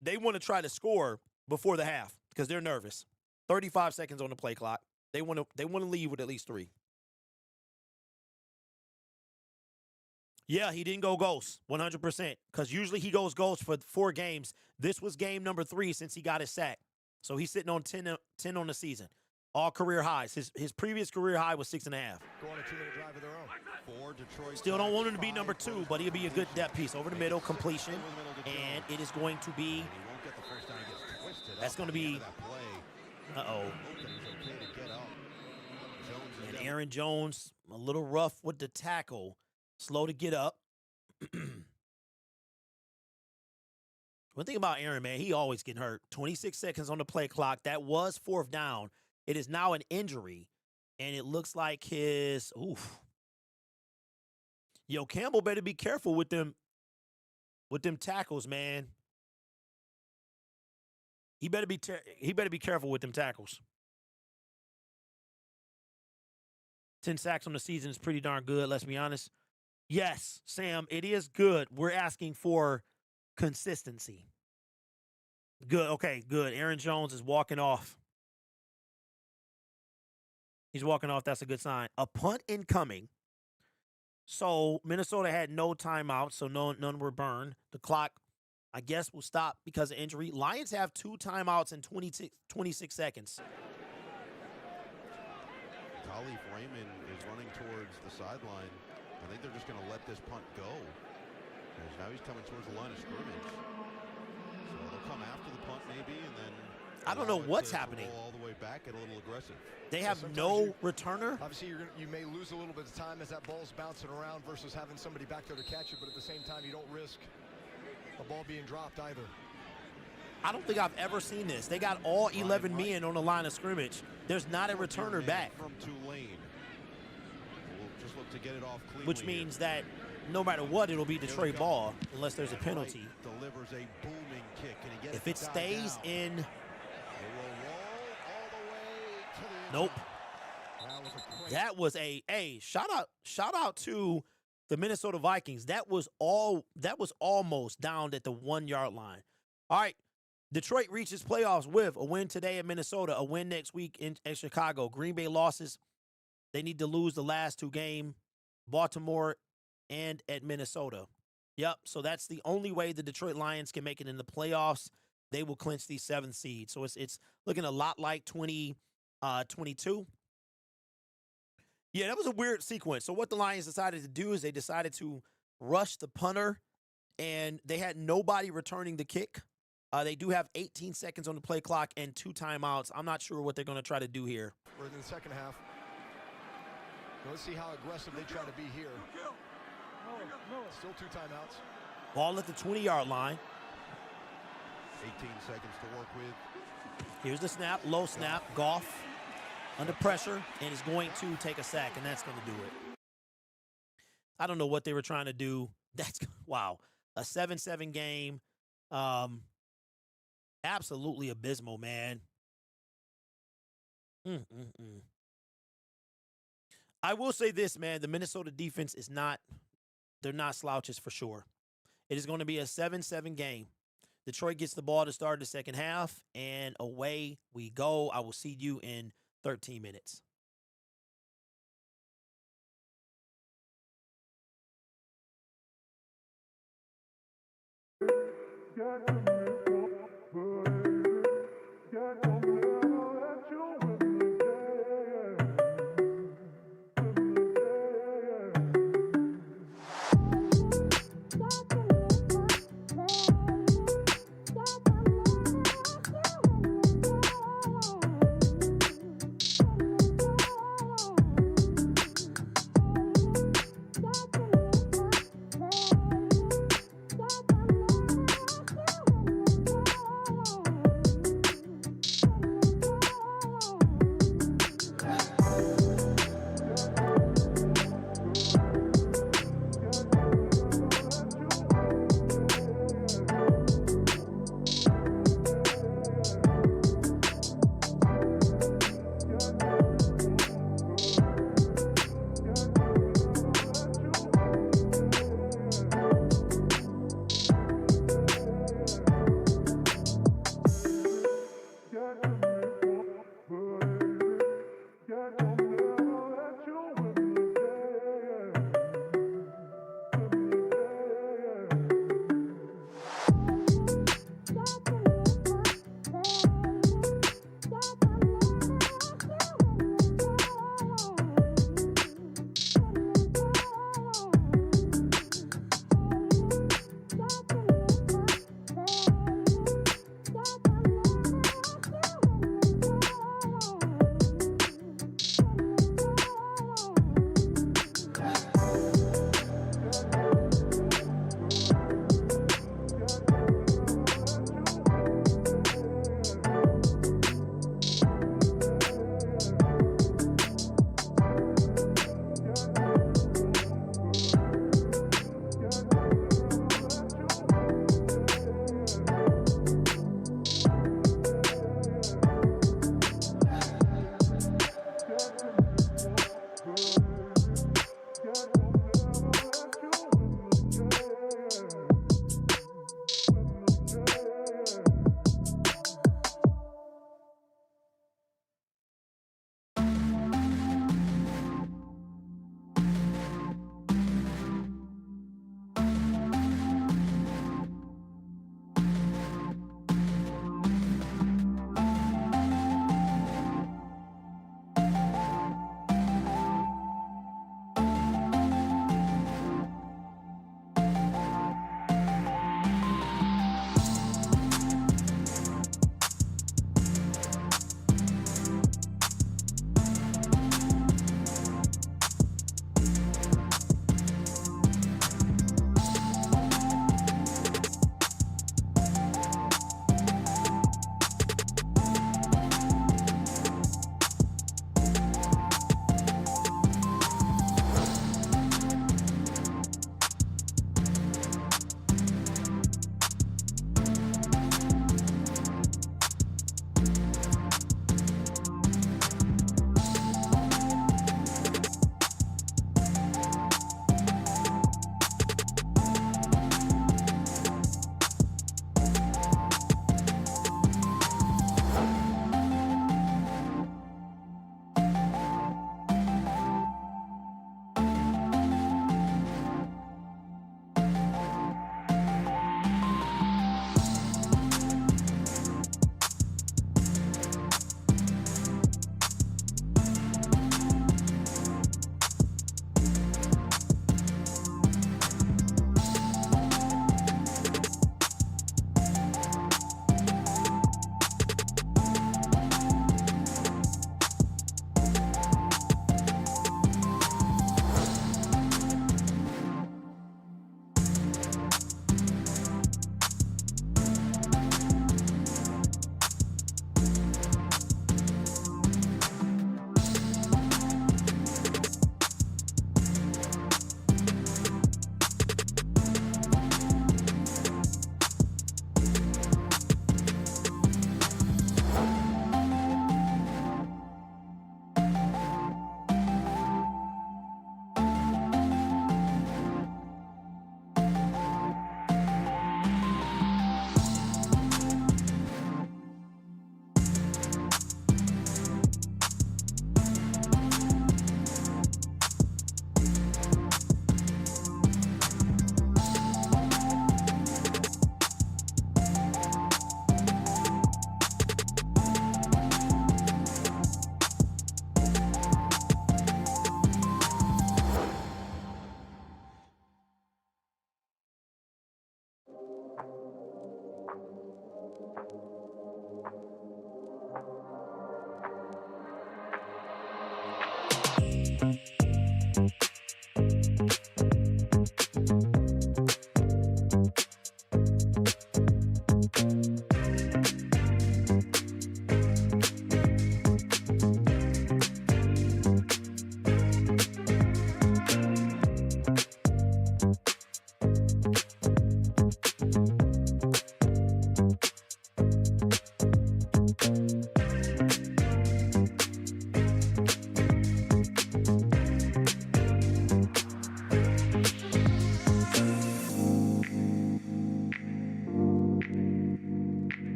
They want to try to score before the half because they're nervous. 35 seconds on the play clock. They want to leave with at least 3. Yeah, he didn't go ghost 100% because usually he goes ghost for 4 games. This was game number 3 since he got his sack. So he's sitting on 10 on the season. All career highs. His previous career high was 6.5. Going a 2-minute drive of their own. 4 Detroit. Still don't want him to be number 2, but he'll be a good depth piece over the middle completion, and it is going to be. That's going to be. And Aaron Jones a little rough with the tackle, slow to get up. One thing about Aaron, man, he always getting hurt. 26 seconds on the play clock. That was 4th down. It is now an injury, and it looks like his Yo, Campbell better be careful with them tackles, man. He better be careful with them tackles. 10 sacks on the season is pretty darn good, let's be honest. Yes, Sam, it is good. We're asking for consistency. Good, okay, good. Aaron Jones is walking off. He's walking off. That's a good sign. A punt incoming. So Minnesota had no timeouts, so none were burned. The clock, I guess, will stop because of injury. Lions have 2 timeouts in 26 seconds. Khalif Raymond is running towards the sideline. I think they're just going to let this punt go. Because now he's coming towards the line of scrimmage. So they'll come after the punt maybe, and then I don't know what's happening. All the way back and a little aggressive. They have no returner. Obviously, you may lose a little bit of time as that ball's bouncing around versus having somebody back there to catch it, but at the same time, you don't risk a ball being dropped either. I don't think I've ever seen this. They got all 11 men on the line of scrimmage. There's not a returner back. From Tulane. We'll just look to get it off cleanly. Which means that no matter what, it'll be Detroit ball unless there's a penalty. Delivers a booming kick. Can he get if it stays down? in. It will roll all the way to the Nope. That was shout out to the Minnesota Vikings. That was almost down at the 1-yard line. All right. Detroit reaches playoffs with a win today in Minnesota, a win next week in Chicago. Green Bay losses. They need to lose the last 2 games, Baltimore and at Minnesota. Yep, so that's the only way the Detroit Lions can make it in the playoffs. They will clinch the 7th seed. So it's looking a lot like 2022. Yeah, that was a weird sequence. So what the Lions decided to do is they decided to rush the punter, and they had nobody returning the kick. They do have 18 seconds on the play clock and 2 timeouts. I'm not sure what they're going to try to do here. We're in the second half. Let's see how aggressive they try to be here. Still 2 timeouts. Ball at the 20-yard line. 18 seconds to work with. Here's the snap, low snap. Goff under pressure and is going to take a sack, and that's going to do it. I don't know what they were trying to do. That's wow. A 7-7 game. absolutely abysmal, man. Mm-mm-mm. I will say this, man. The Minnesota defense is not, they're not slouches for sure. It is going to be a 7-7 game. Detroit gets the ball to start the second half, and away we go. I will see you in 13 minutes.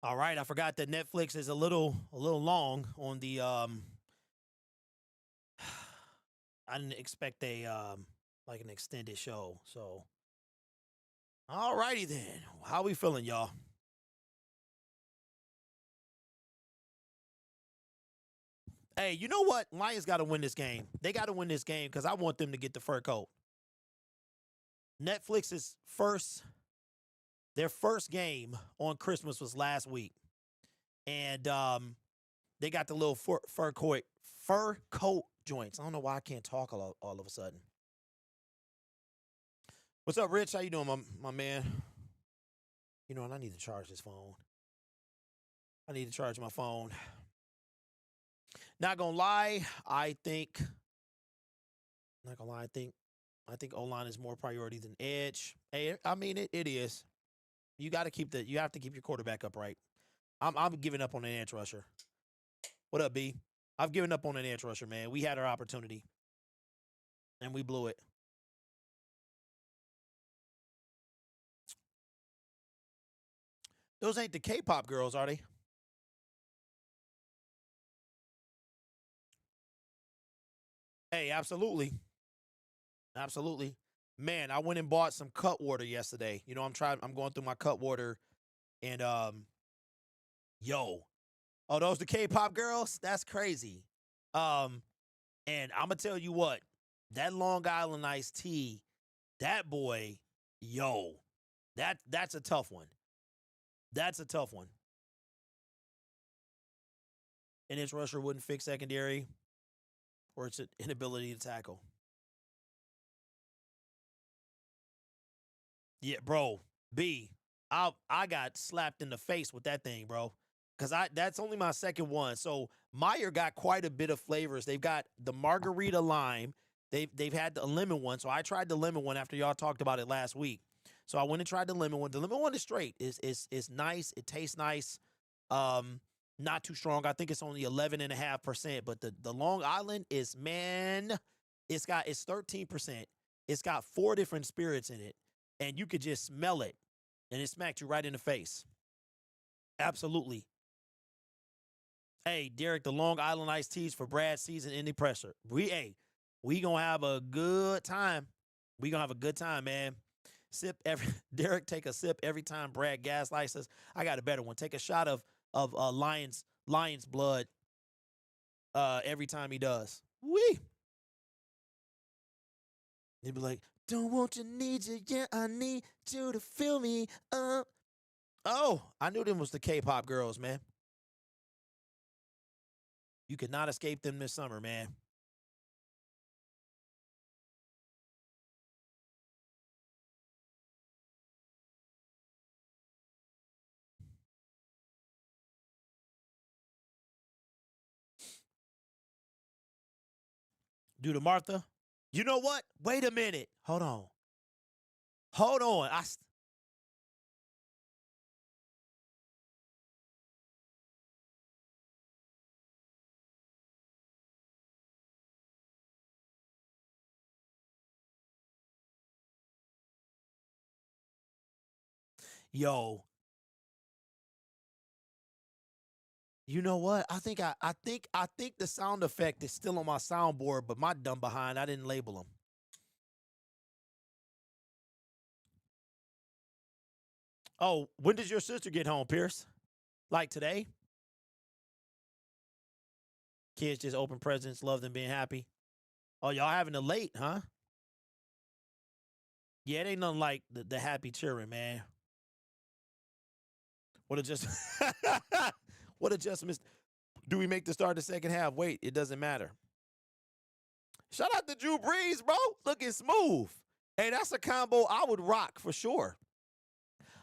All right, I forgot that Netflix is a little long on the I didn't expect a like an extended show. So all righty then. How we feeling, y'all? Hey, you know what? Lions got to win this game. They got to win this game because I want them to get the fur coat. Netflix's their first game on Christmas was last week. And they got the little fur coat joints. I don't know why I can't talk all of a sudden. What's up, Rich? How you doing, my man? You know what? I need to charge this phone. I need to charge my phone. Not gonna lie, I think O-line is more priority than edge. Hey, I mean it is. You have to keep your quarterback upright. I'm giving up on an edge rusher. What up, B? I've given up on an edge rusher, man. We had our opportunity and we blew it. Those ain't the K-pop girls, are they? Hey, absolutely. Absolutely. Man, I went and bought some cut water yesterday. You know, I'm going through my cut water and oh, those the K-pop girls? That's crazy. And I'm gonna tell you what, that Long Island iced tea, that boy, that's a tough one. That's a tough one. And his rusher wouldn't fix secondary or its inability to tackle. Yeah, bro. B, I got slapped in the face with that thing, bro. Because that's only my second one. So Meyer got quite a bit of flavors. They've got the margarita lime. They've had the lemon one. So I tried the lemon one after y'all talked about it last week. So I went and tried the lemon one. The lemon one is straight. It's nice. It tastes nice. Not too strong. I think it's only 11.5%. But the Long Island is, man, it's 13%. It's got 4 different spirits in it. And you could just smell it. And it smacked you right in the face. Absolutely. Hey, Derek, the Long Island iced teas for Brad season any pressure. We gonna have a good time. We gonna have a good time, man. Derek, take a sip every time Brad gaslights us. I got a better one. Take a shot of Lions blood every time he does. Wee. He'd be like, don't want you, need you, yeah, I need you to fill me up. Oh, I knew them was the K-pop girls, man. You could not escape them this summer, man. Do the Martha. You know what? Wait a minute. Hold on. Yo. You know what? I think the sound effect is still on my soundboard, but my dumb behind, I didn't label them. Oh, when does your sister get home, Pierce? Like today? Kids just open presents, love them being happy. Oh, y'all having a late, huh? Yeah, it ain't nothing like the happy cheering, man. What adjustments do we make to start the second half? Wait, it doesn't matter. Shout out to Drew Brees, bro. Looking smooth. Hey, that's a combo I would rock for sure.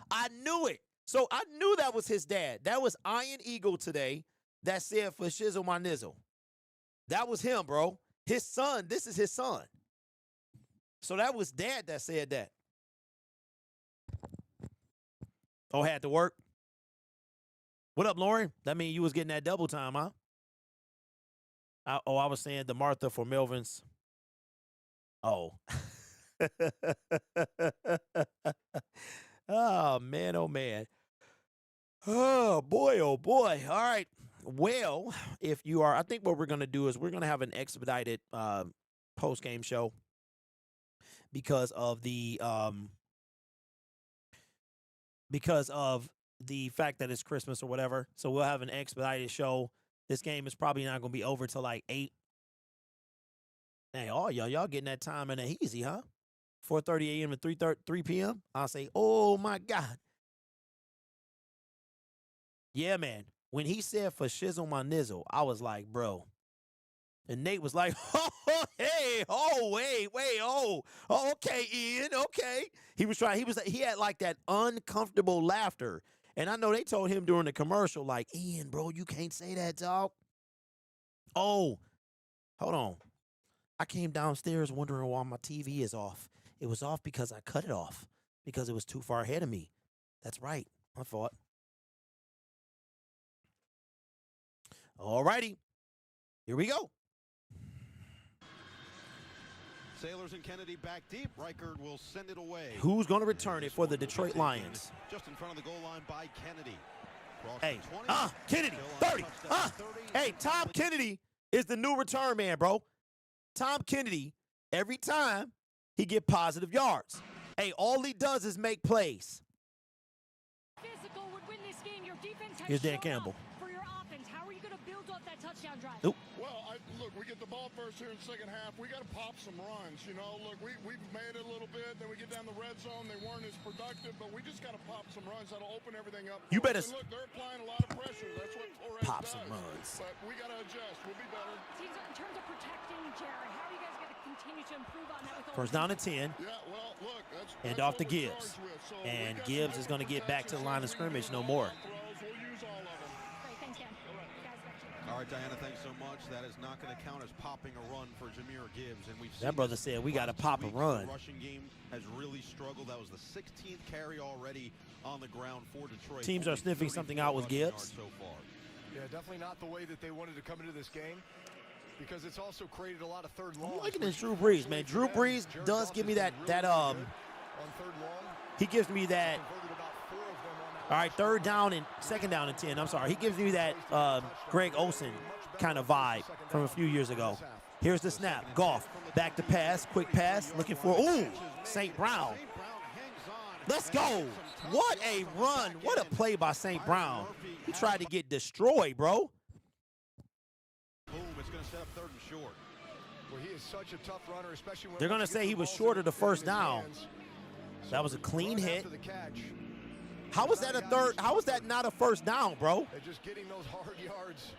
I knew it. So I knew that was his dad. That was Iron Eagle today that said for shizzle my nizzle. That was him, bro. His son. This is his son. So that was dad that said that. Oh, had to work? What up, Lauren? That mean you was getting that double time, huh? I was saying the Martha for Melvin's. Oh. Oh, man, oh, man. Oh, boy. I think what we're going to do is we're going to have an expedited post-game show because of the fact that it's Christmas or whatever. So we'll have an expedited show. This game is probably not going to be over till like 8. Hey, all y'all getting that time in the easy, huh? 4:30 a.m. to 3 p.m. I'll say, oh my God. Yeah, man. When he said for shizzle my nizzle, I was like, bro. And Nate was like, oh, hey, oh, wait, oh, okay, Ian, okay. He had like that uncomfortable laughter. And I know they told him during the commercial, like, Ian, bro, you can't say that, dog. Oh, hold on. I came downstairs wondering why my TV is off. It was off because I cut it off because it was too far ahead of me. That's right. My fault. All righty. Here we go. Sailors and Kennedy back deep. Reichard will send it away. Who's going to return it for the Detroit Lions? Just in front of the goal line by Kennedy. Hey, Kennedy, 30. Hey, Tom Kennedy is the new return man, bro. Tom Kennedy, every time he get positive yards. Hey, all he does is make plays. Physical would win this game. Your defense has Here's Dan shown Campbell. up for your offense. How are you going to build up that touchdown drive? Nope. Well, look, we get the ball first here in the second half. We got to pop some runs, you know. Look, we've made it a little bit. Then we get down the red zone. They weren't as productive, but we just got to pop some runs. That'll open everything up. You better. Look, they're applying a lot of pressure. That's what Torres pop does. some runs. But we got to adjust. We'll be better. Teams, in terms of protecting Jared, how are you guys going to continue to improve on that? With all First down and 10. Yeah, well, look, And off to Gibbs. And Gibbs is going to get back to the line of scrimmage no more. Great, thanks, Dan. Guys, back to you. All right, Diana, thanks so much. That is not going to count as popping a run for Jahmyr Gibbs. And we've seen That brother said we got to pop a run. The rushing game has really struggled. That was the 16th carry already on the ground for Detroit. Teams are sniffing something out with Gibbs. So far. Yeah, definitely not the way that they wanted to come into this game, because it's also created a lot of third longs. I'm liking this Drew Brees, man. Drew Brees does give me that on third long. he gives me that. All right, second down and 10. I'm sorry. He gives me that Greg Olsen kind of vibe from a few years ago. Here's the snap. Goff back to pass, quick pass, looking for St. Brown. Let's go. What a run. What a play by St. Brown. He tried to get destroyed, bro. Boom, it's going to set up third and short. Well, he is such a tough runner, especially when They're going to say he was short of the first down. That was a clean hit. How was that a third? How was that not a first down, bro? They're just getting those hard yards.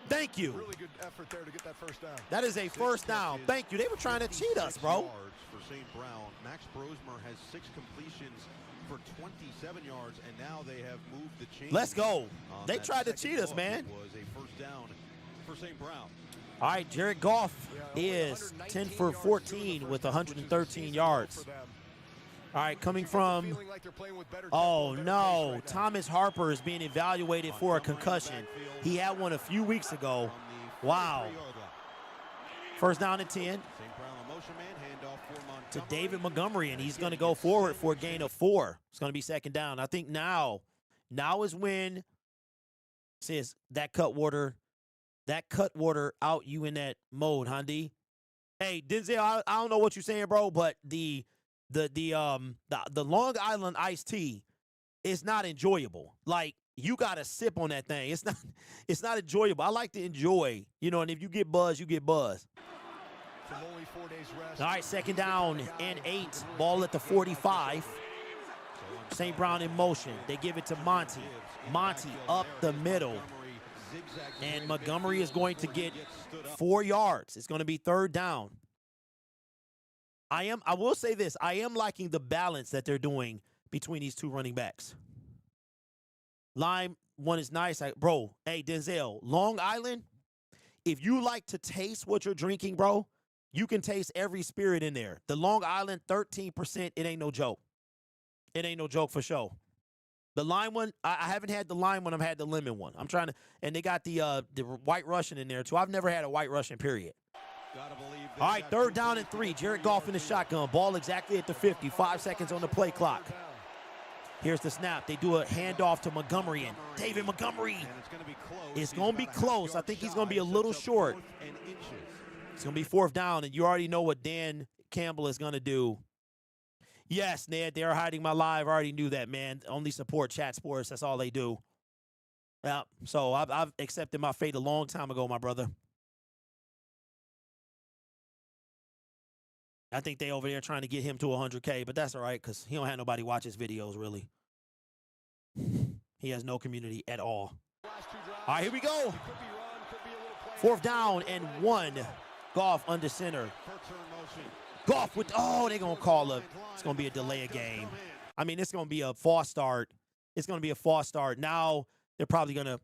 Thank you. Really good effort there to get that first down. That is a first down. Thank you. They were trying to cheat us, bro. For St. Brown, Max Brosmer has 6 completions for 27 yards, and now they have moved the chain. Let's go. They tried to cheat us, man. Was a first down for St. Brown. All right, Jared Goff is 10 for 14 with 113 yards. All right, coming from, oh no, Thomas Harper is being evaluated for a concussion. He had one a few weeks ago. Wow. First down and 10 to David Montgomery, and he's going to go forward for a gain of 4. It's going to be second down. I think now is when it says that cut water out you in that mode, Hundy. Hey, Denzel, I don't know what you're saying, bro, but the Long Island iced tea is not enjoyable. Like, you gotta sip on that thing. It's not enjoyable. I like to enjoy, and if you get buzz, you get buzz. Only 4 days rest. All right, second down and 8. Ball at the 45. St. Brown in motion. They give it to Monty. Monty up the middle. And Montgomery is going to get 4 yards. It's going to be third down. I will say this. I am liking the balance that they're doing between these two running backs. Lime one is nice. Bro, hey, Denzel, Long Island, if you like to taste what you're drinking, bro, you can taste every spirit in there. The Long Island, 13%, it ain't no joke. It ain't no joke for sure. The lime one, I haven't had the lime one. I've had the lemon one. I'm trying to, and they got the White Russian in there, too. I've never had a White Russian, period. All right, third down and 3. Jared Goff in the shotgun. Ball exactly at the 50. 5 seconds on the play clock. Here's the snap. They do a handoff to Montgomery, and David Montgomery. And it's going to be close. It's He's going to be about a close. I half-yard think he's shy. going to be a little Sets up short. 4th and inches. It's going to be 4th down, and you already know what Dan Campbell is going to do. Yes, Ned, they're hiding my live. I already knew that, man. Only support Chat Sports. That's all they do. Yeah, so I've accepted my fate a long time ago, my brother. I think they over there trying to get him to 100K, but that's all right because he don't have nobody watch his videos, really. He has no community at all. All right, here we go. 4th down and 1. Goff under center. Goff with, oh, they're going to call a, it's going to be a delay of game. I mean, it's going to be a false start. It's going to be a false start. Now they're probably going to.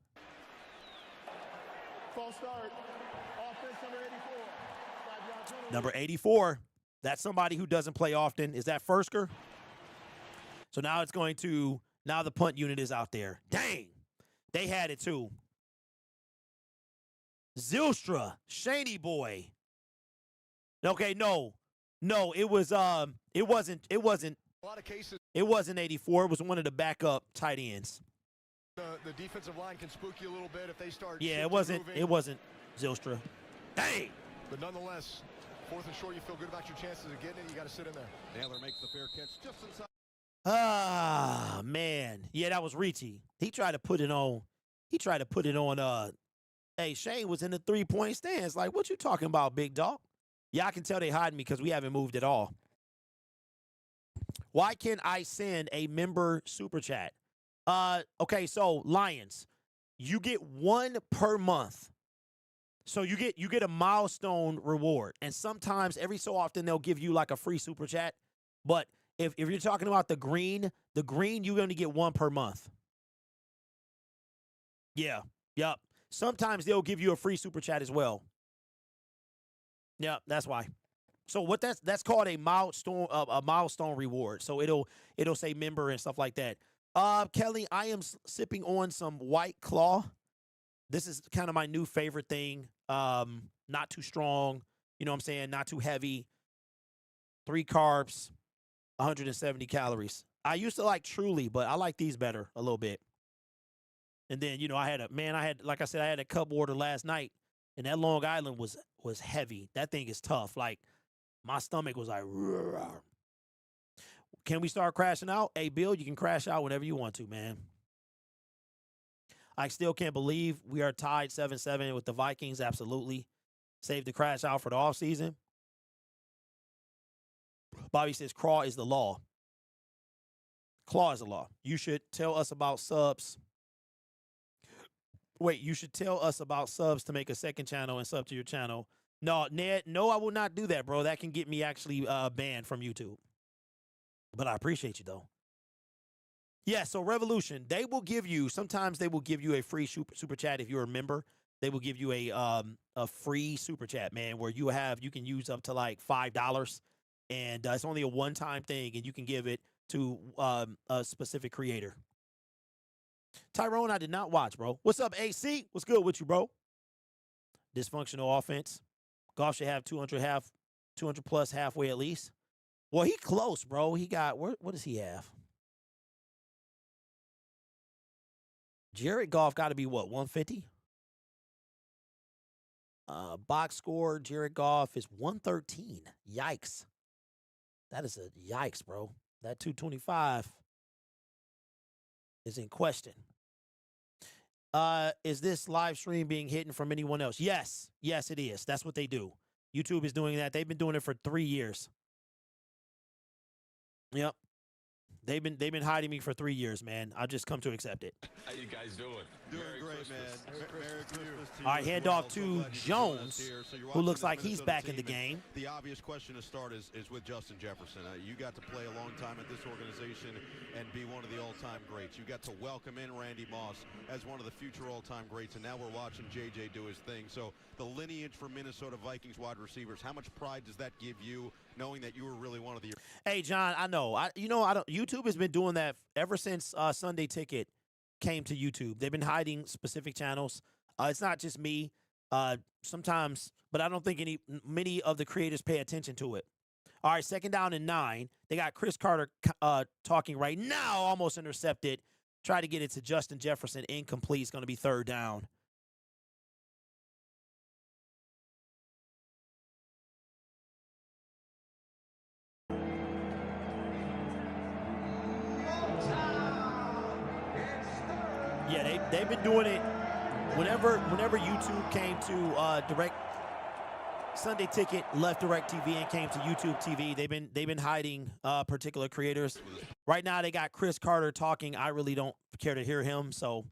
False start. Offense number 84. 5-yard penalty. Number 84. That's somebody who doesn't play often. Is that Fursker? So now it's going to, now the punt unit is out there. Dang. They had it too. Zylstra, Shaney boy. Okay, no, it was it wasn't A lot of cases, it wasn't 84. It was one of the backup tight ends. the defensive line can spook you a little bit if they start. Yeah, shifting, it wasn't Zylstra. Dang. But nonetheless, 4th and short, you feel good about your chances of getting it. You got to sit in there. Naylor makes the fair catch just inside. Ah, man. Yeah, that was Ricci. He tried to put it on. Hey, Shane was in the 3-point stance. Like, what you talking about, big dog? Yeah, I can tell they hide me because we haven't moved at all. Why can't I send a member super chat? Okay, so Lions, you get 1 per month. So you get a milestone reward. And sometimes, every so often, they'll give you like a free super chat. But if you're talking about the green, you're going to get 1 per month. Yeah, yep. Sometimes they'll give you a free super chat as well. Yeah, that's why. So what that's called a milestone reward. So it'll say member and stuff like that. Kelly, I am sipping on some White Claw. This is kind of my new favorite thing. Not too strong, you know what I'm saying? Not too heavy. 3 carbs, 170 calories. I used to like Truly, but I like these better a little bit. And then, like I said, I had a cup order last night, and that Long Island was heavy. That thing is tough. Like, my stomach was like, "Roar." Can we start crashing out? Hey, Bill, you can crash out whenever you want to, man. I still can't believe we are tied 7-7 with the Vikings. Absolutely. Save the crash out for the offseason. Bobby says, Craw is the law. Claw is the law. You should tell us about subs. Wait, you should tell us about subs to make a second channel and sub to your channel. No, Ned, no, I will not do that, bro. That can get me actually banned from YouTube. But I appreciate you, though. Yeah, so Revolution, sometimes they will give you a free super chat if you're a member. They will give you a free super chat, man, where you can use up to like $5. And it's only a one-time thing, and you can give it to a specific creator. Tyrone, I did not watch, bro. What's up, AC? What's good with you, bro? Dysfunctional offense. Goff should have 200 plus halfway at least. Well, he close, bro. He got, what does he have? Jared Goff got to be what, 150? Box score, Jared Goff is 113. Yikes. That is a yikes, bro. That 225 is in question. Is this live stream being hidden from anyone else? Yes. Yes, it is. That's what they do. YouTube is doing that. They've been doing it for 3 years. Yep. They've been hiding me for 3 years, man. I've just come to accept it. How you guys doing? Doing great, man. Merry Christmas to you. All right, hand We're off also to glad you Jones, joined us here. So you're who watching looks this like he's Minnesota back in the team, and game. The obvious question to start is with Justin Jefferson. You got to play a long time at this organization and be one of the all-time greats. You got to welcome in Randy Moss as one of the future all-time greats, and now we're watching JJ do his thing. So the lineage for Minnesota Vikings wide receivers, how much pride does that give you, knowing that you were really one of the... Hey, John, I know. YouTube has been doing that ever since Sunday Ticket came to YouTube. They've been hiding specific channels. It's not just me. Sometimes, but I don't think many of the creators pay attention to it. All right, 2nd down and 9. They got Chris Carter talking right now, almost intercepted. Try to get it to Justin Jefferson. Incomplete. It's going to be 3rd down. Yeah, they've been doing it whenever YouTube came to direct Sunday Ticket, left Direct TV and came to YouTube TV. They've been hiding particular creators. Right now they got Chris Carter talking. I really don't care to hear him, so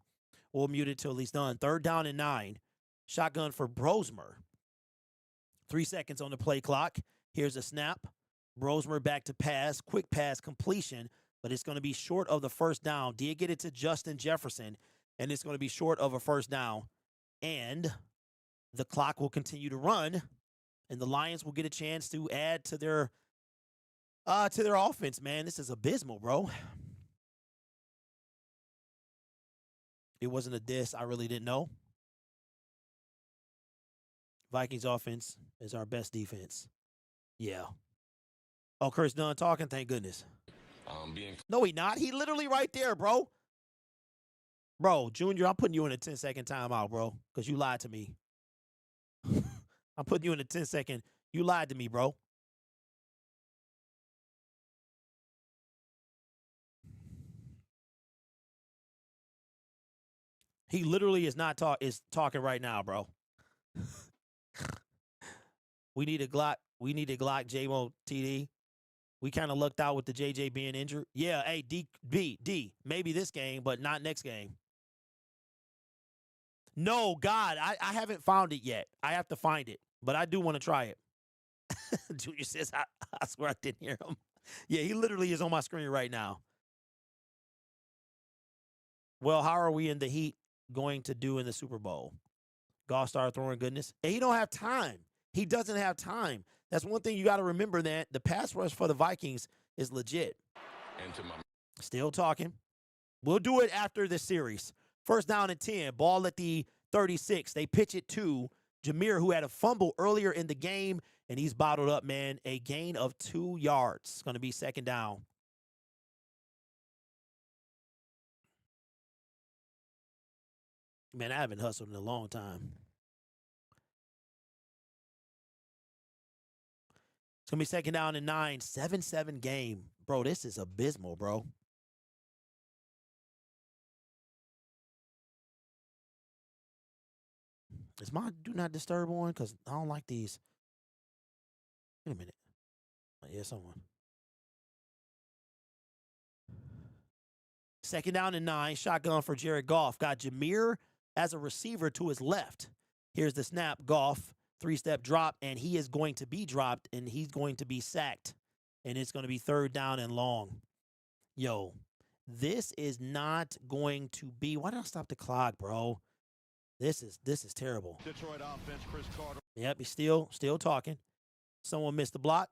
we'll mute it till he's done. 3rd down and 9. Shotgun for Brosmer. 3 seconds on the play clock. Here's a snap. Brosmer back to pass. Quick pass completion, but it's going to be short of the 1st down. Did get it to Justin Jefferson, and it's going to be short of a 1st down. And the clock will continue to run, and the Lions will get a chance to add to their offense, man. This is abysmal, bro. It wasn't a diss. I really didn't know. Vikings offense is our best defense. Yeah. Oh, Chris done talking? Thank goodness. No, he not. He literally right there, bro. Bro, Junior, I'm putting you in a 10-second timeout, bro, because you lied to me. I'm putting you in a 10-second. You lied to me, bro. He literally is not talking right now, bro. We need a Glock. We need a Glock JMO TD. We kind of lucked out with the JJ being injured. Yeah, hey, D, maybe this game, but not next game. No, God, I haven't found it yet. I have to find it, but I do want to try it. Junior says, I swear I didn't hear him. Yeah, he literally is on my screen right now. Well, how are we in the Heat going to do in the Super Bowl? Goff started throwing goodness. And he don't have time. He doesn't have time. That's one thing you got to remember, that the pass rush for the Vikings is legit. Still talking. We'll do it after this series. 1st down and 10. Ball at the 36. They pitch it to Jameer, who had a fumble earlier in the game, and he's bottled up, man. A gain of 2 yards. It's going to be 2nd down. Man, I haven't hustled in a long time. It's going to be 2nd down and 9. 7-7 game. Bro, this is abysmal, bro. Is my do not disturb on? Because I don't like these. Wait a minute. Yeah, someone. 2nd down and 9. Shotgun for Jared Goff. Got Jameer as a receiver to his left. Here's the snap. Goff, 3-step drop, and he is going to be dropped, and he's going to be sacked. And it's going to be 3rd down and long. Yo, this is not going to be. Why did I stop the clock, bro? This is terrible. Detroit offense, Chris Carter. Yep, he's still talking. Someone missed the block.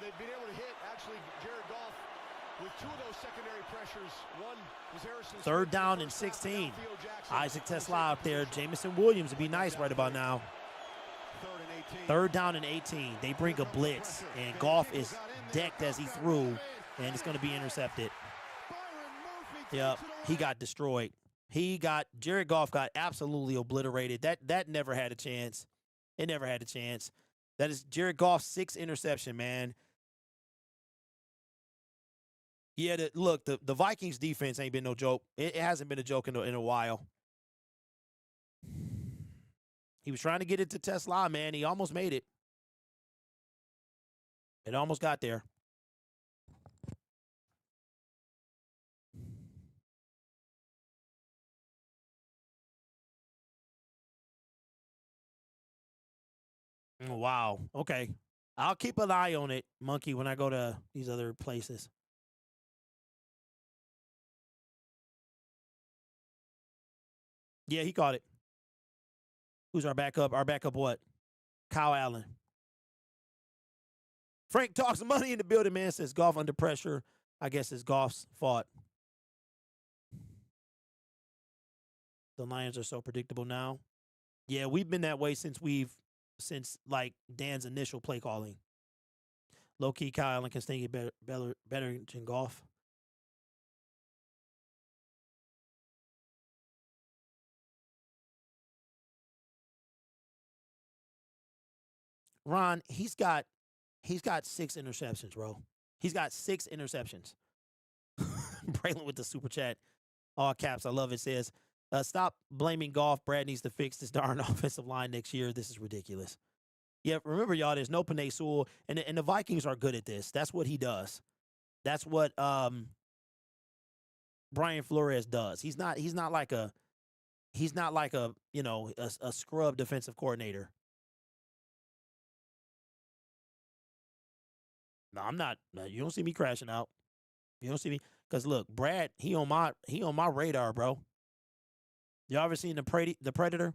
They've been able to hit, actually, Jared Goff with 2 of those secondary pressures. One was Harrison. 3rd down and 16. Isaac Tesla out there. Jamison Williams would be nice right about now. 3rd down and 18. They bring a blitz, and Goff is decked as he threw, and it's going to be intercepted. Yep, he got destroyed. Jared Goff got absolutely obliterated. That never had a chance. It never had a chance. That is Jared Goff's 6th interception, man. Yeah, look, the Vikings defense ain't been no joke. It hasn't been a joke in a while. He was trying to get it to Tesla, man. He almost made it. It almost got there. Wow. Okay. I'll keep an eye on it, Monkey, when I go to these other places. Yeah, he caught it. Who's our backup? Our backup what? Kyle Allen. Frank talks money in the building, man. Says Goff under pressure I guess it's Goff's fault. The Lions are so predictable now. Yeah, we've been that way since like Dan's initial play calling. Low key, Kyle Allen can stay better than Goff. Ron, he's got 6 interceptions, bro. He's got 6 interceptions. Braylon with the super chat, all caps. I love it. Says, stop blaming Goff. Brad needs to fix this darn offensive line next year. This is ridiculous. Yeah, remember, y'all, there's no Penei Sewell, and the Vikings are good at this. That's what he does. That's what Brian Flores does. He's not like a a scrub defensive coordinator. No, I'm not. No, you don't see me crashing out. You don't see me, because look, Brad, he on my radar, bro. Y'all ever seen the Predator?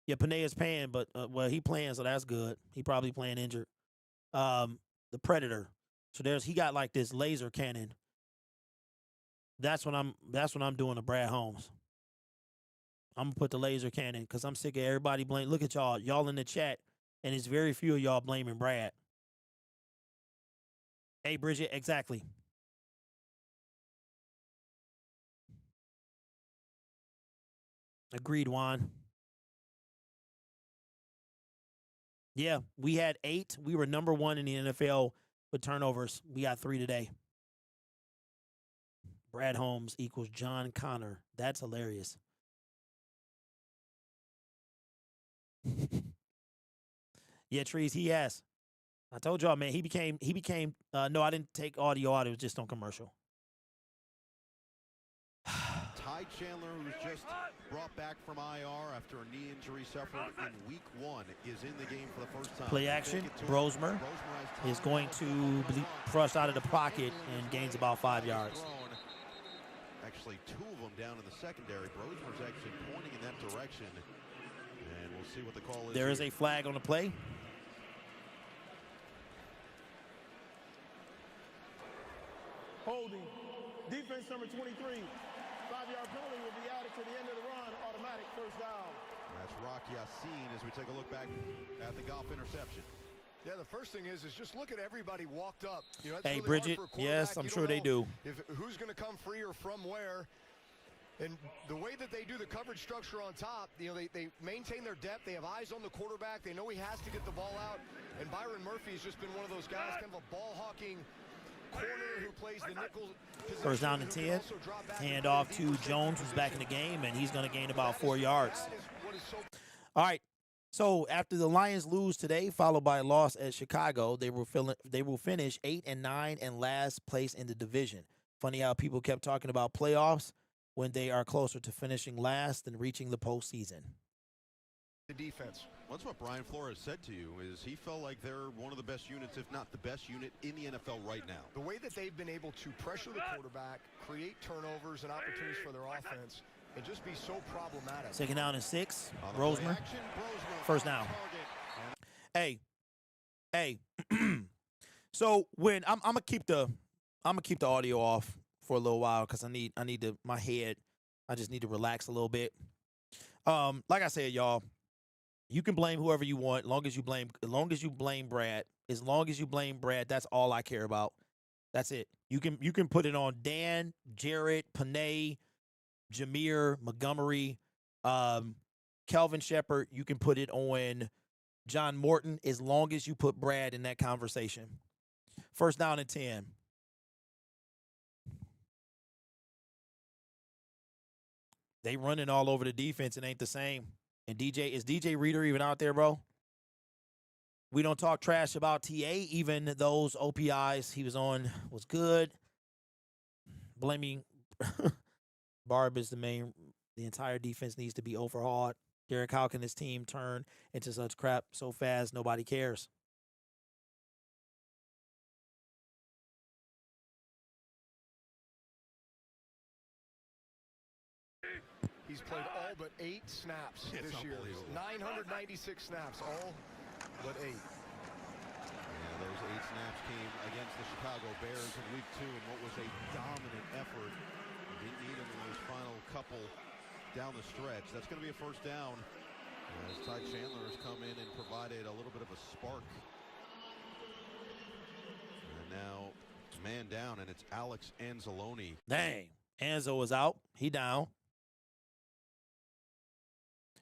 Yeah, Penei is paying, but well, he playing, so that's good. He probably playing injured. The Predator. So he got like this laser cannon. That's what I'm doing to Brad Holmes. I'm gonna put the laser cannon because I'm sick of everybody blaming. Look at y'all in the chat, and it's very few of y'all blaming Brad. Hey, Bridget, exactly. Agreed, Juan. Yeah, we had 8. We were number 1 in the NFL with turnovers. We got 3 today. Brad Holmes equals John Connor. That's hilarious. Yeah, Trees, he has. I told y'all, man, he became no, I didn't take audio out. It was just on commercial. Ty Chandler, who was just brought back from IR after a knee injury suffered in week 1, is in the game for the first time. Play action. Brosmer is going to be thrust out of the pocket and gains about 5 yards. Actually, 2 of them down in the secondary. Brosmer's actually pointing in that direction. And we'll see what the call is. There is a flag on the play. Holding. Defense number 23. 5-yard penalty will be added to the end of the run. Automatic first down. That's Rock Yassin as we take a look back at the Goff interception. Yeah, the first thing is just look at everybody walked up. You know, hey, really Bridget, yes, I'm sure they do. Who's going to come free or from where? And the way that they do the coverage structure on top, you know, they maintain their depth. They have eyes on the quarterback. They know he has to get the ball out. And Byron Murphy has just been one of those guys, kind of a ball-hawking corner who plays the nickel position. First down and 10. Hand off to Jones, who's back in the game, and he's going to gain about 4 yards. All right. So after the Lions lose today, followed by a loss at Chicago, they will finish 8-9 and last place in the division. Funny how people kept talking about playoffs when they are closer to finishing last than reaching the postseason. The defense. That's what Brian Flores said to you, is he felt like they're one of the best units, if not the best unit in the NFL right now. The way that they've been able to pressure the quarterback, create turnovers and opportunities for their offense, and just be so problematic. Second down and 6. Brosmer. First down. Hey. So when I'm gonna keep the audio off for a little while because I need to my head. I just need to relax a little bit. Like I said, y'all, you can blame whoever you want, as long as you blame Brad. As long as you blame Brad, that's all I care about. That's it. You can put it on Dan, Jarrett, Penei, Jameer, Montgomery, Kelvin Shepard. You can put it on John Morton, as long as you put Brad in that conversation. First down and 10. They running all over the defense. It ain't the same. And is DJ Reader even out there, bro? We don't talk trash about TA. Even those OPIs he was on was good. Blaming Barb is the entire defense needs to be overhauled. Derek, how can this team turn into such crap so fast nobody cares? He's played all but 8 snaps this year. 996 snaps, all but 8. Yeah, 8 snaps came against the Chicago Bears in week 2 in what was a dominant effort. Didn't need him in those final couple down the stretch. That's going to be a first down as Ty Chandler has come in and provided a little bit of a spark. And now man down, and it's Alex Anzalone. Dang. Anzo is out. He down.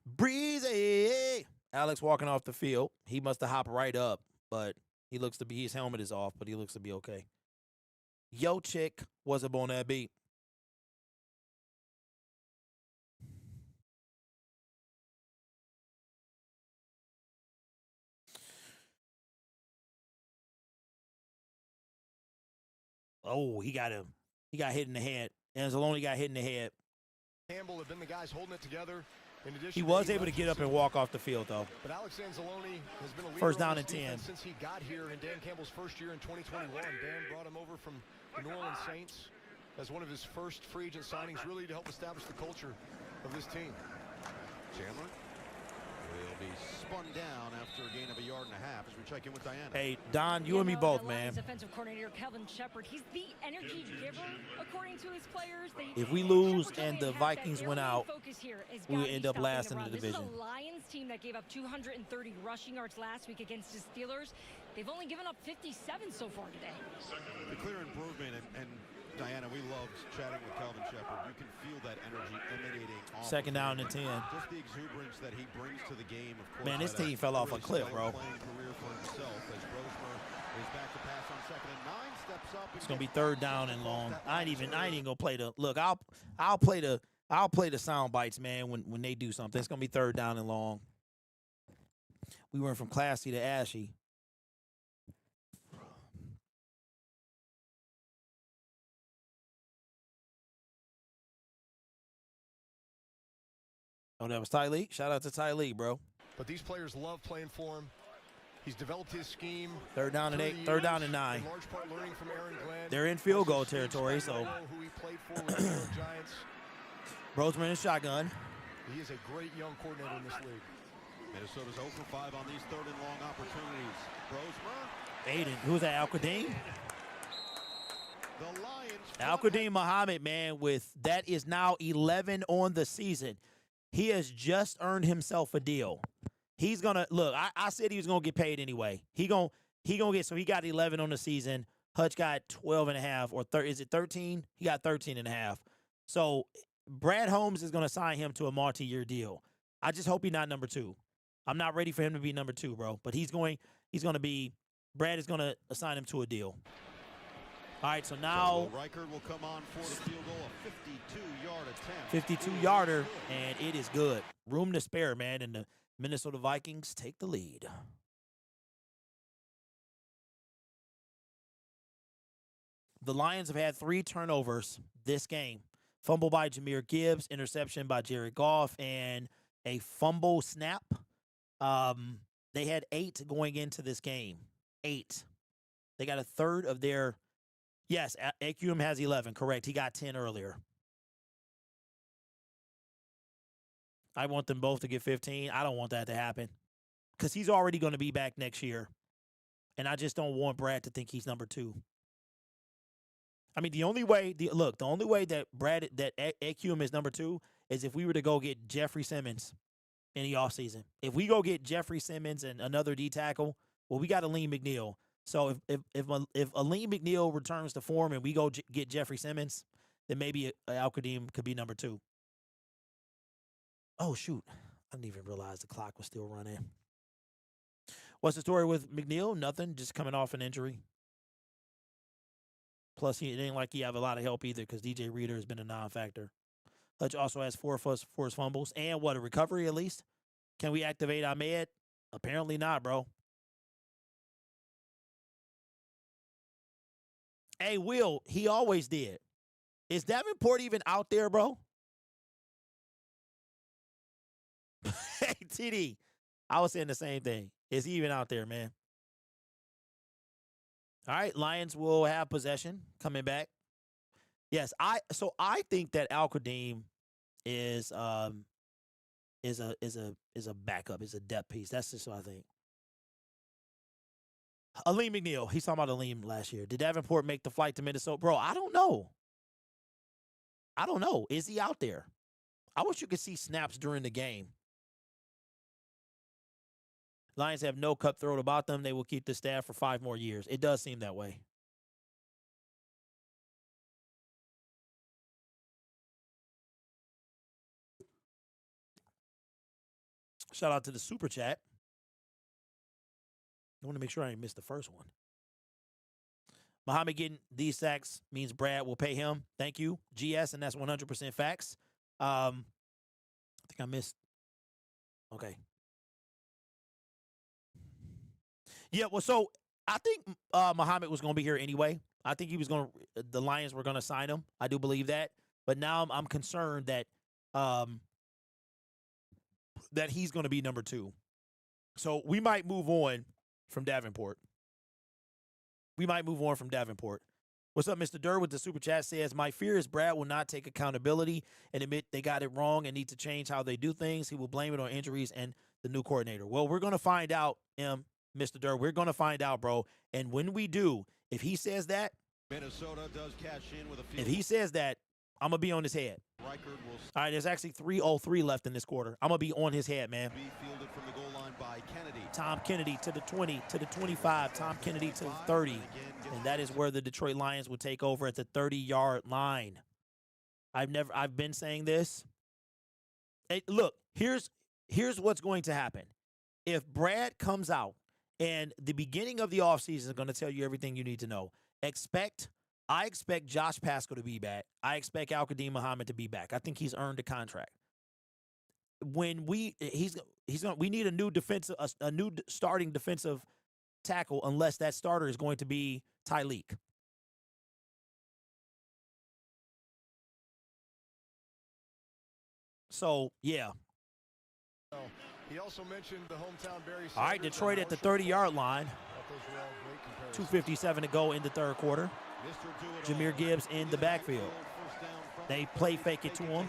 Breezy. Alex walking off the field. He must have hopped right up, but he looks to be, his helmet is off, but he looks to be okay. Yo, chick, what's up on that beat? Oh, he got him. He got hit in the head. Anzalone got hit in the head. Campbell have been the guys holding it together. In addition, He was able to get up and walk off the field, though. But Alex Anzalone has been a leader First down on and this 10. defense since he got here in Dan Campbell's first year in 2021. Dan brought him over from the New Orleans Saints as one of his first free agent signings, really to help establish the culture of this team. Chandler will be spun down after a gain of 1.5 yards as we check in with Diana. Hey, Don, you and me both, the man. Lions defensive coordinator Kelvin Shepard, he's the energy giver, according to his players. If we lose Shepard and told me the it has Vikings that win their out, main focus here has we'll gotta be end up stopping last in the run. division. This is a Lions team that gave up 230 rushing yards last week against the Steelers. They've only given up 57 so far today. The clear improvement, and Diana, we loved chatting with Kelvin Shepard. You can feel that energy emanating off. Second down and 10. Just the exuberance that he brings to the game. Of course, Man, this team fell off a cliff, bro. Playing career for himself as Rosemer is back to pass on 2nd and 9. Steps up. It's gonna be 3rd down and long. I ain't even gonna play the look. I'll play the sound bites, man. When they do something, it's gonna be 3rd down and long. We went from classy to ashy. Oh, that was Ty Lee. Shout out to Ty Lee, bro. But these players love playing for him. He's developed his scheme. 3rd down and 8. 3rd down and 9. In large part learning from Aaron Glenn. They're in field goal territory, so who he played for with the New York Giants. Roseman is shotgun. He is a great young coordinator in this league. Minnesota's 0 for 5 on these 3rd and long opportunities. Rosemer. Aiden, who's that? Al-Qadim? The Lions. Al-Qadim Muhammad, man, that is now 11 on the season. He has just earned himself a deal. He's gonna look. I said he was gonna get paid anyway. He gonna get. So he got 11 on the season. Hutch got 12.5 or is it 13? He got 13.5. So Brad Holmes is gonna sign him to a multi-year deal. I just hope he's not number 2. I'm not ready for him to be number 2, bro. But he's gonna be. Brad is gonna assign him to a deal. All right, so now Riker will come on for the field goal, a 52-yard attempt. 52-yarder, and it is good. Room to spare, man, and the Minnesota Vikings take the lead. The Lions have had 3 turnovers this game. Fumble by Jahmyr Gibbs, interception by Jared Goff, and a fumble snap. They had 8 going into this game. 8. They got a third of their... Yes, AQM has 11, correct. He got 10 earlier. I want them both to get 15. I don't want that to happen because he's already going to be back next year. And I just don't want Brad to think he's number 2. I mean, the only way that AQM is number 2 is if we were to go get Jeffrey Simmons in the offseason. If we go get Jeffrey Simmons and another D tackle, well, we got Aleem McNeil. So if Aleem McNeil returns to form and we go get Jeffrey Simmons, then maybe Al-Qadim could be number 2. Oh, shoot. I didn't even realize the clock was still running. What's the story with McNeil? Nothing, just coming off an injury. Plus, it ain't like he have a lot of help either because DJ Reader has been a non-factor. Hutch also has 4 forced fumbles. And what, a recovery at least? Can we activate Ahmed? Apparently not, bro. Hey, Will, he always did. Is Davenport even out there, bro? Hey, TD, I was saying the same thing. Is he even out there, man? All right, Lions will have possession coming back. Yes, I think that Al-Qadim is a backup, is a depth piece. That's just what I think. Aleem McNeil. He's talking about Aleem last year. Did Davenport make the flight to Minnesota? Bro, I don't know. Is he out there? I wish you could see snaps during the game. Lions have no cutthroat about them. They will keep the staff for 5 more years. It does seem that way. Shout out to the super chat. I want to make sure I didn't miss the first one. Muhammad getting these sacks means Brad will pay him. Thank you, GS, and that's 100% facts. I think I missed. Okay. Yeah, well, so I think Muhammad was going to be here anyway. I think the Lions were going to sign him. I do believe that. But now I'm concerned that that he's going to be number 2. So we might move on from Davenport. What's up, Mr. Durr with the super chat says, my fear is Brad will not take accountability and admit they got it wrong and need to change how they do things. He will blame it on injuries and the new coordinator. Well, we're going to find out, Mr. Durr. We're going to find out, bro. And when we do, if he says that, Minnesota does cash in with a field. if he says that, I'm going to be on his head. All right, there's actually 3:03 left in this quarter. I'm going to be on his head, man. Be fielded from the goal line by Kennedy. Tom Kennedy to the 20, to the 25. Tom Kennedy to the 30. And that is where the Detroit Lions will take over at the 30-yard line. I've been saying this. Hey, look, here's what's going to happen. If Brad comes out and the beginning of the offseason is going to tell you everything you need to know, I expect Josh Pascal to be back. I expect Al-Qadim Muhammad to be back. I think he's earned a contract. When we need a new starting defensive tackle unless that starter is going to be Tyleek. So, yeah. He also mentioned the hometown Barry. All right, Detroit at the 30-yard line. 2:57 to go in the third quarter. Jahmyr Gibbs in the backfield. They play fake it to him.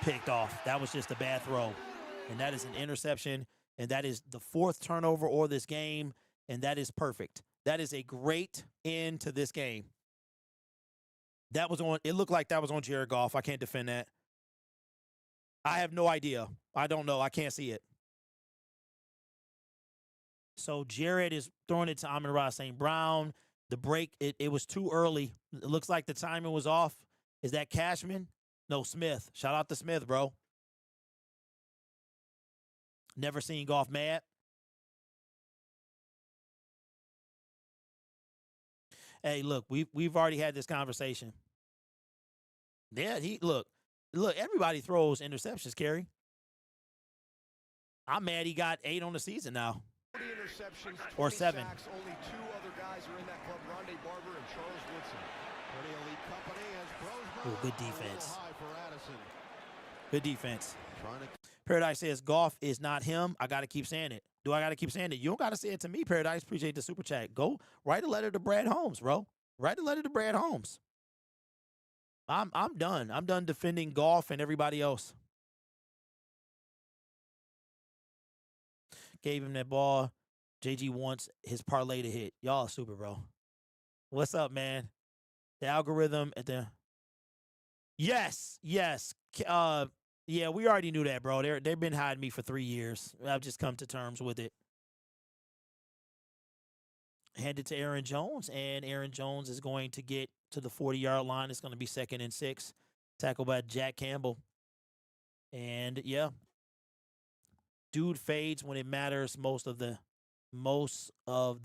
Picked off. That was just a bad throw. And that is an interception. And that is the 4th turnover of this game. And that is perfect. That is a great end to this game. It looked like that was on Jared Goff. I can't defend that. I have no idea. I don't know. I can't see it. So Jared is throwing it to Amon-Ra St. Brown. The break, it was too early. It looks like the timing was off. Is that Cashman? No, Smith. Shout out to Smith, bro. Never seen Goff mad. Hey, look, we've already had this conversation. Yeah, look, everybody throws interceptions, Kerry. I'm mad he got 8 on the season now. 40 interceptions, 20 or 7. Sacks. Only 2 other guys are in that club, Rondé Barber and Charles Woodson. Pretty elite company as Brosmer. Ooh, good defense. High for Addison. Good defense. Trying to Paradise says Goff is not him. I got to keep saying it. Do I got to keep saying it? You don't got to say it to me, Paradise. Appreciate the super chat. Go write a letter to Brad Holmes, bro. Write a letter to Brad Holmes. I'm done. I'm done defending Goff and everybody else. Gave him that ball. JG wants his parlay to hit. Y'all are super, bro. What's up, man? The algorithm at the... Yes. Yeah, we already knew that, bro. They've been hiding me for 3 years. I've just come to terms with it. Hand it to Aaron Jones, and Aaron Jones is going to get to the 40-yard line. It's going to be 2nd and 6. Tackled by Jack Campbell. And, yeah. Dude fades when it matters most of the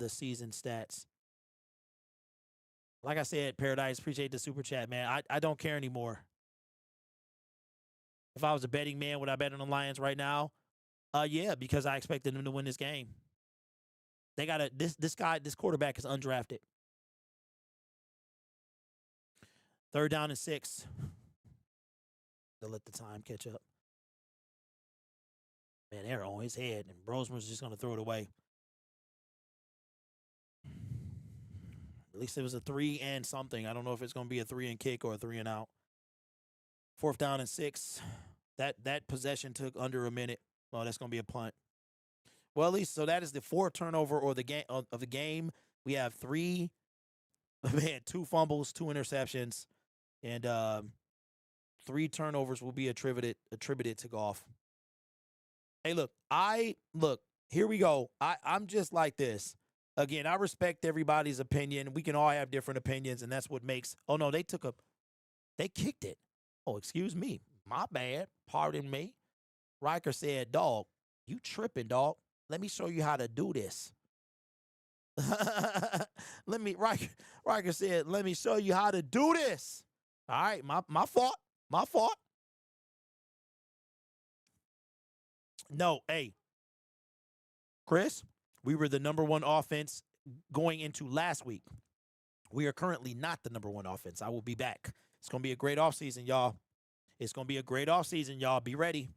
season stats. Like I said, Paradise, appreciate the super chat, man. I don't care anymore. If I was a betting man, would I bet on the Lions right now? Yeah, because I expected them to win this game. They got this quarterback is undrafted. 3rd down and 6. They'll let the time catch up. Man, they're on his head, and Brosmer's just going to throw it away. At least it was a 3 and something. I don't know if it's going to be a 3 and kick or a 3 and out. 4th down and 6. That possession took under a minute. Well, that's going to be a punt. Well, at least so that is the fourth turnover or the game of the game. We have 2 fumbles, 2 interceptions, and 3 turnovers will be attributed to Goff. Hey, look, here we go. I'm just like this. Again, I respect everybody's opinion. We can all have different opinions, and that's what makes. Oh no, they kicked it. Oh, excuse me, my bad. Pardon me. Riker said, "Dog, you tripping, dog. Let me show you how to do this." Riker said, "Let me show you how to do this." All right, my fault. My fault. No, hey, Chris, we were the number 1 offense going into last week. We are currently not the number 1 offense. I will be back. It's going to be a great offseason, y'all. It's going to be a great offseason, y'all. Be ready.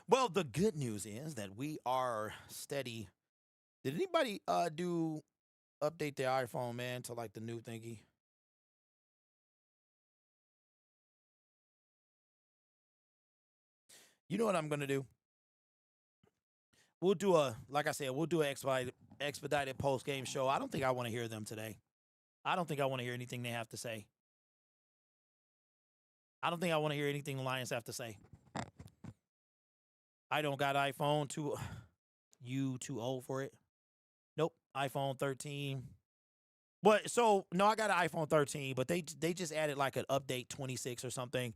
Well, the good news is that we are steady. Did anybody update their iPhone, man, to like the new thingy? You know what I'm gonna do? We'll do like I said, we'll do an expedited post game show. I don't think I want to hear them today. I don't think I want to hear anything they have to say. I don't think I want to hear anything the Lions have to say. I don't got iPhone. You too old for it? Nope. iPhone 13. But so no, I got an iPhone 13, but they just added like an update 26 or something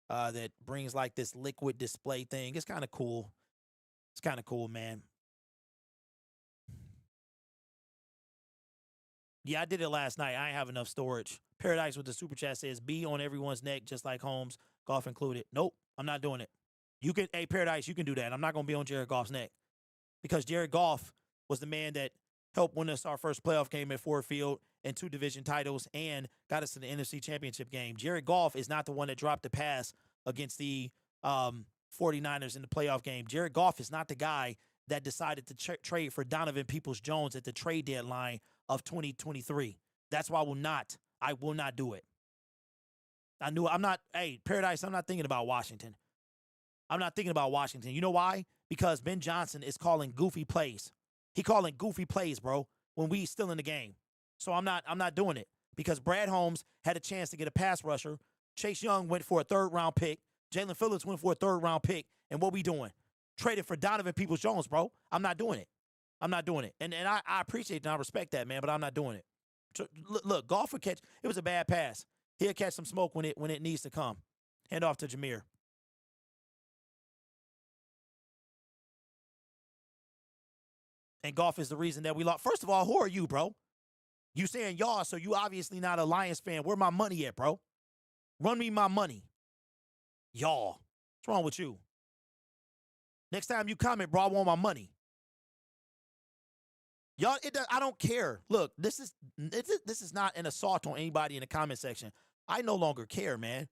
that brings like this liquid display thing. It's kind of cool. It's kind of cool, man. Yeah, I did it last night. I ain't have enough storage. Paradise with the super chat says, "Be on everyone's neck, just like Holmes, Goff included." Nope, I'm not doing it. You can, hey, Paradise, you can do that. I'm not going to be on Jared Goff's neck because Jared Goff was the man that helped win us our first playoff game at Ford Field and 2 division titles and got us to the NFC Championship game. Jared Goff is not the one that dropped the pass against the 49ers in the playoff game. Jared Goff is not the guy that decided to trade for Donovan Peoples-Jones at the trade deadline of 2023. That's why I will not do it. Hey, Paradise, I'm not thinking about Washington. I'm not thinking about Washington. You know why? Because Ben Johnson is calling goofy plays. He calling goofy plays, bro, when we still in the game. So I'm not doing it because Brad Holmes had a chance to get a pass rusher. Chase Young went for a 3rd-round pick. Jalen Phillips went for a 3rd-round pick. And what we doing? Traded for Donovan Peoples-Jones, bro. I'm not doing it. I'm not doing it. And I appreciate and I respect that, man, but I'm not doing it. So, look, Goff would catch. It was a bad pass. He'll catch some smoke when it needs to come. Hand off to Jameer. And Goff is the reason that we lost. First of all, who are you, bro? You saying y'all, so you obviously not a Lions fan. Where my money at, bro? Run me my money. Y'all. What's wrong with you? Next time you comment, bro, I want my money. Y'all, I don't care. Look, this is not an assault on anybody in the comment section. I no longer care, man,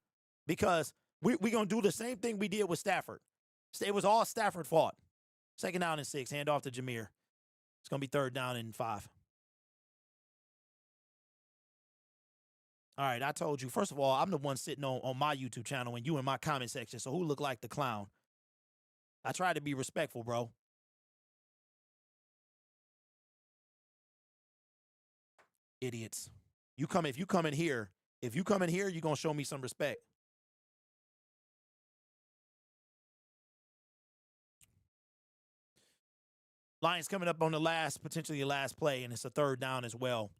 because we're going to do the same thing we did with Stafford. It was all Stafford fault. 2nd down and 6. Hand off to Jameer. It's going to be 3rd down and 5. All right, I told you. First of all, I'm the one sitting on my YouTube channel and you in my comment section. So who look like the clown? I try to be respectful, bro. Idiots. If you come in here, you're gonna show me some respect. Lions coming up on potentially the last play, and it's a 3rd down as well.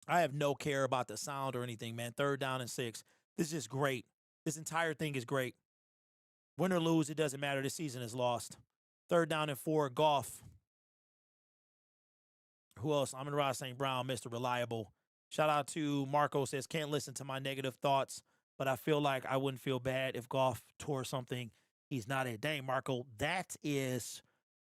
I have no care about the sound or anything, man. 3rd down and 6. This is just great. This entire thing is great. Win or lose, it doesn't matter. This season is lost. 3rd down and 4, Goff. Who else? Amon-Ra St. Brown, Mr. Reliable. Shout out to Marco, says, can't listen to my negative thoughts, but I feel like I wouldn't feel bad if Goff tore something. He's not it. Dang, Marco, that is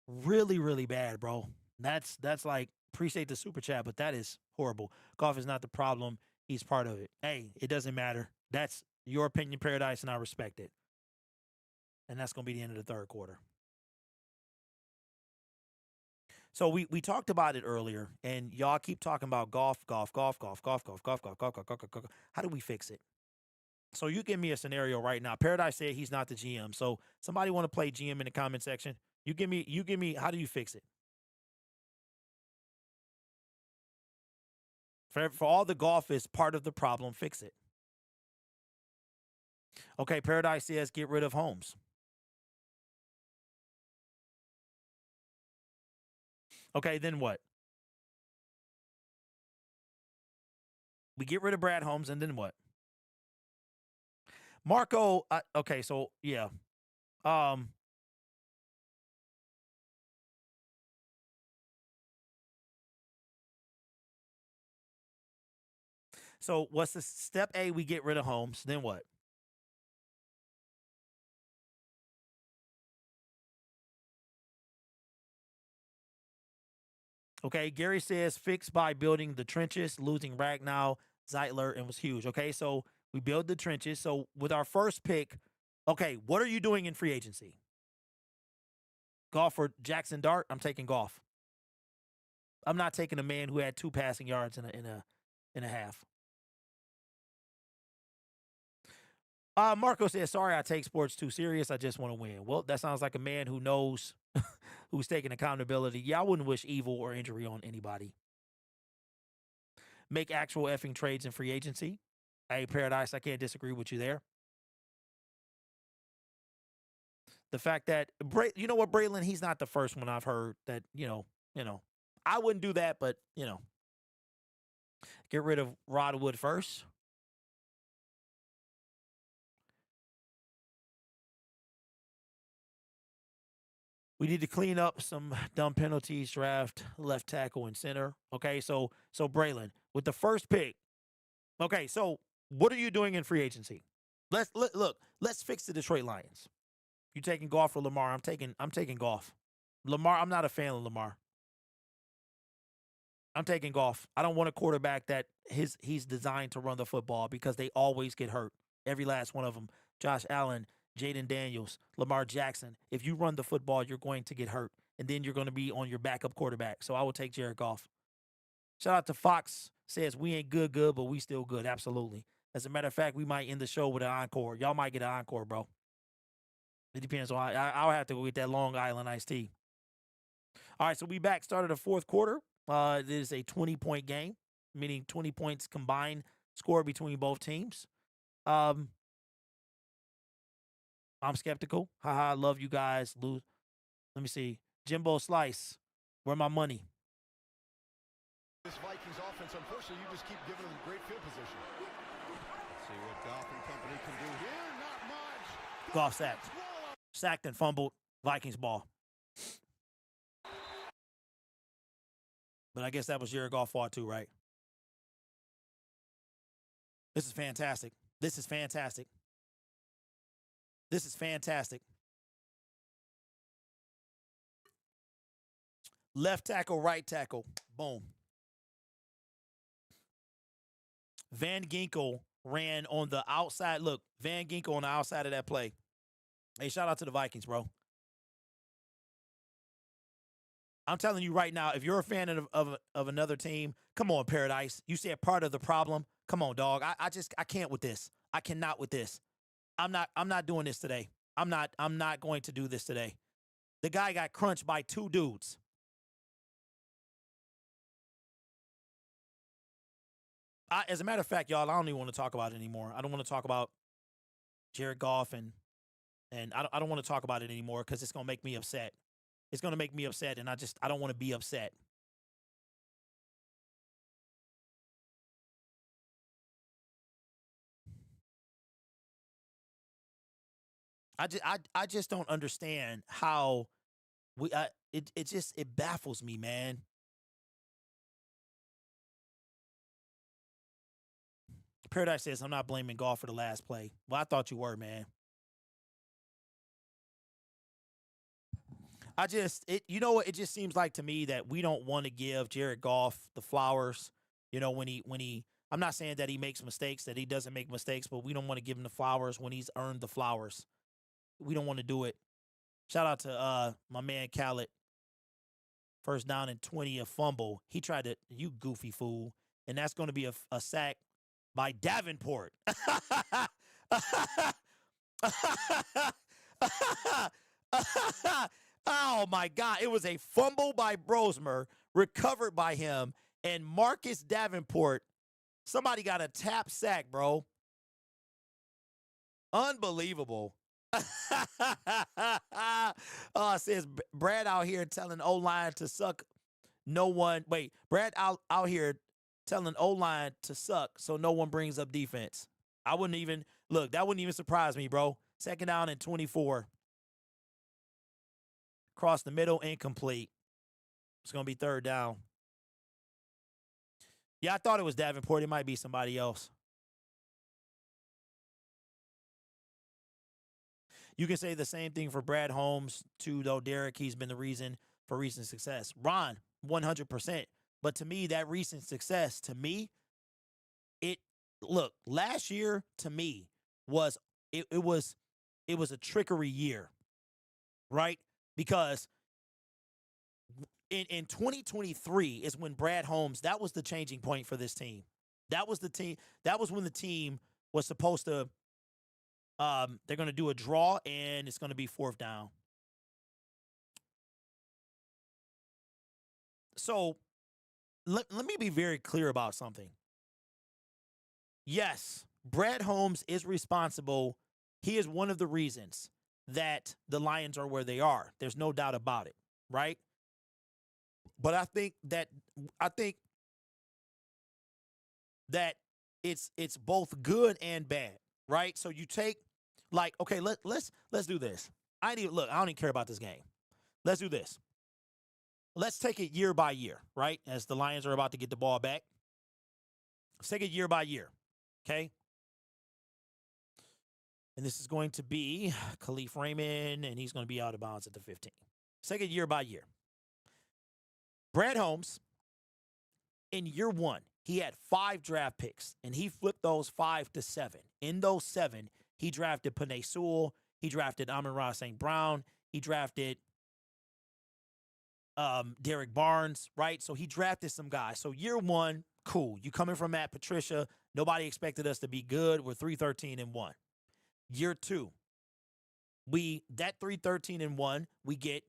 really, really bad, bro. That's like, appreciate the super chat, but that is horrible. Goff is not the problem. He's part of it. Hey, it doesn't matter. That's your opinion, Paradise, and I respect it. And that's going to be the end of the 3rd quarter. So we talked about it earlier, and y'all keep talking about Goff. How do we fix it? So you give me a scenario right now. Paradise said he's not the GM. So somebody want to play GM in the comment section? You give me, how do you fix it? For all the Goff is part of the problem, fix it. Okay, Paradise says get rid of Holmes. Okay, then what? We get rid of Brad Holmes, and then what? Marco, okay, so, yeah. So what's the step A? We get rid of Holmes, then what? Okay, Gary says fixed by building the trenches, losing Ragnow, Zeitler, and was huge. Okay, so we build the trenches. So with our first pick, okay, what are you doing in free agency? Goff or Jackson Dart? I'm taking Goff. I'm not taking a man who had 2 passing yards in a half. Marco says, sorry, I take sports too serious. I just want to win. Well, that sounds like a man who knows who's taking accountability. Yeah, I wouldn't wish evil or injury on anybody. Make actual effing trades in free agency. Hey, Paradise, I can't disagree with you there. The fact that, you know what, Braylon, he's not the first one I've heard that, you know, I wouldn't do that, but, get rid of Rodwood first. We need to clean up some dumb penalties, draft left tackle and center. Okay, so Braylon, with the first pick, okay, so what are you doing in free agency? Let's fix the Detroit Lions. You taking Goff or Lamar? I'm taking Goff. Lamar, I'm not a fan of Lamar. I'm taking Goff. I don't want a quarterback that he's designed to run the football because they always get hurt. Every last one of them. Josh Allen, Jaden Daniels, Lamar Jackson. If you run the football, you're going to get hurt. And then you're going to be on your backup quarterback. So I will take Jared Goff. Shout out to Fox. Says we ain't good, but we still good. Absolutely. As a matter of fact, we might end the show with an encore. Y'all might get an encore, bro. It depends on. I'll have to go get that Long Island iced tea. All right, so we back. Started the 4th quarter. It is a 20-point game, meaning 20 points combined score between both teams. I'm skeptical. Haha, love you guys. Lose. Let me see. Jimbo Slice. Where my money? This Vikings offense, unfortunately, you just keep giving them great field position. Let's see what Goff and company can do here. Not much. Goff sacked. Sacked and fumbled. Vikings ball. But I guess that was Jared Goff fault too, right? This is fantastic. This is fantastic. This is fantastic. Left tackle, right tackle. Boom. Van Ginkel ran on the outside. Look, Van Ginkel on the outside of that play. Hey, shout out to the Vikings, bro. I'm telling you right now, if you're a fan of another team, come on, Paradise. You said part of the problem. Come on, dog. I can't with this. I cannot with this. I'm not doing this today. I'm not going to do this today. The guy got crunched by 2 dudes. As a matter of fact, y'all, I don't even want to talk about it anymore. I don't want to talk about Jared Goff and I don't want to talk about it anymore because it's gonna make me upset. It's gonna make me upset, and I don't want to be upset. I just don't understand how it baffles me, man. Paradise says I'm not blaming Goff for the last play. Well, I thought you were, man. You know what? It just seems like to me that we don't want to give Jared Goff the flowers. You know, when he, I'm not saying that he makes mistakes, that he doesn't make mistakes, but we don't want to give him the flowers when he's earned the flowers. We don't want to do it. Shout out to my man Khaled. First down and 20, a fumble. He tried to, you goofy fool. And that's going to be a sack by Davenport. Oh, my God. It was a fumble by Brosmer, recovered by him, and Marcus Davenport. Somebody got a tap sack, bro. Unbelievable. It says Brad out here telling O-line to suck. Brad out here telling O-line to suck so no one brings up defense. That wouldn't even surprise me, bro. Second down and 24. Across the middle, incomplete. It's going to be third down. Yeah, I thought it was Davenport. It might be somebody else. You can say the same thing for Brad Holmes, too, though, Derek. He's been the reason for recent success. Ron, 100%. But to me, that recent success, last year, to me, was a trickery year, right? Because in 2023 is when Brad Holmes, that was the changing point for this team. That was when the team was supposed to, they're going to do a draw, and it's going to be fourth down. So let me be very clear about something. Yes, Brad Holmes is responsible. He is one of the reasons that the Lions are where they are. There's no doubt about it, right? But I think that it's both good and bad, right? So you take, like, okay, let's do this. I don't even care about this game. Let's do this. Let's take it year by year, right? As the Lions are about to get the ball back. Let's take it year by year, okay? And this is going to be Khalif Raymond, and he's going to be out of bounds at the 15. Let's take it year by year. Brad Holmes, in year 1, he had 5 draft picks, and he flipped those 5 to 7. In those 7, he drafted Penei Sewell. He drafted Amon-Ra St. Brown. He drafted Derek Barnes, right? So he drafted some guys. So year 1, cool. You coming from Matt Patricia. Nobody expected us to be good. We're 3-13-1. Year 2, that 3-13-1, we get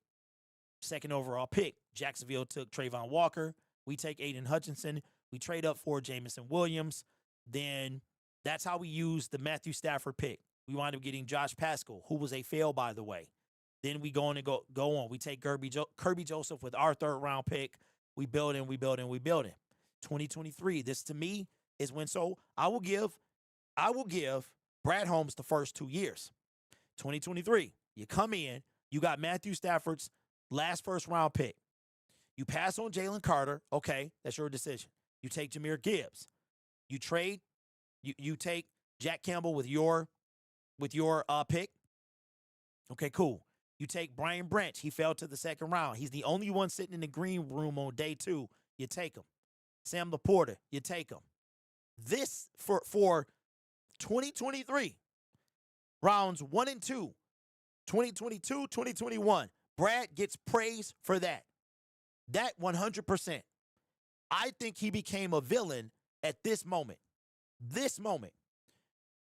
second overall pick. Jacksonville took Trayvon Walker. We take Aiden Hutchinson. We trade up for Jamison Williams. Then that's how we use the Matthew Stafford pick. We wind up getting Josh Pascal, who was a fail, by the way. Then we go on. We take Kirby Joseph with our third round pick. We build in. 2023, this to me is when, so I will give Brad Holmes the first 2 years. 2023, you come in, you got Matthew Stafford's last first round pick. You pass on Jalen Carter, okay, that's your decision. You take Jahmyr Gibbs. You trade, you take Jack Campbell with your pick. Okay, cool. You take Brian Branch. He fell to the second round. He's the only one sitting in the green room on day 2. You take him. Sam Laporta, you take him. This for 2023, rounds 1 and 2, 2022, 2021. Brad gets praise for that. That 100%. I think he became a villain at this moment. This moment.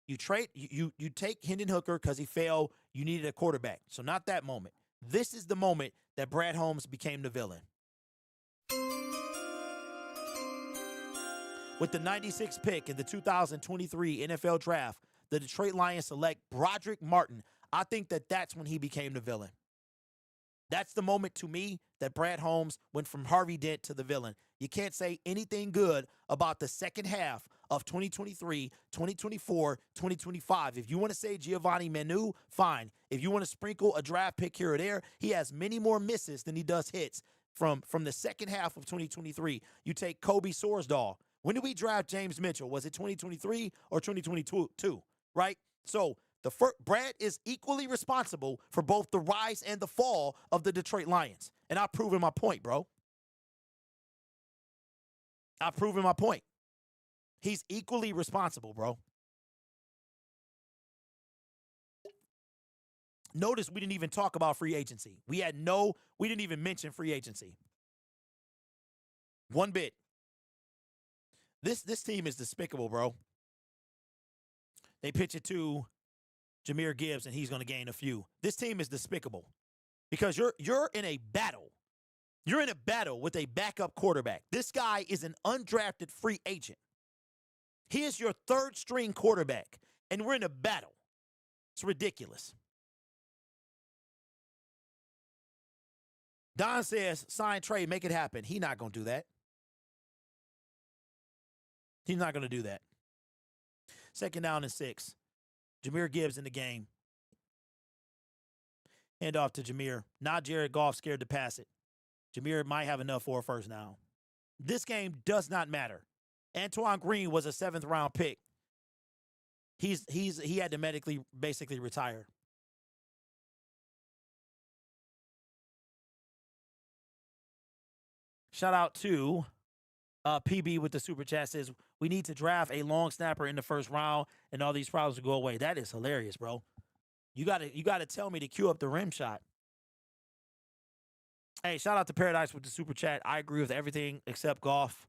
You take Hendon Hooker because he failed. You needed a quarterback. So not that moment. This is the moment that Brad Holmes became the villain. With the 96th pick in the 2023 NFL Draft, the Detroit Lions select Broderick Martin. I think that's when he became the villain. That's the moment to me that Brad Holmes went from Harvey Dent to the villain. You can't say anything good about the second half of 2023, 2024, 2025. If you want to say Giovanni Manu, fine. If you want to sprinkle a draft pick here or there, he has many more misses than he does hits from the second half of 2023. You take Kobe Sorsdahl. When did we draft James Mitchell? Was it 2023 or 2022, right? So Brad is equally responsible for both the rise and the fall of the Detroit Lions. And I've proven my point, bro. I've proven my point. He's equally responsible, bro. Notice we didn't even talk about free agency. We didn't even mention free agency. One bit. This team is despicable, bro. They pitch it to Jahmyr Gibbs, and he's going to gain a few. This team is despicable because you're in a battle. You're in a battle with a backup quarterback. This guy is an undrafted free agent. He is your third string quarterback, and we're in a battle. It's ridiculous. Don says, sign trade, make it happen. He's not going to do that. He's not going to do that. 2nd down and 6. Jahmyr Gibbs in the game. Hand off to Jahmyr. Not Jared Goff scared to pass it. Jahmyr might have enough for a first down. This game does not matter. Antoine Green was a 7th round pick. He had to basically retire. Shout out to PB with the super chat says, we need to draft a long snapper in the first round and all these problems will go away. That is hilarious, bro. You gotta tell me to cue up the rim shot. Hey, shout out to Paradise with the super chat. I agree with everything except Goff.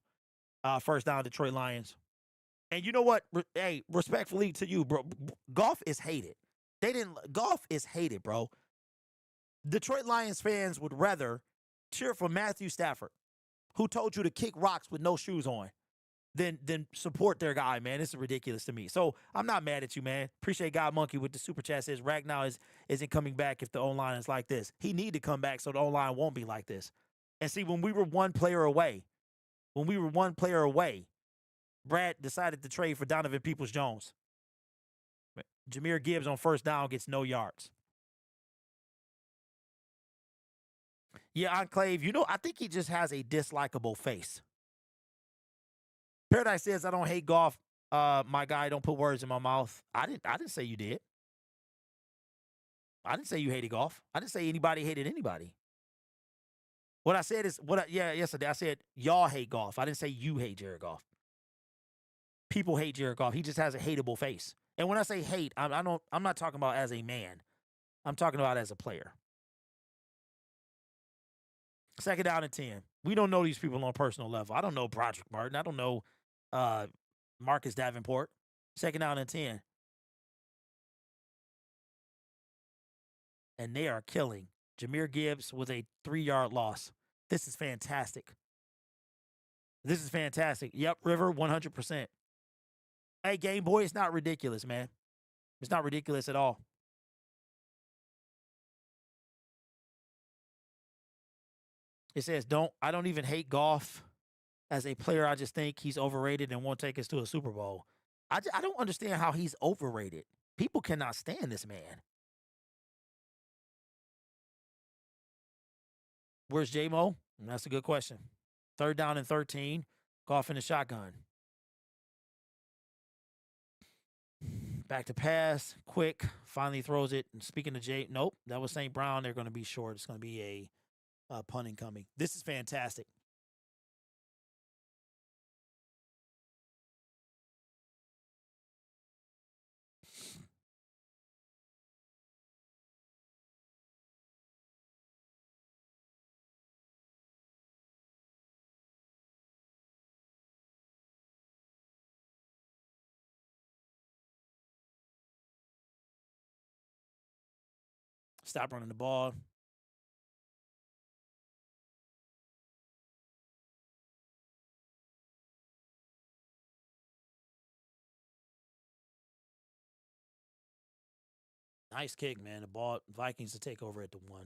First down, Detroit Lions. And you know what? Hey, respectfully to you, bro. Goff is hated. Goff is hated, bro. Detroit Lions fans would rather cheer for Matthew Stafford, who told you to kick rocks with no shoes on, than support their guy, man. This is ridiculous to me. So I'm not mad at you, man. Appreciate God Monkey with the super chat says Ragnow isn't coming back if the O-line is like this. He need to come back so the O-line won't be like this. And see, when we were one player away, Brad decided to trade for Donovan Peoples-Jones. Jahmyr Gibbs on first down gets no yards. Yeah, Enclave, I think he just has a dislikable face. Paradise says, I don't hate Goff. My guy, don't put words in my mouth. I didn't say you did. I didn't say you hated Goff. I didn't say anybody hated anybody. What I said is, yesterday I said, y'all hate Goff. I didn't say you hate Jared Goff. People hate Jared Goff. He just has a hateable face. And when I say hate, I'm not talking about as a man. I'm talking about as a player. 2nd down and 10. We don't know these people on a personal level. I don't know Broderick Martin. I don't know Marcus Davenport. 2nd down and 10. And they are killing. Jahmyr Gibbs with a 3-yard loss. This is fantastic. This is fantastic. Yep, River, 100%. Hey, Game Boy, it's not ridiculous, man. It's not ridiculous at all. It says, I don't even hate Goff as a player. I just think he's overrated and won't take us to a Super Bowl. I don't understand how he's overrated. People cannot stand this man. Where's J-Mo? That's a good question. 3rd down and 13. Goff in the shotgun. Back to pass. Quick. Finally throws it. And speaking of Jay, nope. That was St. Brown. They're going to be short. It's going to be a punt incoming. This is fantastic. Stop running the ball. Nice kick, man. The ball, Vikings to take over at the 1.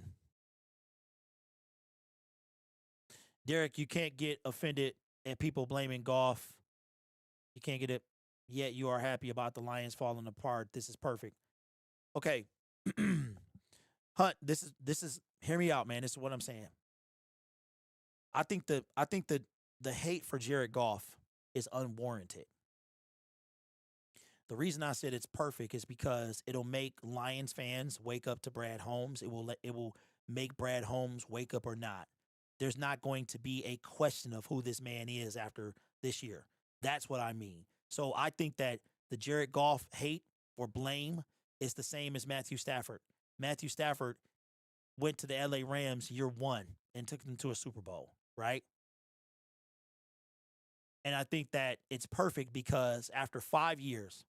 Derek, you can't get offended at people blaming Goff. You can't get it. Yet you are happy about the Lions falling apart. This is perfect. Okay. Hunt, this is hear me out, man. This is what I'm saying. I think the hate for Jared Goff is unwarranted. The reason I said it's perfect is because it'll make Lions fans wake up to Brad Holmes. It will make Brad Holmes wake up or not. There's not going to be a question of who this man is after this year. That's what I mean. So I think that the Jared Goff hate or blame is the same as Matthew Stafford. Matthew Stafford went to the LA Rams year 1 and took them to a Super Bowl, right? And I think that it's perfect because after 5 years,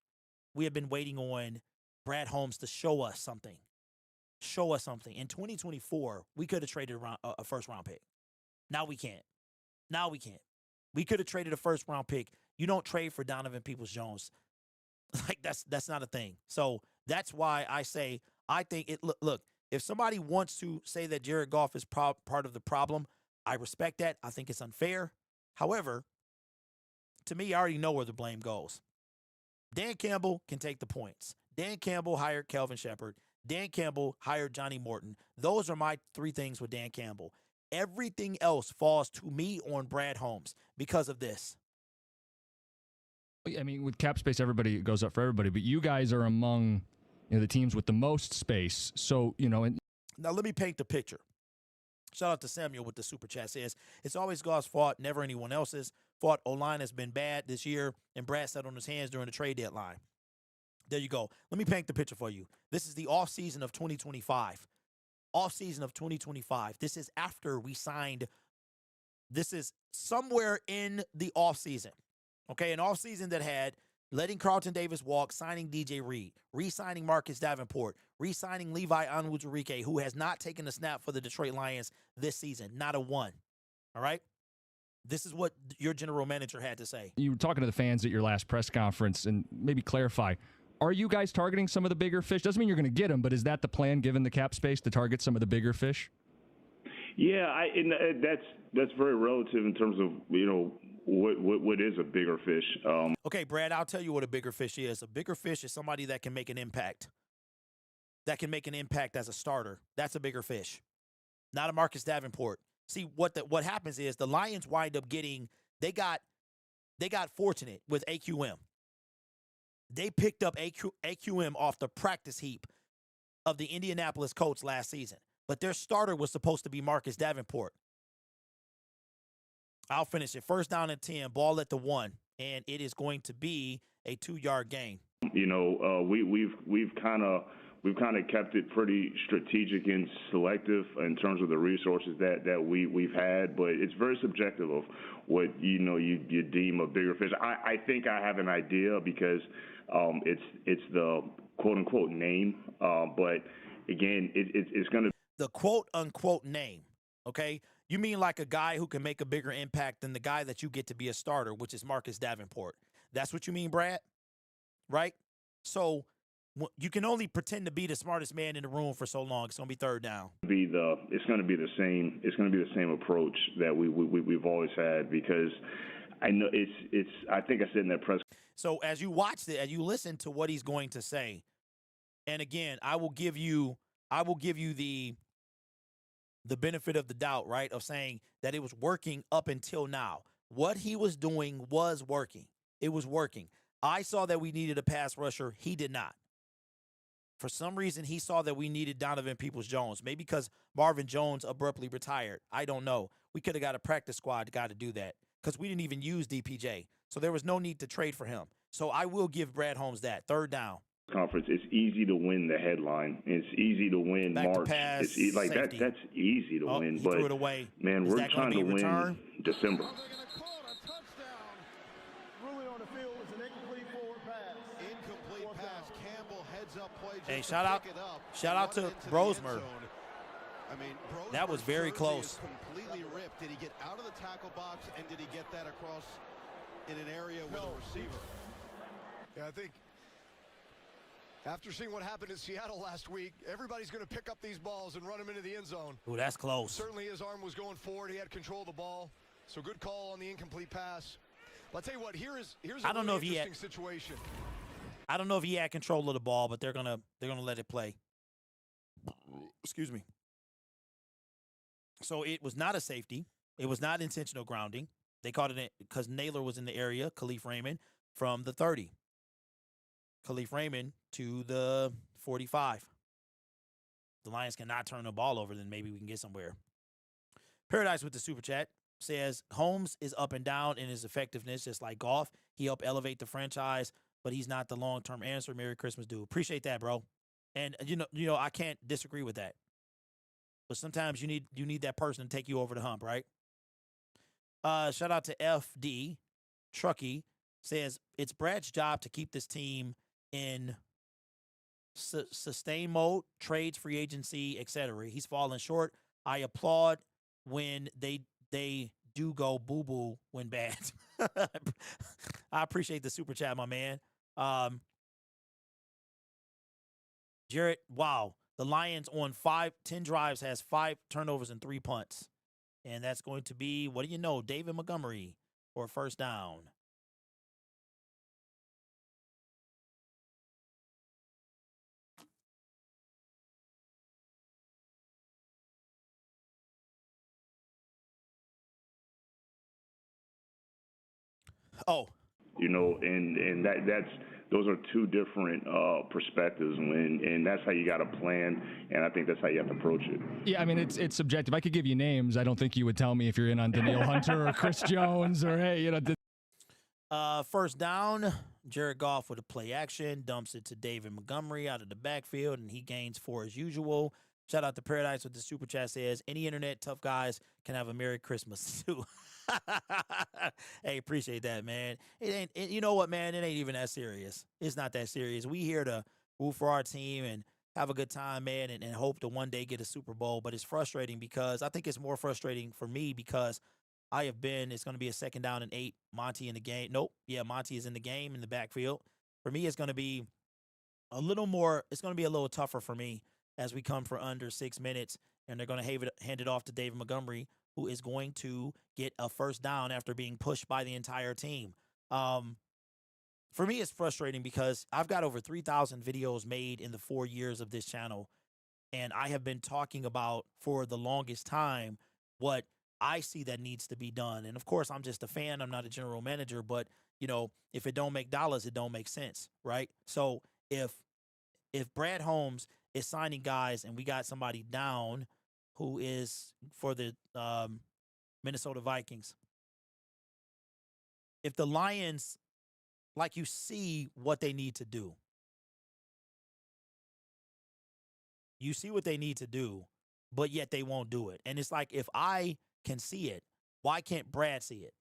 we have been waiting on Brad Holmes to show us something. Show us something. In 2024, we could have traded a first-round pick. Now we can't. Now we can't. We could have traded a first-round pick. You don't trade for Donovan Peoples-Jones. Like, that's not a thing. So that's why I say I think it. Look, if somebody wants to say that Jared Goff is part of the problem, I respect that. I think it's unfair. However, to me, I already know where the blame goes. Dan Campbell can take the points. Dan Campbell hired Kelvin Shepard. Dan Campbell hired Johnny Morton. Those are my 3 things with Dan Campbell. Everything else falls to me on Brad Holmes because of this. I mean, with cap space, everybody goes up for everybody, but you guys are among the teams with the most space. So, and now let me paint the picture. Shout out to Samuel with the super chat says, it's always Goff's fault, never anyone else's fault. O-line has been bad this year, and Brad sat on his hands during the trade deadline. There you go. Let me paint the picture for you. This is the offseason of 2025. Offseason of 2025. This is after we signed. This is somewhere in the offseason. Okay, an offseason that had letting Carlton Davis walk, signing DJ Reed, re-signing Marcus Davenport, re-signing Levi Onwuzurike, who has not taken a snap for the Detroit Lions this season. Not a one. All right? This is what your general manager had to say. You were talking to the fans at your last press conference, and maybe clarify, are you guys targeting some of the bigger fish? Doesn't mean you're going to get them, but is that the plan, given the cap space, to target some of the bigger fish? Yeah, that's very relative in terms of, what is a bigger fish. Okay, Brad, I'll tell you what a bigger fish is. A bigger fish is somebody that can make an impact. That can make an impact as a starter. That's a bigger fish. Not a Marcus Davenport. See, what happens is the Lions wind up getting, they got fortunate with AQM. They picked up AQM off the practice heap of the Indianapolis Colts last season. But their starter was supposed to be Marcus Davenport. I'll finish it. First down and 10, ball at the 1, and it is going to be a 2-yard gain. We've kind of kept it pretty strategic and selective in terms of the resources that we've had, but it's very subjective of what you deem a bigger fish. I think I have an idea because it's the quote unquote name, but again, it's going to the quote unquote name. Okay. You mean like a guy who can make a bigger impact than the guy that you get to be a starter, which is Marcus Davenport. That's what you mean, Brad? Right? So you can only pretend to be the smartest man in the room for so long. It's going to be third down. It's going to be the same. It's going to be the same approach that we've always had, because I know it's. I think I said in that press. So as you watched it, as you listen to what he's going to say, and again, I will give you the benefit of the doubt, right, of saying that it was working up until now. What he was doing was working. It was working. I saw that we needed a pass rusher. He did not. For some reason, he saw that we needed Donovan Peoples-Jones. Maybe because Marvin Jones abruptly retired. I don't know. We could have got a practice squad guy to do that because we didn't even use DPJ. So there was no need to trade for him. So I will give Brad Holmes that. Third down. Conference, it's easy to win the headline. It's easy to win back March. To pass, it's like safety. that's easy to win. He but threw it away. Man, we're trying to win December. Ruling on the field is an incomplete forward pass. Incomplete pass. Campbell heads heads-up play. Hey, Just shout to out, pick it up shout and out to run it into the Brosmer. end zone. I mean, That was Brosmer's very jersey close. is completely ripped. Did he get out of the tackle box, and did he get that across in an area with a receiver? Yeah, I think after seeing what happened in Seattle last week, everybody's going to pick up these balls and run them into the end zone. Ooh, that's close. Certainly his arm was going forward. He had control of the ball. So good call on the incomplete pass. But I'll tell you what, here's a I don't know really if he interesting situation. I don't know if he had control of the ball, but they're gonna let it play. Excuse me. So it was not a safety. It was not intentional grounding. They caught it because Naylor was in the area, Khalif Raymond, from the 30. Khalif Raymond to the 45. The Lions cannot turn the ball over, then maybe we can get somewhere. Paradise with the super chat says, Holmes is up and down in his effectiveness, just like Goff. He helped elevate the franchise, but he's not the long-term answer. Merry Christmas, dude. Appreciate that, bro. And you know, I can't disagree with that. But sometimes you need that person to take you over the hump, right? Shout out to FD Truckee, says it's Brad's job to keep this team in sustain mode, trades, free agency, etc. He's fallen short. I applaud when they do go boo-boo when bad. I appreciate the super chat, my man. Jarrett, wow. The Lions on 10 drives has 5 turnovers and 3 punts. And that's going to be, what do you know, David Montgomery for a first down. Oh. You know, and that's those are two different perspectives, and that's how you got to plan, and I think that's how you have to approach it. Yeah, I mean, it's subjective. I could give you names. I don't think you would tell me if you're in on Danielle Hunter or Chris Jones or, hey, you know. First down, Jared Goff with a play action, dumps it to David Montgomery out of the backfield, and he gains 4 as usual. Shout out to Paradise with the super chat says, any internet tough guys can have a Merry Christmas too. Hey, appreciate that, man. You know what, man? It ain't even that serious. It's not that serious. We here to root for our team and have a good time, man, and hope to one day get a Super Bowl. But it's frustrating because I think it's more frustrating for me because it's going to be a 2nd down and 8. Monty in the game. Nope. Yeah, Monty is in the game in the backfield. For me, it's going to be a little tougher for me as we come for under 6 minutes, and they're going to hand it off to David Montgomery, who is going to get a first down after being pushed by the entire team. For me, it's frustrating because I've got over 3,000 videos made in the 4 years of this channel, and I have been talking about for the longest time what I see that needs to be done. And, of course, I'm just a fan. I'm not a general manager, but, you know, if it don't make dollars, it don't make sense, right? So if Brad Holmes is signing guys and we got somebody down who is for the Minnesota Vikings. If the Lions, like, you see what they need to do. You see what they need to do, but yet they won't do it. And it's like, if I can see it, why can't Brad see it?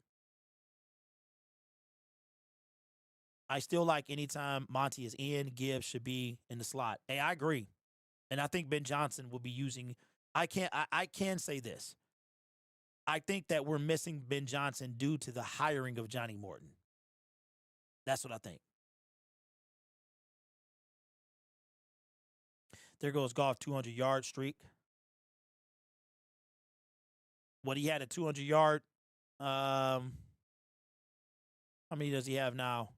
I still like anytime Monty is in, Gibbs should be in the slot. Hey, I agree. And I think Ben Johnson will be using I can say this. I think that we're missing Ben Johnson due to the hiring of Johnny Morton. That's what I think. There goes Goff, 200-yard streak. What he had a 200-yard. How many does he have now?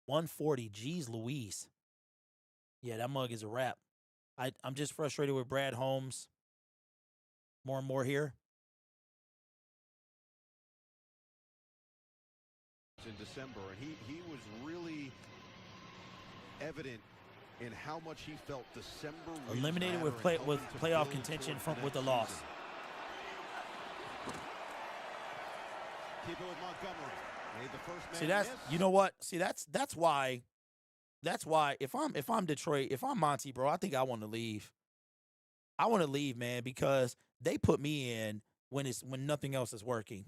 140. Jeez Louise. Yeah, that mug is a wrap. I'm just frustrated with Brad Holmes. More and more here. In December, and he was really evident in how much he felt December. Eliminated with playoff contention with the loss. Keep it with Montgomery. Made the first man See, that's miss. You know what? See, that's why if I'm Detroit, if I'm Monty, bro, I think I want to leave. I want to leave, man, because they put me in when nothing else is working.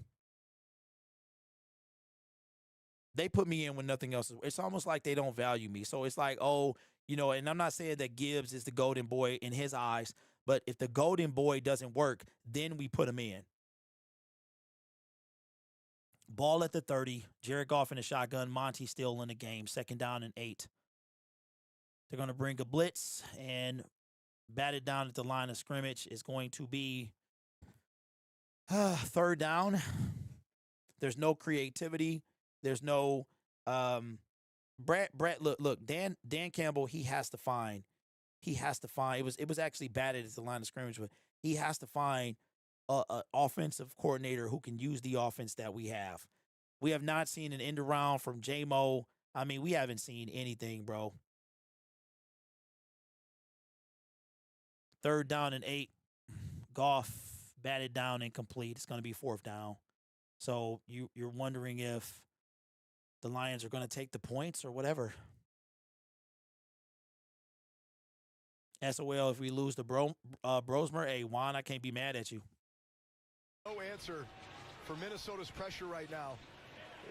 They put me in when nothing else is. It's almost like they don't value me. So it's like, oh, You know, and I'm not saying that Gibbs is the golden boy in his eyes, but if the golden boy doesn't work, then we put him in. Ball at the 30. Jared Goff in the shotgun. Monty still in the game. 2nd down and 8. They're going to bring a blitz and bat it down at the line of scrimmage. Is going to be 3rd down. There's no creativity. There's no Brad, look, Dan Campbell, he has to find. It was actually batted at the line of scrimmage, but he has to find a offensive coordinator who can use the offense that we have. We have not seen an end around from J-Mo. I mean, we haven't seen anything, bro. 3rd down and 8. Goff batted down incomplete. It's going to be 4th down. So you're wondering if the Lions are going to take the points or whatever. SOL, if we lose to Brosmer, hey, Juan, I can't be mad at you. No answer for Minnesota's pressure right now.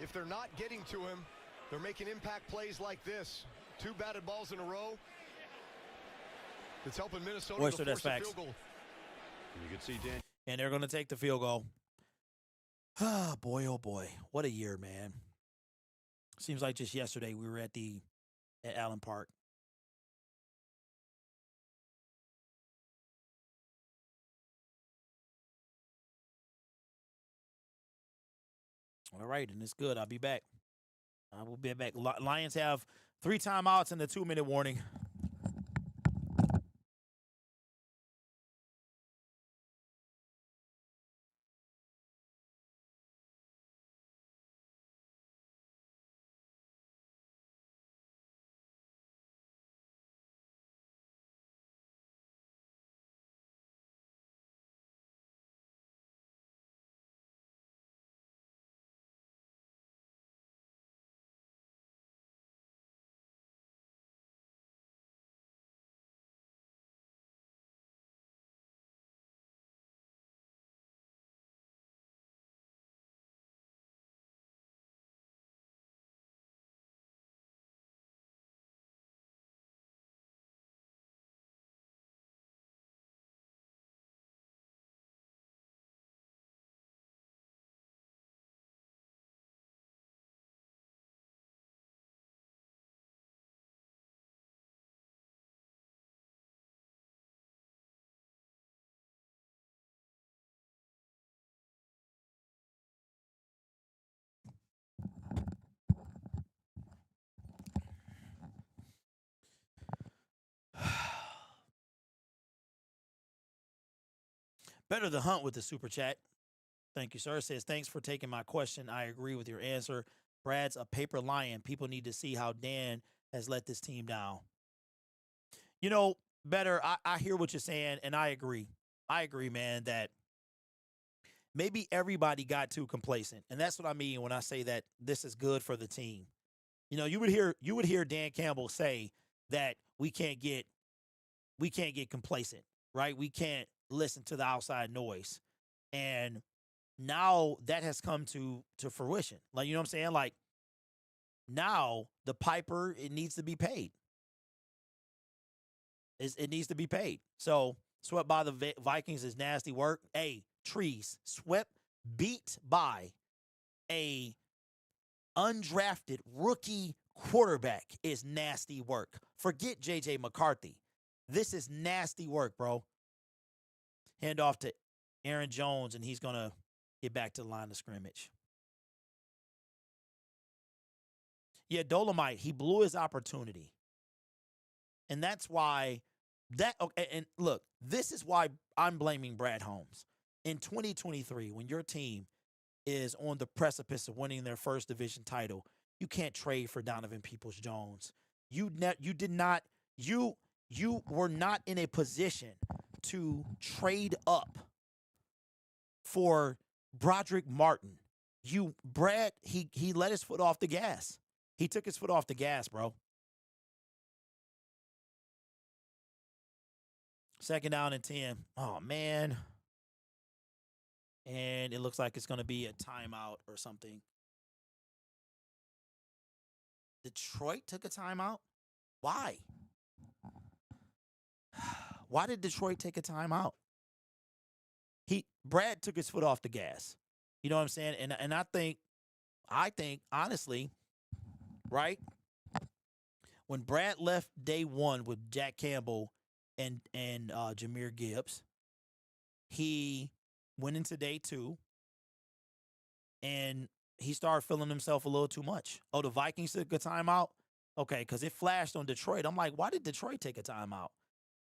If they're not getting to him, they're making impact plays like this. 2 batted balls in a row. It's helping Minnesota to force a field goal. You can see Dan. And they're going to take the field goal. Oh, boy. What a year, man. Seems like just yesterday we were at Allen Park. All right, and it's good. I'll be back. I will be back. Lions have 3 timeouts and a 2-minute warning. Better the hunt with the super chat. Thank you, sir. It says, thanks for taking my question. I agree with your answer. Brad's a paper lion. People need to see how Dan has let this team down. You know, Better, I hear what you're saying, and I agree. I agree, man, that maybe everybody got too complacent. And that's what I mean when I say that this is good for the team. You know, you would hear Dan Campbell say that we can't get complacent, right? We can't listen to the outside noise. And now that has come to fruition. Like, you know what I'm saying? Like, now the piper, it needs to be paid. It needs to be paid. So, swept by the Vikings is nasty work. Hey, trees, beat by a undrafted rookie quarterback is nasty work. Forget J.J. McCarthy. This is nasty work, bro. Hand off to Aaron Jones, and he's going to get back to the line of scrimmage. Yeah, Dolomite, he blew his opportunity. And that's why and look, this is why I'm blaming Brad Holmes. In 2023, when your team is on the precipice of winning their first division title, you can't trade for Donovan Peoples-Jones. You were not in a position to trade up for Broderick Martin. Brad, he let his foot off the gas. He took his foot off the gas, bro. 2nd down and 10. Oh, man. And it looks like it's going to be a timeout or something. Detroit took a timeout? Why? why did Detroit take a timeout? Brad took his foot off the gas. You know what I'm saying? And I think honestly, right? When Brad left day one with Jack Campbell and Jahmyr Gibbs, he went into day two and he started feeling himself a little too much. Oh, the Vikings took a timeout? Okay, because it flashed on Detroit. I'm like, why did Detroit take a timeout?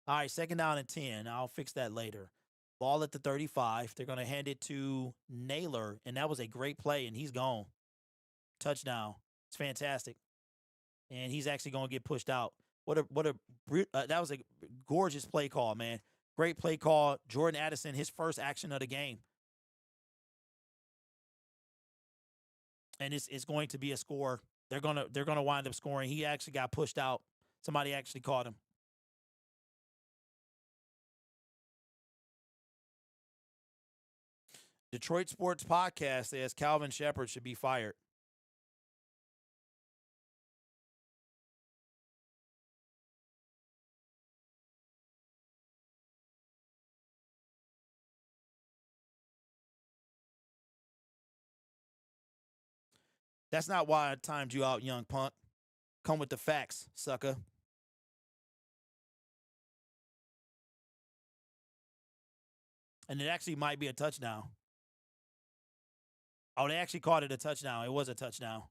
All right, 2nd down and 10. I'll fix that later. Ball at the 35. They're going to hand it to Naylor, and that was a great play, and he's gone. Touchdown. It's fantastic. And he's actually going to get pushed out. That was a gorgeous play call, man. Great play call. Jordan Addison, his first action of the game. And it's going to be a score. They're gonna wind up scoring. He actually got pushed out. Somebody actually caught him. Detroit Sports Podcast says Calvin Shepard should be fired. That's not why I timed you out, young punk. Come with the facts, sucker. And it actually might be a touchdown. Oh, they actually called it a touchdown. It was a touchdown.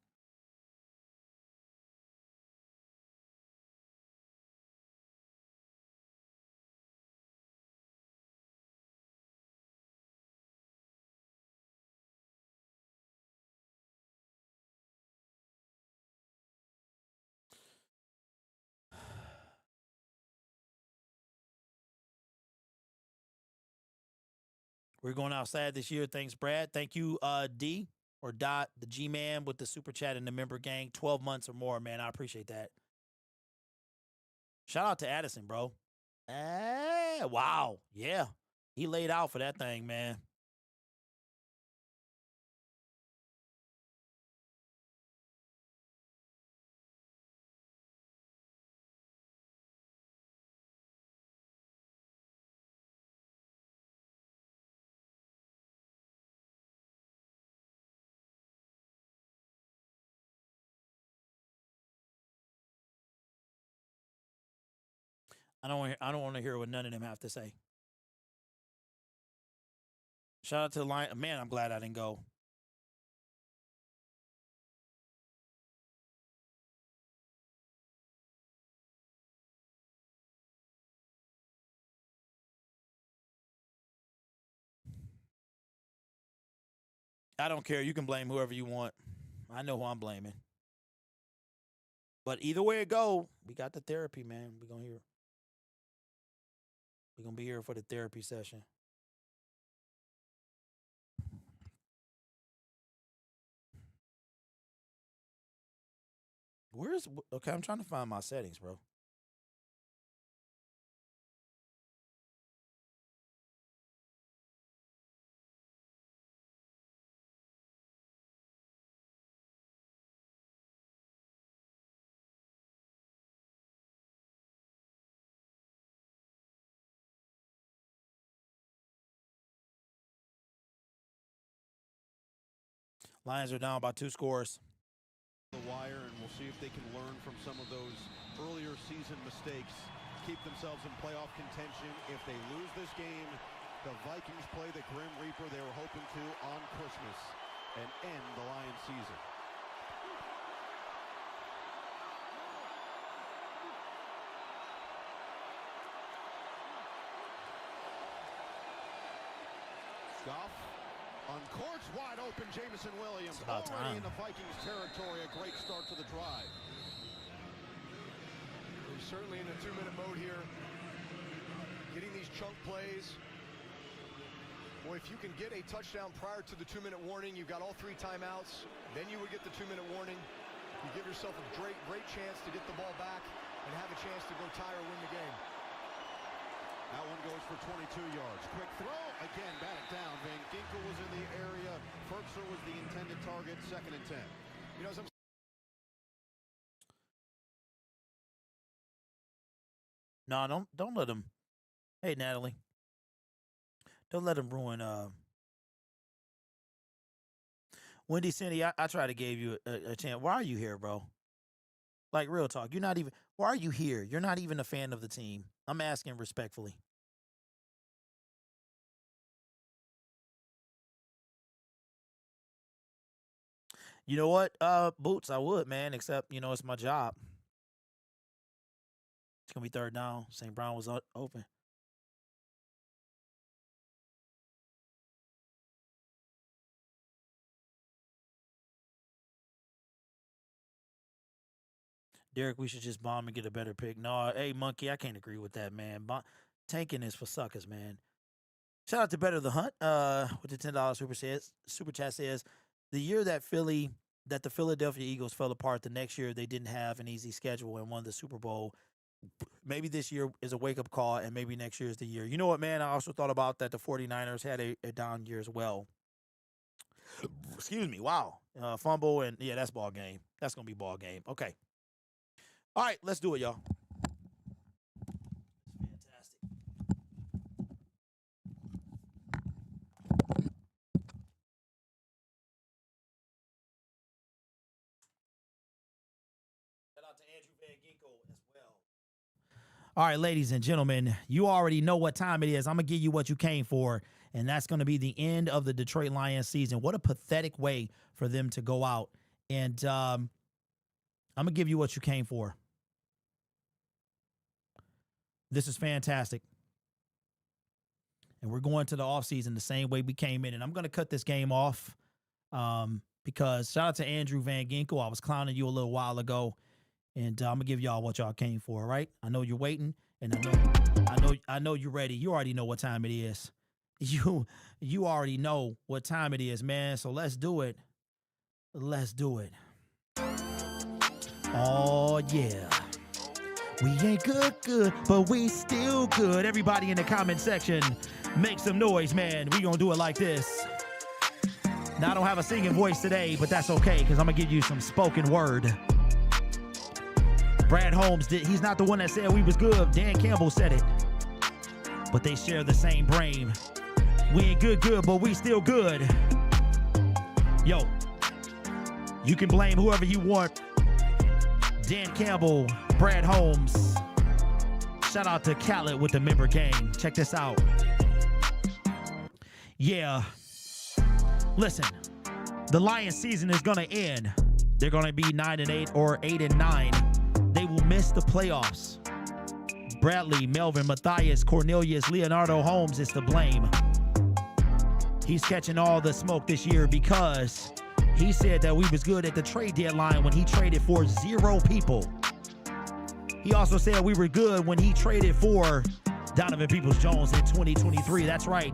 We're going outside this year. Thanks, Brad. Thank you, D or Dot, the G-Man with the super chat and the member gang. 12 months or more, man. I appreciate that. Shout out to Addison, bro. Wow. Yeah. He laid out for that thing, man. I don't want to hear what none of them have to say. Shout out to the Lions. Man, I'm glad I didn't go. I don't care. You can blame whoever you want. I know who I'm blaming. But either way it go, we got the therapy, man. We're going to be here for the therapy session. Okay, I'm trying to find my settings, bro. Lions are down by 2 scores. The wire, and we'll see if they can learn from some of those earlier season mistakes, keep themselves in playoff contention. If they lose this game, the Vikings play the Grim Reaper they were hoping to on Christmas and end the Lions season. Goff on courts, wide open, Jameson Williams already in the Vikings territory. A great start to the drive. We're certainly in a 2-minute mode here. Getting these chunk plays. Boy, if you can get a touchdown prior to the 2-minute warning, you've got all 3 timeouts. Then you would get the 2-minute warning. You give yourself a great chance to get the ball back and have a chance to go tie or win the game. That one goes for 22 yards. Quick throw. Again, batted down. Van Ginkel was in the area. Fertzer was the intended target. 2nd and 10. You know, as I'm No, don't let him. Hey, Natalie. Don't let him ruin. Wendy Cindy, I try to give you a chance. Why are you here, bro? Like, real talk. You're not even. Why are you here? You're not even a fan of the team. I'm asking respectfully. You know what, Boots? I would, man. Except, it's my job. It's gonna be third down. St. Brown was open. Derek, we should just bomb and get a better pick. No, hey, Monkey, I can't agree with that, man. Tanking is for suckers, man. Shout out to Better the Hunt with the $10 super chat says, the year that the Philadelphia Eagles fell apart, the next year they didn't have an easy schedule and won the Super Bowl. Maybe this year is a wake-up call, and maybe next year is the year. You know what, man? I also thought about that the 49ers had a down year as well. Excuse me. Wow. Fumble, and, yeah, that's ball game. That's going to be ball game. Okay. All right, let's do it, y'all. Fantastic. Shout out to Andrew Van Ginkel as well. All right, ladies and gentlemen, you already know what time it is. I'm going to give you what you came for, and that's going to be the end of the Detroit Lions season. What a pathetic way for them to go out. And I'm going to give you what you came for. This is fantastic. And we're going to the offseason the same way we came in. And I'm going to cut this game off because shout out to Andrew Van Ginkel. I was clowning you a little while ago. And I'm going to give y'all what y'all came for, all right? I know you're waiting, and I know you're ready. You already know what time it is. You already know what time it is, man. So let's do it. Let's do it. Oh, yeah. We ain't good, but we still good. Everybody in the comment section, make some noise, man. We gonna do it like this. Now, I don't have a singing voice today, but that's okay, because I'm gonna give you some spoken word. Brad Holmes he's not the one that said we was good. Dan Campbell said it. But they share the same brain. We ain't good, but we still good. Yo, you can blame whoever you want. Dan Campbell, Brad Holmes. Shout out to Khaled with the member gang. Check this out. Yeah. Listen, the Lions season is going to end. They're going to be 9-8 or 8-9. They will miss the playoffs. Bradley, Melvin, Matthias, Cornelius, Leonardo Holmes is to blame. He's catching all the smoke this year because he said that we was good at the trade deadline when he traded for 0 people. He also said we were good when he traded for Donovan Peoples-Jones in 2023. That's right.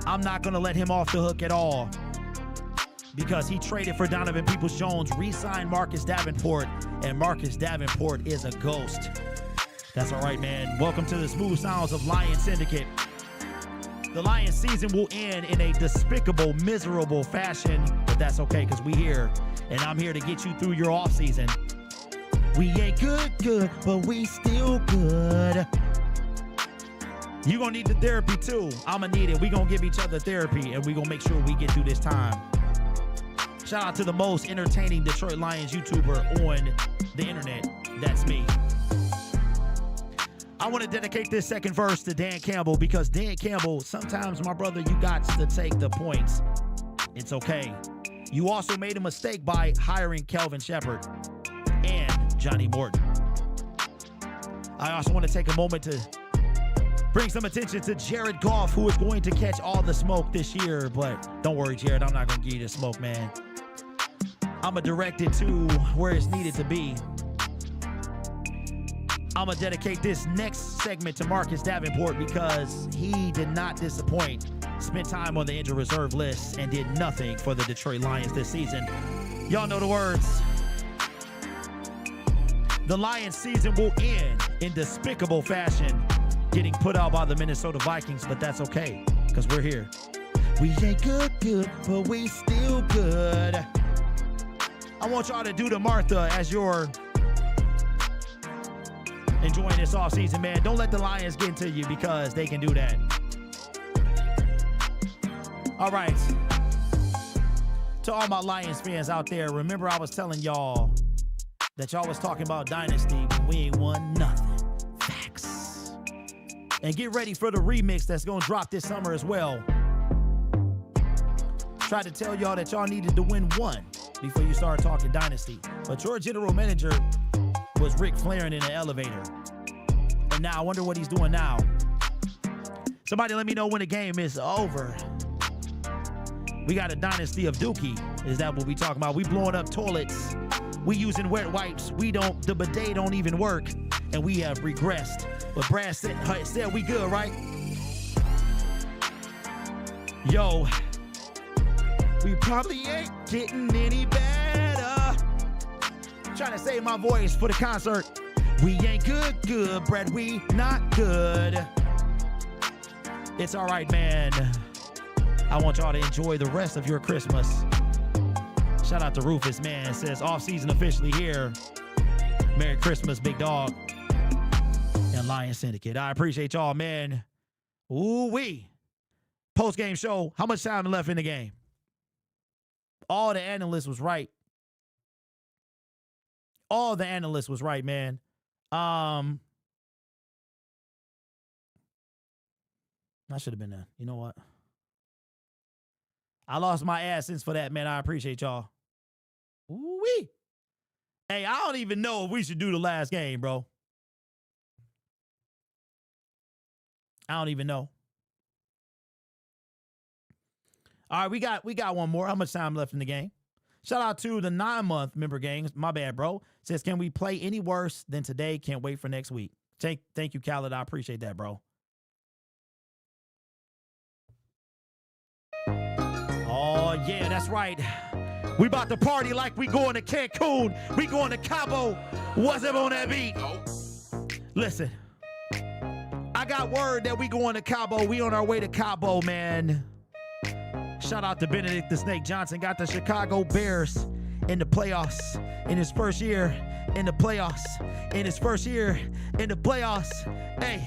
I'm not going to let him off the hook at all because he traded for Donovan Peoples-Jones, re-signed Marcus Davenport, and Marcus Davenport is a ghost. That's all right, man. Welcome to the smooth sounds of Lions Syndicate. The Lions season will end in a despicable, miserable fashion, but that's okay because we here, and I'm here to get you through your off season. We ain't good, but we still good. You gonna need the therapy too. I'ma need it. We gonna give each other therapy, and we gonna make sure we get through this time. Shout out to the most entertaining Detroit Lions YouTuber on the internet. That's me. I want to dedicate this second verse to Dan Campbell because Dan Campbell, sometimes, my brother, you got to take the points. It's okay. You also made a mistake by hiring Kelvin Shepard and Johnny Morton. I also want to take a moment to bring some attention to Jared Goff, who is going to catch all the smoke this year. But don't worry, Jared, I'm not going to give you the smoke, man. I'm going to direct it to where it's needed to be. I'm going to dedicate this next segment to Marcus Davenport because he did not disappoint. Spent time on the injured reserve list and did nothing for the Detroit Lions this season. Y'all know the words. The Lions season will end in despicable fashion, getting put out by the Minnesota Vikings, but that's okay because we're here. We ain't good, but we still good. I want y'all to do the Martha as your enjoying this offseason, man. Don't let the Lions get into you because they can do that. All right. To all my Lions fans out there, remember I was telling y'all that y'all was talking about Dynasty, but we ain't won nothing. Facts. And get ready for the remix that's going to drop this summer as well. Tried to tell y'all that y'all needed to win one before you start talking Dynasty. But your general manager was Ric Flaring in the elevator. And now I wonder what he's doing now. Somebody let me know when the game is over. We got a dynasty of Dookie. Is that what we talking about? We blowing up toilets. We using wet wipes. The bidet don't even work. And we have regressed. But Brad said we good, right? Yo, we probably ain't getting any better. Trying to save my voice for the concert. We ain't good, Brad. We not good. It's all right, man. I want y'all to enjoy the rest of your Christmas. Shout out to Rufus, man. Says off season officially here. Merry Christmas, big dog. And Lions Syndicate. I appreciate y'all, man. Ooh-wee. Post-game show. How much time left in the game? All the analysts was right. All the analysts was right, man. I should have been there. You know what? I lost my AdSense for that, man. I appreciate y'all. Ooh-wee. Hey, I don't even know if we should do the last game, bro. I don't even know. All right, we got one more. How much time left in the game? Shout out to the 9-month member gangs. My bad, bro. Says, can we play any worse than today? Can't wait for next week. Thank you, Khaled. I appreciate that, bro. Oh, yeah, that's right. We about to party like we going to Cancun. We going to Cabo. What's up on that beat? Listen, I got word that we going to Cabo. We on our way to Cabo, man. Shout out to Benedict the Snake Johnson. Got the Chicago Bears in the playoffs in his first year in the playoffs. In his first year in the playoffs. Hey,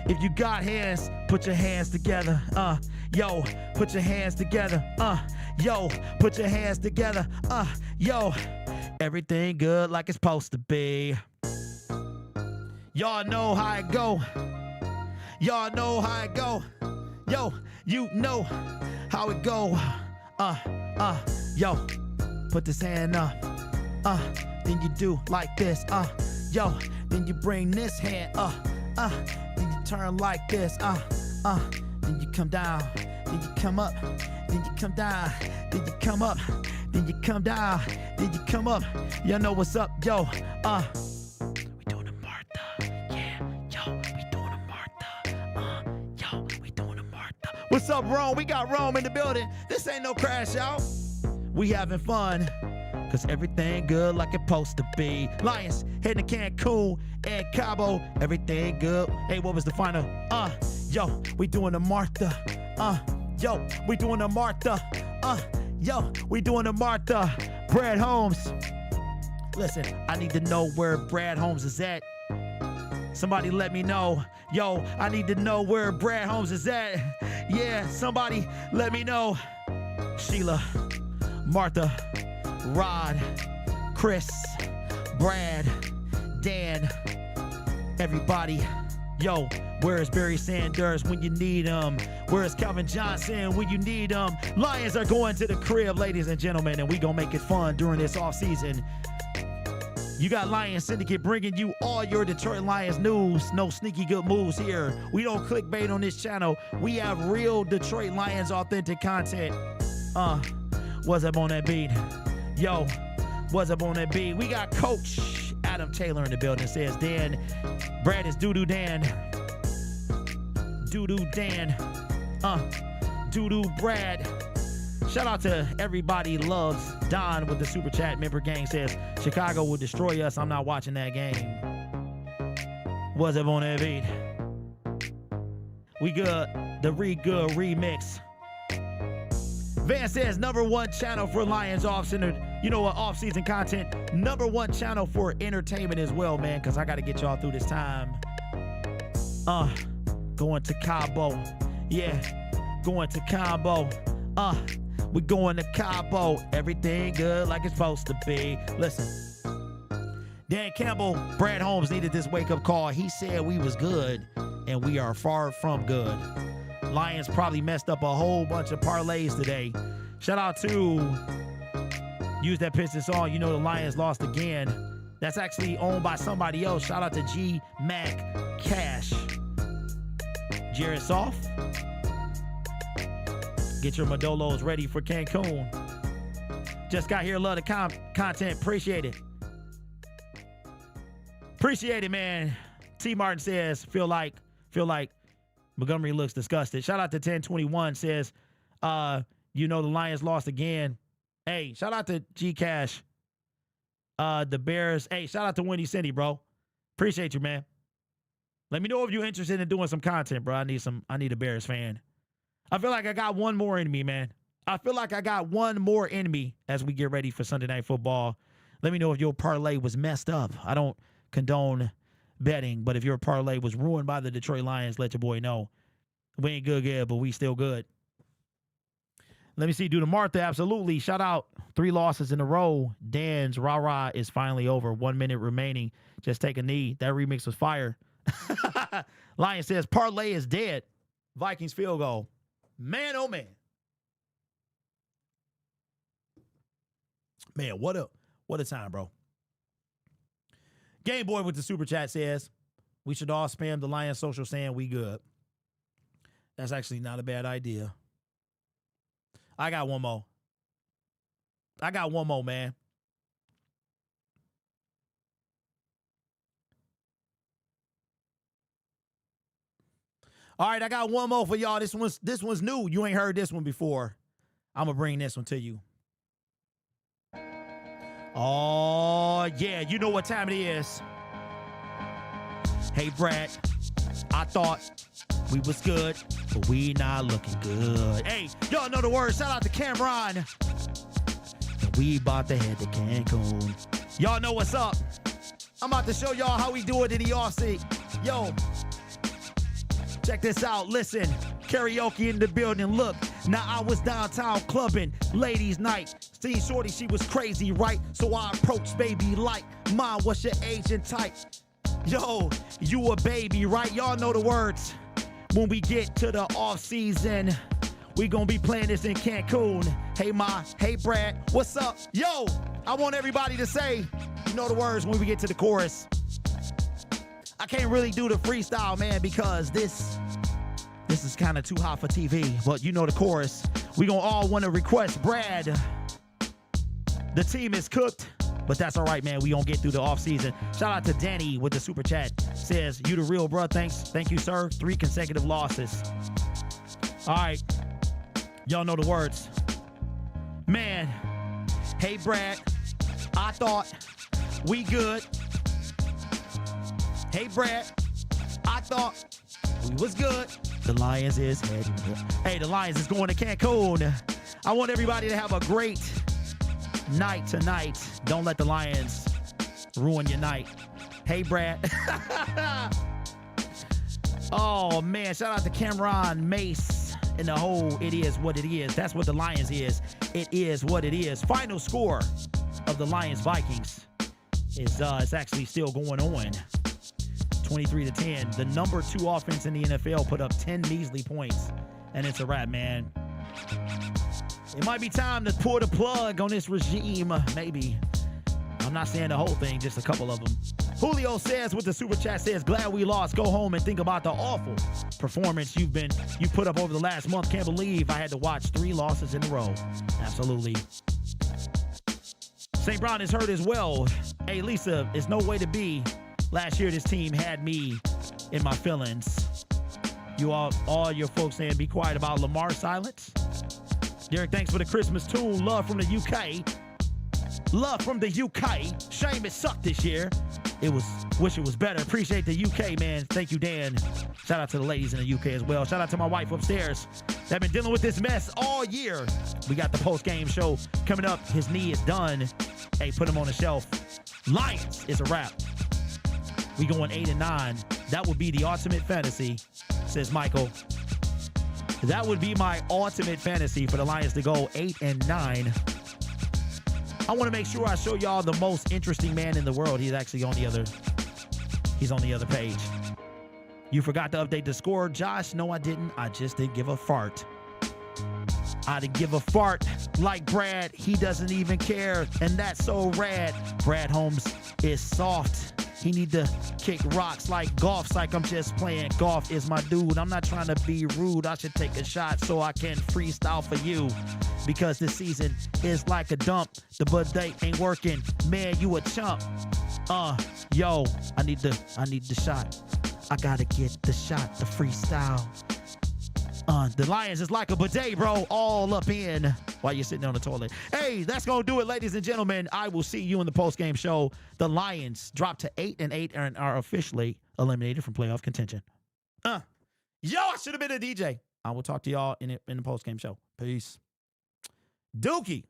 if you got hands, put your hands together. Yo, put your hands together. Yo, put your hands together. Yo, everything good like it's supposed to be. Y'all know how it go. Y'all know how it go. Yo, you know how it go. Yo, put this hand up. Then you do like this. Yo, then you bring this hand up. Then you turn like this. Then you come down. Then you come up. Then you come down. Then you come up. Then you come down. Then you come up. Y'all know what's up, yo. We doing a Martha. Yeah, yo, we doing a Martha. Yo, we doing a Martha. What's up, Rome? We got Rome in the building. This ain't no crash out. We having fun. Cause everything good like it's supposed to be. Lions heading to Cancun and Cabo. Everything good. Hey, what was the final? Yo, we doing a Martha. Yo, we doing a Martha. Yo, we doing a Martha. Brad Holmes. Listen, I need to know where Brad Holmes is at. Somebody let me know. Yo, I need to know where Brad Holmes is at. Yeah, somebody let me know. Sheila, Martha, Rod, Chris, Brad, Dan, everybody. Yo, where is Barry Sanders when you need him? Where is Calvin Johnson when you need him? Lions are going to the crib, ladies and gentlemen, and we gonna make it fun during this offseason. You got Lions Syndicate bringing you all your Detroit Lions news. No sneaky good moves here. We don't clickbait on this channel. We have real Detroit Lions authentic content. What's up on that beat? Yo, what's up on that beat? We got Coach Adam Taylor in the building. Says Dan, Brad is Doo-Doo Dan. Doo-Doo Dan. Doo-Doo Brad. Shout out to everybody loves Don with the super chat. Member gang says Chicago will destroy us. I'm not watching that game. What's up on that beat? We good. The remix. Van says #1 channel for Lions Off Center. You know what? Off-season content, #1 channel for entertainment as well, man, because I got to get y'all through this time. Going to Cabo. Yeah, going to Cabo. We going to Cabo. Everything good like it's supposed to be. Listen. Dan Campbell, Brad Holmes needed this wake-up call. He said we was good, and we are far from good. Lions probably messed up a whole bunch of parlays today. Shout out to Use That Piston Song. You know the Lions lost again. That's actually owned by somebody else. Shout out to G Mac Cash. Jared Soft. Get your Madolos ready for Cancun. Just got here. Love the content. Appreciate it. Appreciate it, man. T. Martin says, feel like Montgomery looks disgusted. Shout out to 1021 says, you know the Lions lost again. Hey, shout out to G Cash. The Bears. Hey, shout out to Wendy Cindy, bro. Appreciate you, man. Let me know if you're interested in doing some content, bro. I need a Bears fan. I feel like I got one more in me, man. I feel like I got one more in me as we get ready for Sunday Night Football. Let me know if your parlay was messed up. I don't condone betting, but if your parlay was ruined by the Detroit Lions, let your boy know. We ain't good, but we still good. Let me see. Do the Martha. Absolutely. Shout out. 3 losses in a row. Dan's rah-rah is finally over. 1 minute remaining. Just take a knee. That remix was fire. Lion says parlay is dead. Vikings field goal. Man, oh man. Man, what a time, bro. Game Boy with the super chat says, we should all spam the Lions social saying we good. That's actually not a bad idea. I got one more. Man. All right, I got one more for y'all. This one's new. You ain't heard this one before. I'm going to bring this one to you. Oh, yeah, you know what time it is. Hey, Brad, I thought we was good, but we not looking good. Hey, y'all know the words. Shout out to Cameron. And we about to head to Cancun. Y'all know what's up. I'm about to show y'all how we do it in the offseason. Yo, check this out. Listen, karaoke in the building. Look, now I was downtown clubbing, ladies' night. See, shorty, she was crazy, right? So I approached baby like, Mom, what's your age and type? Yo, you a baby, right? Y'all know the words. When we get to the off season, we gonna be playing this in Cancun. Hey, Ma, hey, Brad, what's up? Yo, I want everybody to say, you know the words when we get to the chorus. I can't really do the freestyle, man, because this is kind of too hot for TV, but you know the chorus. We gonna all want to request Brad. The team is cooked, but that's all right, man. We gonna get through the offseason. Shout out to Danny with the super chat. Says, you the real, bro. Thanks. Thank you, sir. 3 consecutive losses. All right. Y'all know the words. Man. Hey, Brad. I thought we good. Hey, Brad. I thought we was good. The Lions is heading. Hey, the Lions is going to Cancun. I want everybody to have a great night tonight. Don't let the Lions ruin your night. Hey, Brad. Oh, man. Shout out to Cameron, Mace, and the whole it is what it is. That's what the Lions is. It is what it is. Final score of the Lions Vikings is actually still going on. 23-10. The number 2 offense in the NFL put up 10 measly points. And it's a wrap, man. It might be time to pull the plug on this regime. Maybe. I'm not saying the whole thing, just a couple of them. Julio says with the super chat says, glad we lost. Go home and think about the awful performance you put up over the last month. Can't believe I had to watch 3 losses in a row. Absolutely. St. Brown is hurt as well. Hey, Lisa, it's no way to be. Last year, this team had me in my feelings. You all your folks saying be quiet about Lamar silence. Derek, thanks for the Christmas tune. Love from the UK. Love from the UK. Shame it sucked this year. wish it was better. Appreciate the UK, man. Thank you, Dan. Shout out to the ladies in the UK as well. Shout out to my wife upstairs. They've been dealing with this mess all year. We got the post-game show coming up. His knee is done. Hey, put him on the shelf. Lions is a wrap. We going 8-9. That would be the ultimate fantasy, says Michael. That would be my ultimate fantasy for the Lions to go 8-9. I want to make sure I show y'all the most interesting man in the world. He's actually on the other page. You forgot to update the score, Josh. No, I didn't. I just didn't give a fart. I didn't give a fart like Brad. He doesn't even care, and that's so rad. Brad Holmes is soft. He need to kick rocks like Goff's like I'm just playing. Goff is my dude. I'm not trying to be rude. I should take a shot so I can freestyle for you. Because this season is like a dump. The bidet ain't working. Man, you a chump. Yo, I need the shot. I gotta get the shot, the freestyle. The Lions is like a bidet, bro, all up in while you're sitting on the toilet. Hey, that's going to do it, ladies and gentlemen. I will see you in the post-game show. The Lions dropped to 8-8 and are officially eliminated from playoff contention. Yo, I should have been a DJ. I will talk to y'all in the post-game show. Peace. Dookie.